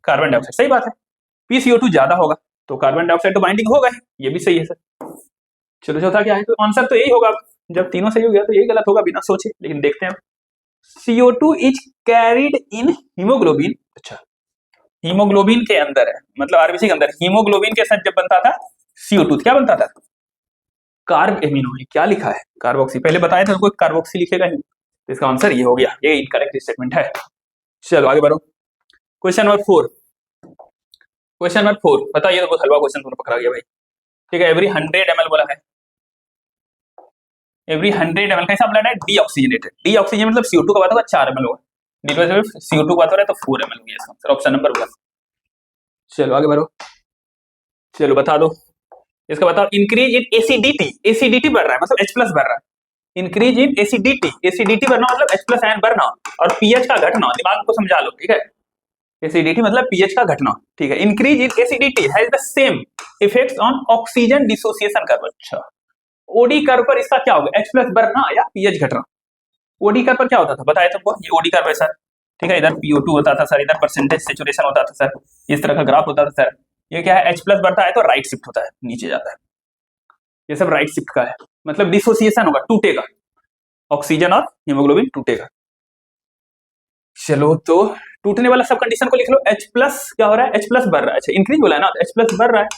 carbon dioxide, सही बात है, PCO2 ज्यादा होगा तो कार्बन डाइऑक्साइड तो बाइंडिंग होगा ही, ये भी सही है सर। चलो चौथा क्या है? तो आंसर तो यही होगा, जब तीनों सही हो गया तो यही गलत होगा बिना सोचे, लेकिन देखते हैं। CO2 is carried in haemoglobin, अच्छा हीमोग्लोबिन के अंदर है, मतलब आरबीसी के अंदर हीमोग्लोबिन के साथ जब बनता था CO2 तो क्या बनता था? Carb amino. क्या लिखा है? कार्बोक्सी। पहले बताया था उनको कार्बोक्सी लिखेगा ही, तो इसका आंसर ये हो गया, ये इनकरेक्ट स्टेटमेंट है। चलो आगे बढ़ो, क्वेश्चन नंबर 4। क्वेश्चन नंबर 4 बताइए, तो बहुत हलवा क्वेश्चन तुमने पकड़ा गया भाई, ठीक है। एवरी 100 ml बोला है, एवरी 100 ml कैसा ब्लड है? डीऑक्सीजनेटेड। डीऑक्सीजन मतलब CO2 का बात होगा 4 ml होगा, CO2 का बात हो रहा है तो 4 ml हो गया इसका आंसर, ऑप्शन नंबर 1। चलो आगे बढ़ो, चलो बता दो इसका, बताओ। इंक्रीज इन एसिडिटी, एसिडिटी बढ़ रहा है मतलब H+ बढ़ रहा है। इंक्रीज इन एसिडिटी, एसिडिटी बढ़ना मतलब H+ आयन बढ़ना, और pH का घटना, दिमाग को समझा लो, ठीक है। एसिडिटी मतलब pH का घटना, ठीक है। Increase in acidity has the same effects on oxygen dissociation curve, अच्छा ओडी कर्व पर इसका क्या होगा? H+ बढ़ना या pH घटना? ओडी कर्व पर क्या होता था बताया तुमको, ये ओडी कर्व है सर, ठीक है। इधर PO2 होता था सर, इधर परसेंटेज सेचुरेशन होता था सर, इस तरह का ग्राफ होता था सर। ये क्या है? H+ बढ़ता है तो राइट शिफ्ट होता है, नीचे जाता है, ये सब राइट शिफ्ट का है, मतलब डिसोसिएशन होगा, टूटेगा, ऑक्सीजन और हीमोग्लोबिन टूटेगा। चलो तो टूटने वाला सब कंडीशन को लिख लो। H+ क्या हो रहा है? H+ बढ़ रहा है, अच्छा इंक्रीज बोला है ना, H+ बढ़ रहा है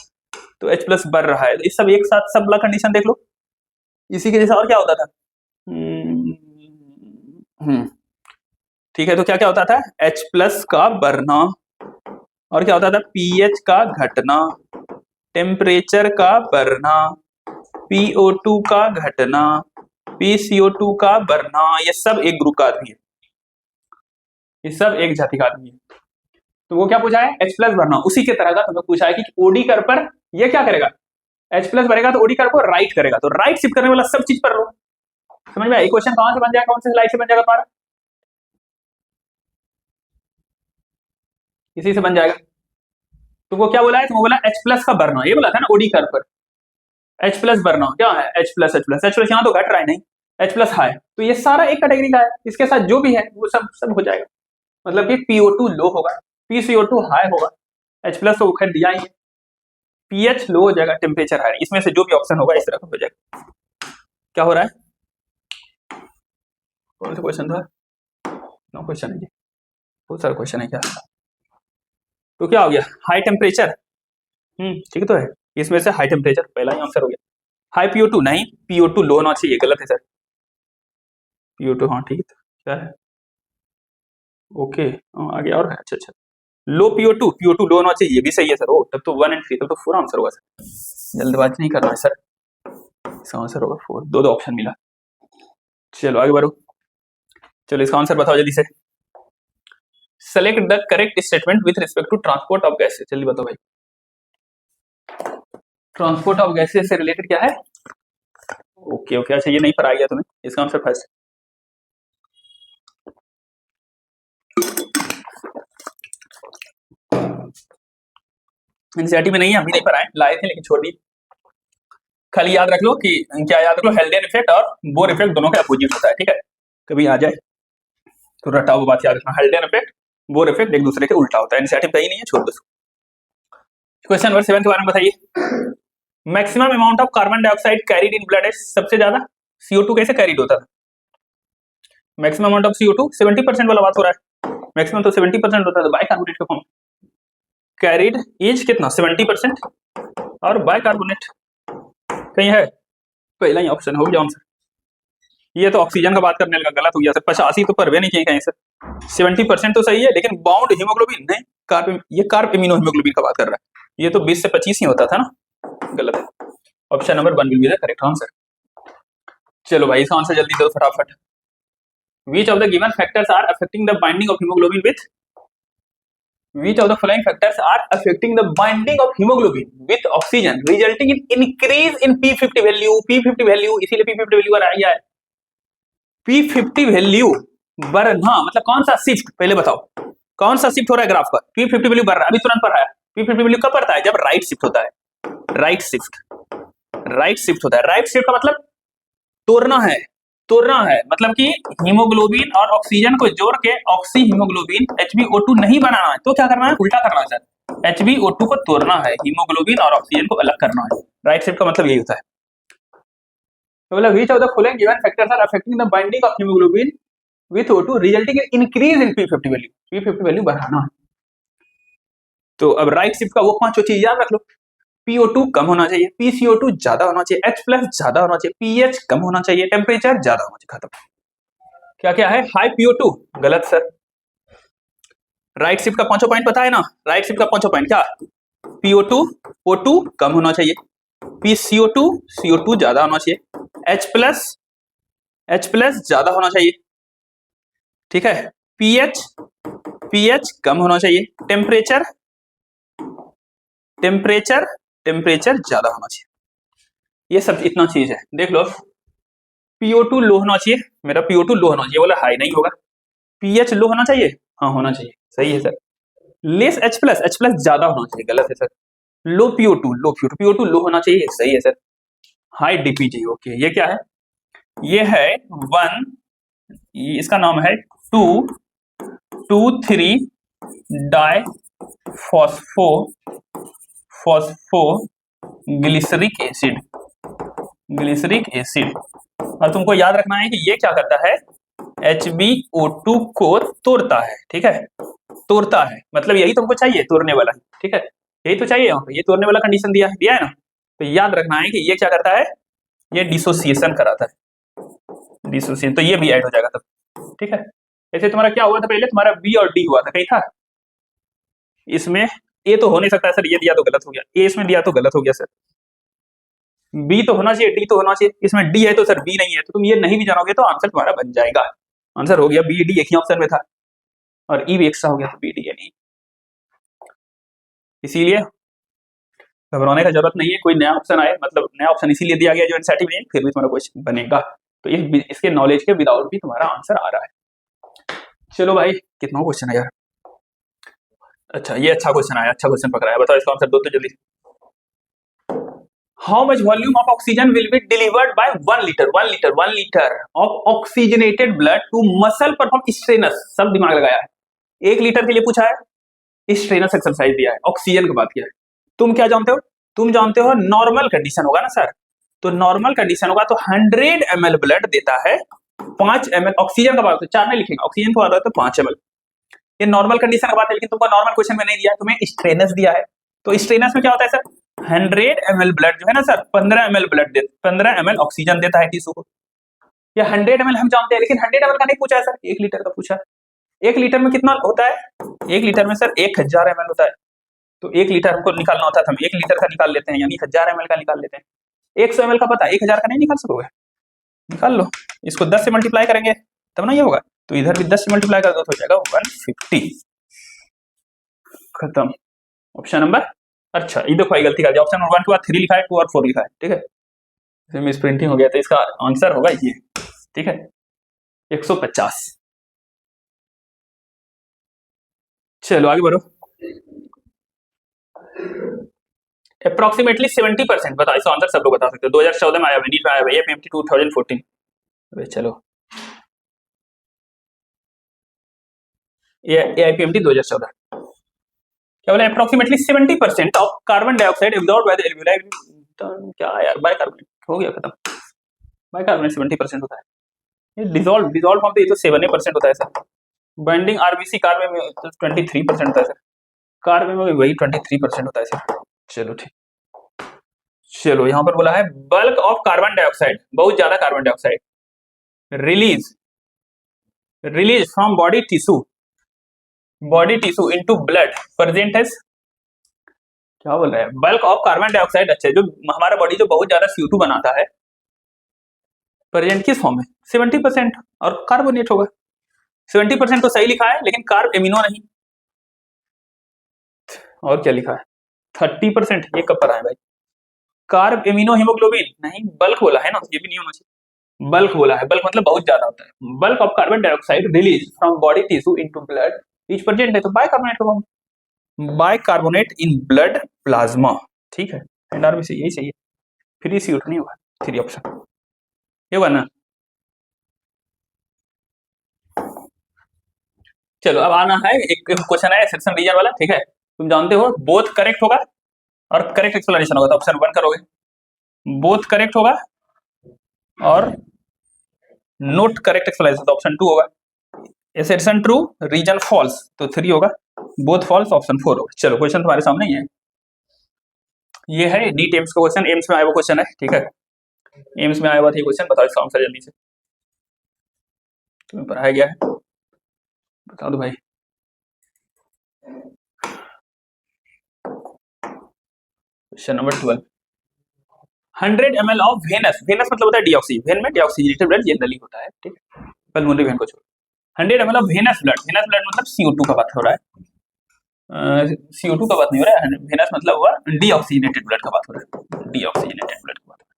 तो H+ बढ़ रहा है, इस सब एक साथ सब वाला कंडीशन देख लो। इसी के जैसा और क्या होता था? ठीक है, तो क्या क्या होता था? H+ का बढ़ना, और क्या होता था? pH का घटना, टेम्परेचर का बढ़ना, PO2 का घटना, PCO2 का बढ़ना, ये सब एक ग्रुप का आदमी है, ये सब एक जाति का आदमी है। तो वो क्या पूछा है? H+ बढ़ना, उसी के तरह का तुम्हें पूछा है कि ओडी कर्व पर ये क्या करेगा? H+ बढ़ेगा तो ओडी कर्व को राइट करेगा, तो राइट शिफ्ट करने वाला सब चीज पर लो। समझ में आया? क्वेश्चन कहां से बन जाएगा, कौन से स्लाइड से बन जाएगा तुम्हारा? इसी से बन जाएगा। तुमको क्या बोला है? तुमको बोला H+ का बढ़ना, ये बोला था ना ओडी कर्व पर H+ बढ़ना, क्या है? H+ यहाँ तो घट रहा है नहीं, H+ हाई, तो ये सारा एक कैटेगरी का है, इसके साथ जो भी है वो सब हो जाएगा, मतलब कि PO2 लो होगा, PCO2 हाई होगा, H+ तो खैर दिया ही है, pH लो हो जाएगा, टेम्परेचर हाई, इसमें से जो भी ऑप्शन होगा इस तरह का हो जाएगा। क्या हो रहा है? कौन सा क्वेश्चन था? नो क्वेश्चन है, बहुत सारा क्वेश्चन है क्या? तो क्या हो गया? हाई टेम्परेचर, ठीक तो है। इसमें से हाई टेम्परेचर पहला ही आंसर हो गया। हाई PO2 नहीं, PO2 लो होना चाहिए, गलत है सर। PO2 हाँ ठीक है, क्या है ओके आगे और है, अच्छा अच्छा। लो PO2 लो होना चाहिए, ये भी सही है सर। ओ तब तो 1 और 3 तब तो 4 आंसर होगा सर, जल्दबाजी नहीं करना है सर। इसका आंसर होगा 4, दो ऑप्शन मिला। चलो आगे बढ़ो, चलो इसका आंसर बताओ जल्दी से। Select the correct statement with respect to transport of gases, जल्दी बताओ भाई। ट्रांसपोर्ट ऑफ गैसेस से रिलेटेड क्या है? ओके ओके, अच्छा ये नहीं पढ़ाया गया तुम्हें, इसका आंसर फर्स्ट। एनसीईआरटी में नहीं है, हम भी नहीं पढ़ाए, लाए थे लेकिन छोड़ दी। खाली याद रख लो कि क्या याद रख लो, हेल्डेन इफेक्ट और बोर इफेक्ट दोनों का अपोजिट होता है, ठीक है। कभी आ जाए तो रटा वो बात याद रखना, हेल्डेन इफेक्ट बोर इफेक्ट एक दूसरे के उल्टा होता है। एनसीईआरटी में कहीं नहीं है, छोड़ दो। क्वेश्चन नंबर 7 के बारे में बताइए। Maximum amount of carbon dioxide carried in blood है, सबसे ज्यादा CO2 कैसे कैरीड होता था? मैक्सिमम अमाउंट ऑफ CO2 70% वाला बात हो रहा है, मैक्सिमम तो 70% होता था बाइकार्बोनेट के फॉर्म। कैरीड इज कितना 70% और बाइकार्बोनेट कहीं है, पहला ही ऑप्शन हो गया आंसर। ये तो ऑक्सीजन का बात करने लगा, गलत हो गया सर। 85 तो परवे नहीं किए कहीं सर, 70% तो सही है लेकिन बाउंड हीमोग्लोबिन नहीं, कार्ब, ये कार्ब इम्यूनो हीमोग्लोबिन का बात कर रहा है, ये तो 20 से 25 ही होता था ना, गलत है। Option number 1 will be the correct answer. चलो भाई इसका आंसर जल्दी दो फटाफट। Which of the given factors are affecting the binding of hemoglobin with? Which of the following factors are affecting the binding of hemoglobin with oxygen, resulting in increase in P50 value? P50 value इसीलिए P50 वैल्यू आ रही है। P50 वैल्यू बढ़ना मतलब कौन सा शिफ्ट, पहले बताओ कौन सा शिफ्ट हो रहा है ग्राफ पर? P50 वैल्यू बढ़ रहा है, अभी तुरंत पढ़ा है। P50 वैल्यू कब बढ़ता है? जब राइट शिफ्ट होता है, राइट शिफ्ट होता है। राइट शिफ्ट का मतलब तोड़ना है, मतलब कि हीमोग्लोबिन और ऑक्सीजन को जोड़ के ऑक्सी हीमोग्लोबिन HbO2 नहीं बनाना है, तो क्या करना है? उल्टा करना है सर, HbO2 को तोड़ना है, हीमोग्लोबिन और ऑक्सीजन को अलग करना है। राइट शिफ्ट का मतलब यही होता है। तो मतलब which of the following given factors are affecting the binding of haemoglobin with O2 resulting in increase in P50 value? P50 value बढ़ाना है। तो अब राइट शिफ्ट का वो पांचों चीज याद रख लो। PO2 कम होना चाहिए, PCO2 ज्यादा होना चाहिए, H+ ज्यादा होना चाहिए, pH कम होना चाहिए, टेम्परेचर ज्यादा होना चाहिए, खत्म। क्या क्या है? हाई PO2 गलत सर। राइट शिफ्ट का पांचों पॉइंट पता है ना? राइट शिफ्ट का पांचों पॉइंट क्या? PO2 O2 कम होना चाहिए, PCO2 CO2 ज्यादा होना चाहिए, H+ ज्यादा होना चाहिए, ठीक है, pH कम होना चाहिए, टेम्परेचर ज्यादा होना चाहिए। ये सब इतना चीज है, देख लो। PO2 लो होना चाहिए, मेरा PO2 लो होना चाहिए, बोला हाई नहीं होगा। pH लो होना चाहिए, हाँ होना चाहिए, सही है सर। लेस H+ ज्यादा होना चाहिए, गलत है सर। लो PO2 लो होना चाहिए, सही है सर। हाई DPG, ओके ये क्या है? ये है 1, इसका नाम है 2,2,3 डाई ग्लिसरिक एसिड। और तुमको याद रखना है कि ये क्या करता है? HbO2 को तोड़ता है, ठीक है, तोड़ता है, मतलब यही तुमको चाहिए, तोड़ने वाला, ठीक है, यही तो चाहिए। ये तोड़ने वाला कंडीशन दिया है ना, तो याद रखना है कि ये क्या करता है? ये डिसोसिएशन कराता है, डिसोसिएशन, तो ये भी ऐड हो जाएगा तब, ठीक है। ऐसे तुम्हारा क्या हुआ था पहले? तुम्हारा B और D हुआ था, कहीं था इसमें? A तो हो नहीं सकता सर, ये दिया तो गलत हो गया, A इसमें दिया तो गलत हो गया सर। B तो होना चाहिए, D तो होना चाहिए, इसमें D है तो सर B नहीं है, तो तुम ये नहीं भी जानोगे तो आंसर तुम्हारा बन जाएगा। आंसर हो गया B D, एक ही ऑप्शन में था, और E भी एक्स्ट्रा हो गया, तो B D है नहीं। इसीलिए घबराने का जरूरत नहीं है, कोई नया ऑप्शन आए, मतलब नया ऑप्शन इसीलिए दिया गया जो एनसीईआरटी में, फिर भी तुम्हारा क्वेश्चन बनेगा, तो इसके नॉलेज के विदाउट भी तुम्हारा आंसर आ रहा है। चलो भाई कितना क्वेश्चन है यार, अच्छा ये अच्छा क्वेश्चन आया, अच्छा क्वेश्चन पकड़ा है, बताओ इसका आंसर दो तो जल्दी। How much volume of oxygen will be delivered by 1 litre of oxygenated blood to muscle perform strenuous? सब दिमाग लगाया है, 1 लीटर के लिए पूछा है, स्ट्रेनस एक्सरसाइज दिया है, ऑक्सीजन की बात किया है। तुम क्या जानते हो? तुम जानते हो नॉर्मल कंडीशन होगा ना सर, तो नॉर्मल कंडीशन होगा तो 100 ml ब्लड देता है 5 ml ऑक्सीजन का बात है, 4 नहीं लिखेंगे, ऑक्सीजन को आता है तो 5 ml। ये नॉर्मल कंडीशन का बात है, लेकिन तुमको नॉर्मल क्वेश्चन में नहीं दिया, तुम्हें स्ट्रेनस दिया है, तो स्ट्रेनर्स में क्या होता है सर, 100 ml ब्लड जो है ना सर, 15 ml ब्लड दे, 15 ml ऑक्सीजन देता है टिश्यू को। या 100 ml हम जानते हैं, लेकिन 100 ml का नहीं पूछा है सर, 1 लीटर का पूछा है। 1 लीटर में कितना होता है, 1 लीटर में सर 1000 ml होता है। तो 1 लीटर हमको निकालना होता है, हम 1 लीटर का निकाल लेते हैं, यानी 1000 ml का निकाल लेते हैं। 100 ml का पता है, 1000 का नहीं निकाल सकोगे, निकाल लो। इसको 10 से मल्टीप्लाई करेंगे तब ना ये होगा, तो इधर भी 10 से मल्टीप्लाई कर दो तो हो जाएगा 150। खत्म, ऑप्शन नंबर। अच्छा ये देखो भाई गलती कर दिया, ऑप्शन नंबर 1 के बाद 3 लिखा है, 2 और 4 लिखा है, ठीक है, इसमें मिस प्रिंटिंग हो गया, तो इसका आंसर होगा ये, ठीक है, 150। चलो आगे बढ़ो। अप्रोक्सीमेटली 70%, बताओ इसका आंसर, सब लोग बता सकते हो। 2014 में आया, नीट में आया, APMT 2014। अबे चलो, ये AIPMT 2014 क्या बोला, approximately 70% of carbon dioxide absorbed by the alveoli, क्या यार, बाइकार्बोनेट हो गया खत्म, बाइकार्बोनेट 70% होता है, ये डिसॉल्व फॉर्म पे ये तो 7% होता है सर। बाइंडिंग आरबीसी कार्बन में तो 23% होता है सर, कार्बन में वही 23% होता है सर। चलो ठीक, चलो यहां पर बोला है बल्क ऑफ कार्बन डाइऑक्साइड, बहुत ज्यादा carbon dioxide release from body tissue into blood present as, क्या बोल रहा है, बल्क ऑफ कार्बन डाइऑक्साइड, अच्छा जो हमारा बॉडी जो बहुत ज्यादा CO2 बनाता है, प्रेजेंट किस फॉर्म में, 70%, और कार्बोनेट होगा। 70% तो सही लिखा है, लेकिन कार्ब एमिनो नहीं, और क्या लिखा है 30%, ये कब पर आए भाई, कार्ब एमिनो हीमोग्लोबिन नहीं, बल्क बोला है ना, ये भी नहीं होना चाहिए, बल्क बोला है, बल्क मतलब बहुत ज्यादा होता है। Bulk of carbon dioxide release from body tissue into blood is present है, तो बाइकार्बोनेट होगा, बाइकार्बोनेट इन ब्लड प्लाज्मा, ठीक है, एनआरबीसी यही चाहिए, फ्री CO2 नहीं होगा, 3 ऑप्शन ये होगा ना। चलो अब आना है, एक क्वेश्चन है सेक्शन रीजन वाला, ठीक है, तुम जानते हो बोथ करेक्ट होगा और करेक्ट एक्सप्लेनेशन होगा, तो ऑप्शन 1 करोगे, बोथ करेक्ट होगा और नोट करेक्ट एक्सप्लेनेशन, तो ऑप्शन 2 होगा, एसेप्शन ट्रू रीजन फॉल्स, तो 3 होगा, बोथ फॉल्स ऑप्शन 4 होगा। चलो क्वेश्चन तुम्हारे सामने ही है, ये है नीट एम्स का क्वेश्चन, एम्स में आया हुआ क्वेश्चन है, ठीक है, एम्स में आया हुआ था ये क्वेश्चन, बताओ इसका आंसर जल्दी से, तुम्हें पढ़ाया गया है, बता दो भाई। Question number 12, 100 ml of venous मतलब होता है डीऑक्सी, वेन में डीऑक्सीजनेटेड ब्लड जनरली होता है, ठीक है, पल्मोनरी वेन को छोड़, 100 ml ऑफ वेनस ब्लड मतलब CO2 का बात हो रहा है, CO2 का बात नहीं हो रहा है, वेनस मतलब हुआ डीऑक्सीजनेटेड ब्लड का बात हो रहा है, डीऑक्सीजनेटेड ब्लड का बात हो रहा है।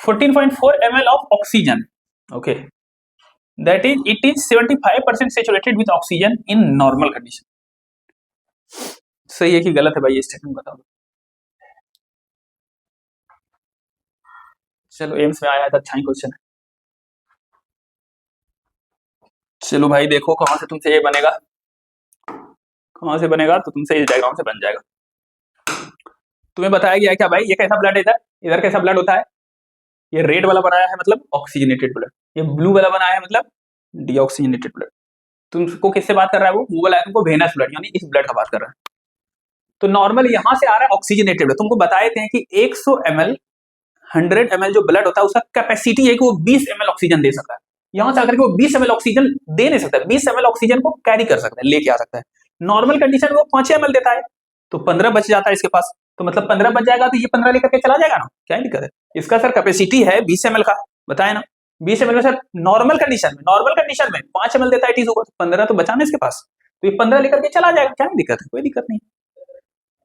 14.4 ml of oxygen, okay, that is it is 75% saturated with oxygen in normal condition, सही है कि गलत है भाई, ये स्टेटमेंट बता दो। चलो एम्स में आया था, अच्छा ही क्वेश्चन है। चलो भाई देखो कहां से तुमसे ये बनेगा, कहां से बनेगा, तो तुमसे इस डायग्राम से बन जाएगा। तुम्हें बताया गया है क्या भाई, ये कैसा ब्लड है, इधर कैसा ब्लड होता है, ये रेड वाला बनाया है मतलब ऑक्सीजनेटेड ब्लड, ये ब्लू वाला बनाया है मतलब डीऑक्सीजनेटेड ब्लड। तुमको किससे बात कर रहा है वो वाला है तुमको वेनस ब्लड, यानी इस ब्लड का बात कर रहा है। तो नॉर्मल यहां से आ रहा है ऑक्सीजनेटेड ब्लड, तुमको बताए थे कि 100 ml 100 ml जो ब्लड होता है उसका कैपेसिटी है कि वो 20 ml ऑक्सीजन दे सकता है, यहां से आकर के वो 20 ml ऑक्सीजन दे नहीं सकता, 20 ml ऑक्सीजन को कैरी कर सकता है, लेके आ सकता है। नॉर्मल कंडीशन में वो 5 ml देता है, तो 15 बच जाता है इसके पास, तो मतलब 15 बच जाएगा, तो ये 15 लेकर के चला जाएगा ना, क्या दिक्कत है। इसका सर कैपेसिटी है 20 ml का, बताए ना, 20 ml में सर नॉर्मल कंडीशन में 5 ml देता है टिश्यू को, 15 तो बचाना इसके पास, तो ये 15 लेकर के चला जाएगा, क्या दिक्कत है, कोई दिक्कत नहीं।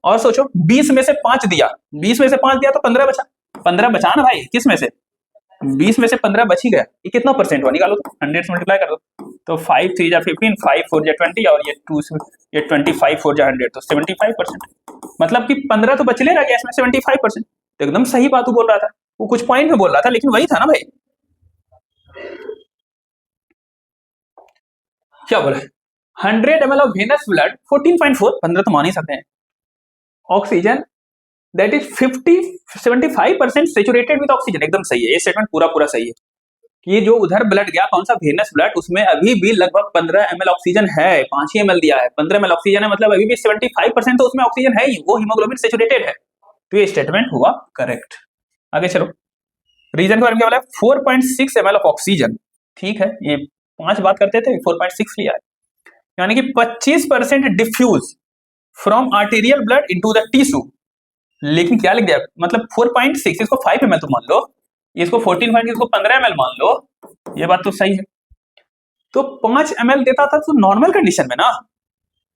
और सोचो 20 में से 5 दिया, 20 में से 5 दिया तो 15 बचा, 15 बचा ना भाई, किस में से, 20 में से 15 बच ही गया, ये कितना परसेंट हुआ निकालो, 100 से मल्टीप्लाई कर दो, तो 5 3 जा 15, 5 4 जा 20, और ये 25 4 जा 100, तो 75%, मतलब कि 15 तो बच ले रहा गया इसमें, 75%, तो एकदम सही बात वो बोल रहा था, वो कुछ पॉइंट में बोल रहा था, लेकिन वही था ना भाई, क्या बोला 100 ml ऑफ वेनस ब्लड 14.4, 15 तो मान ही सकते हैं, oxygen that is 75% saturated with oxygen, एकदम सही है ये स्टेटमेंट, पूरा सही है कि जो उधर ब्लड गया कौन सा वेनस ब्लड, उसमें अभी भी लगभग 15 ml ऑक्सीजन है, 5 ही ml दिया है, 15 ml ऑक्सीजन है, मतलब अभी भी 75% तो उसमें ऑक्सीजन है ही, वो हीमोग्लोबिन सैचुरेटेड है। तो ये स्टेटमेंट हुआ करेक्ट। आगे चलो, रीजन के बारे में क्या बोला है, 4.6 ml ऑफ ऑक्सीजन, ठीक है, ये 5 बात करते थे, 4.6 लिया है, यानी कि 25% diffuse from arterial blood into the tissue. लेकिन क्या लिख दिया, मतलब 4.6, इसको 5 ml तो मान लो, इसको 14, इसको 15 ml मान लो, ये बात तो सही है। तो 5 ml देता था तो नॉर्मल कंडीशन में ना,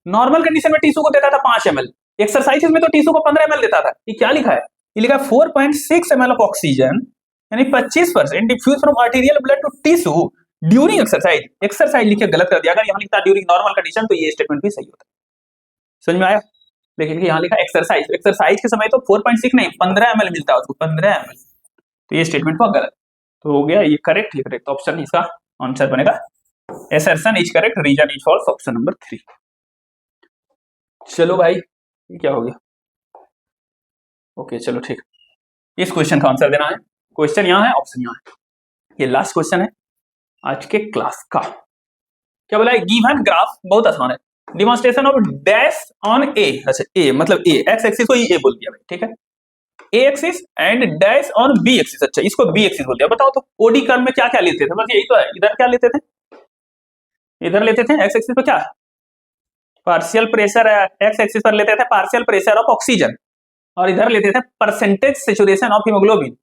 नॉर्मल कंडीशन में टिश्यू को देता था 5 ml, एक्सरसाइज में तो टिश्यू को 15 ml देता था। ये क्या लिखा है, ये लिखा है 4.6 ml ऑफ ऑक्सीजन, यानी 25% diffuse from arterial blood to tissue during exercise. Exercise लिख के गलत कर दिया, अगर यहाँ लिखता ड्यूरिंग नॉर्मल कंडीशन तो ये स्टेटमेंट भी सही होता। समझ में आया, लेकिन यहाँ लिखा एक्सरसाइज, एक्सरसाइज के समय तो 4.6 नहीं 15 ml मिलता है उसको, 15 ml, तो ये स्टेटमेंट हुआ गलत। तो हो गया ये करेक्ट, ये करेक्ट, ऑप्शन इसका आंसर बनेगा, assertion is correct, reason is false, option number 3। चलो भाई, ये क्या हो गया, ओके चलो ठीक, इस क्वेश्चन का आंसर देना है, क्वेश्चन यहाँ है, ऑप्शन यहाँ है, ये लास्ट क्वेश्चन है आज के क्लास का। क्या बोला है, गिवन ग्राफ, बहुत आसान है, डिमॉन्स्ट्रेशन ऑफ डैश ऑन ए, अच्छा ए मतलब ए, एक्स एक्सिस को ए बोल दिया भाई, ठीक है, A axis and dash on B axis, अच्छा इसको बी एक्सिस बोल दिया। बताओ तो ओडी कर्व में क्या क्या लेते थे, बस यही तो है, इधर क्या लेते थे, इधर लेते थे एक्स एक्सिस पे क्या, पार्शियल प्रेशर, एक्स एक्सिस पर लेते थे पार्शियल प्रेशर ऑफ ऑक्सीजन, और इधर लेते थे परसेंटेज सैचुरेशन ऑफ हीमोग्लोबिन।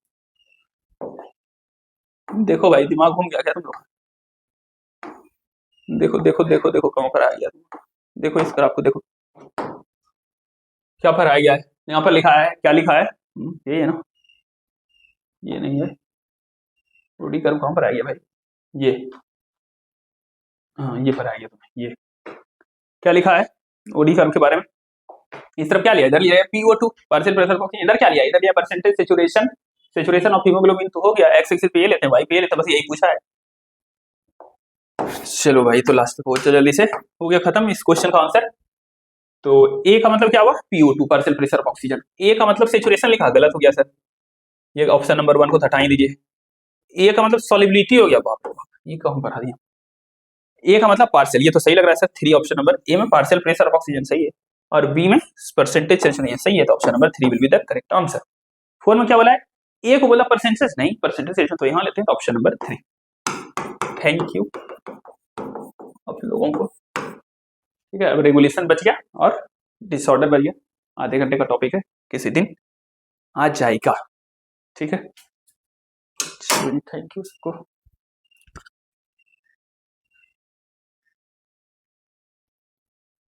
देखो भाई दिमाग घूम गया क्या तुम लोग, देखो देखो देखो देखो कहाँ पर आ गया, देखो इस ग्राफ को देखो क्या पर आ गया है, यहाँ पर लिखा है, क्या लिखा है, ये है ना, ये नहीं है, ओडी कर्व कहाँ पर आ गया भाई, ये, हाँ ये पर आ गया तुम्हें, ये क्या लिखा है ओडी कर्व के बारे में, इस तरफ क्या लिया, इधर लिया है PO2 पार्शियल प्रेशर ऑक्सीजन, इधर क्या लिया, इधर लिया percentage saturation, saturation of haemoglobin, तो हो गया एक्स एक्सिस पे ये लेते हैं भाई, पे ये लेते हैं, बस यही पूछा है। चलो भाई, तो लास्ट पहुंच जल्दी से, हो गया खत्म इस क्वेश्चन का आंसर। तो ए का मतलब क्या हुआ, PO2 partial pressure of oxygen, A का मतलब सैचुरेशन लिखा, गलत हो गया सर, ये ऑप्शन नंबर 1 को हटा ही दीजिए। ए का मतलब सॉलिबिलिटी हो गया, बाप रे बाप, ये कहाँ पर आ दिया, ए का मतलब पार्शियल, ये तो सही लग रहा है सर, 3 ऑप्शन नंबर ए में पार्शियल प्रेशर ऑफ ऑक्सीजन सही है, और बी में परसेंटेज सैचुरेशन सही है, तो option number 3 will be the correct answer. 4 में क्या बोला है, ए को बोला परसेंटेज, नहीं परसेंटेज सैचुरेशन तो यहाँ लेते हैं, तो ऑप्शन नंबर 3। थैंक यू आप लोगों को, ठीक है, अब रेगुलेशन बच गया और डिसऑर्डर बच गया, आधे घंटे का टॉपिक है, किसी दिन आ जाएगा, ठीक है, थैंक यू सबको।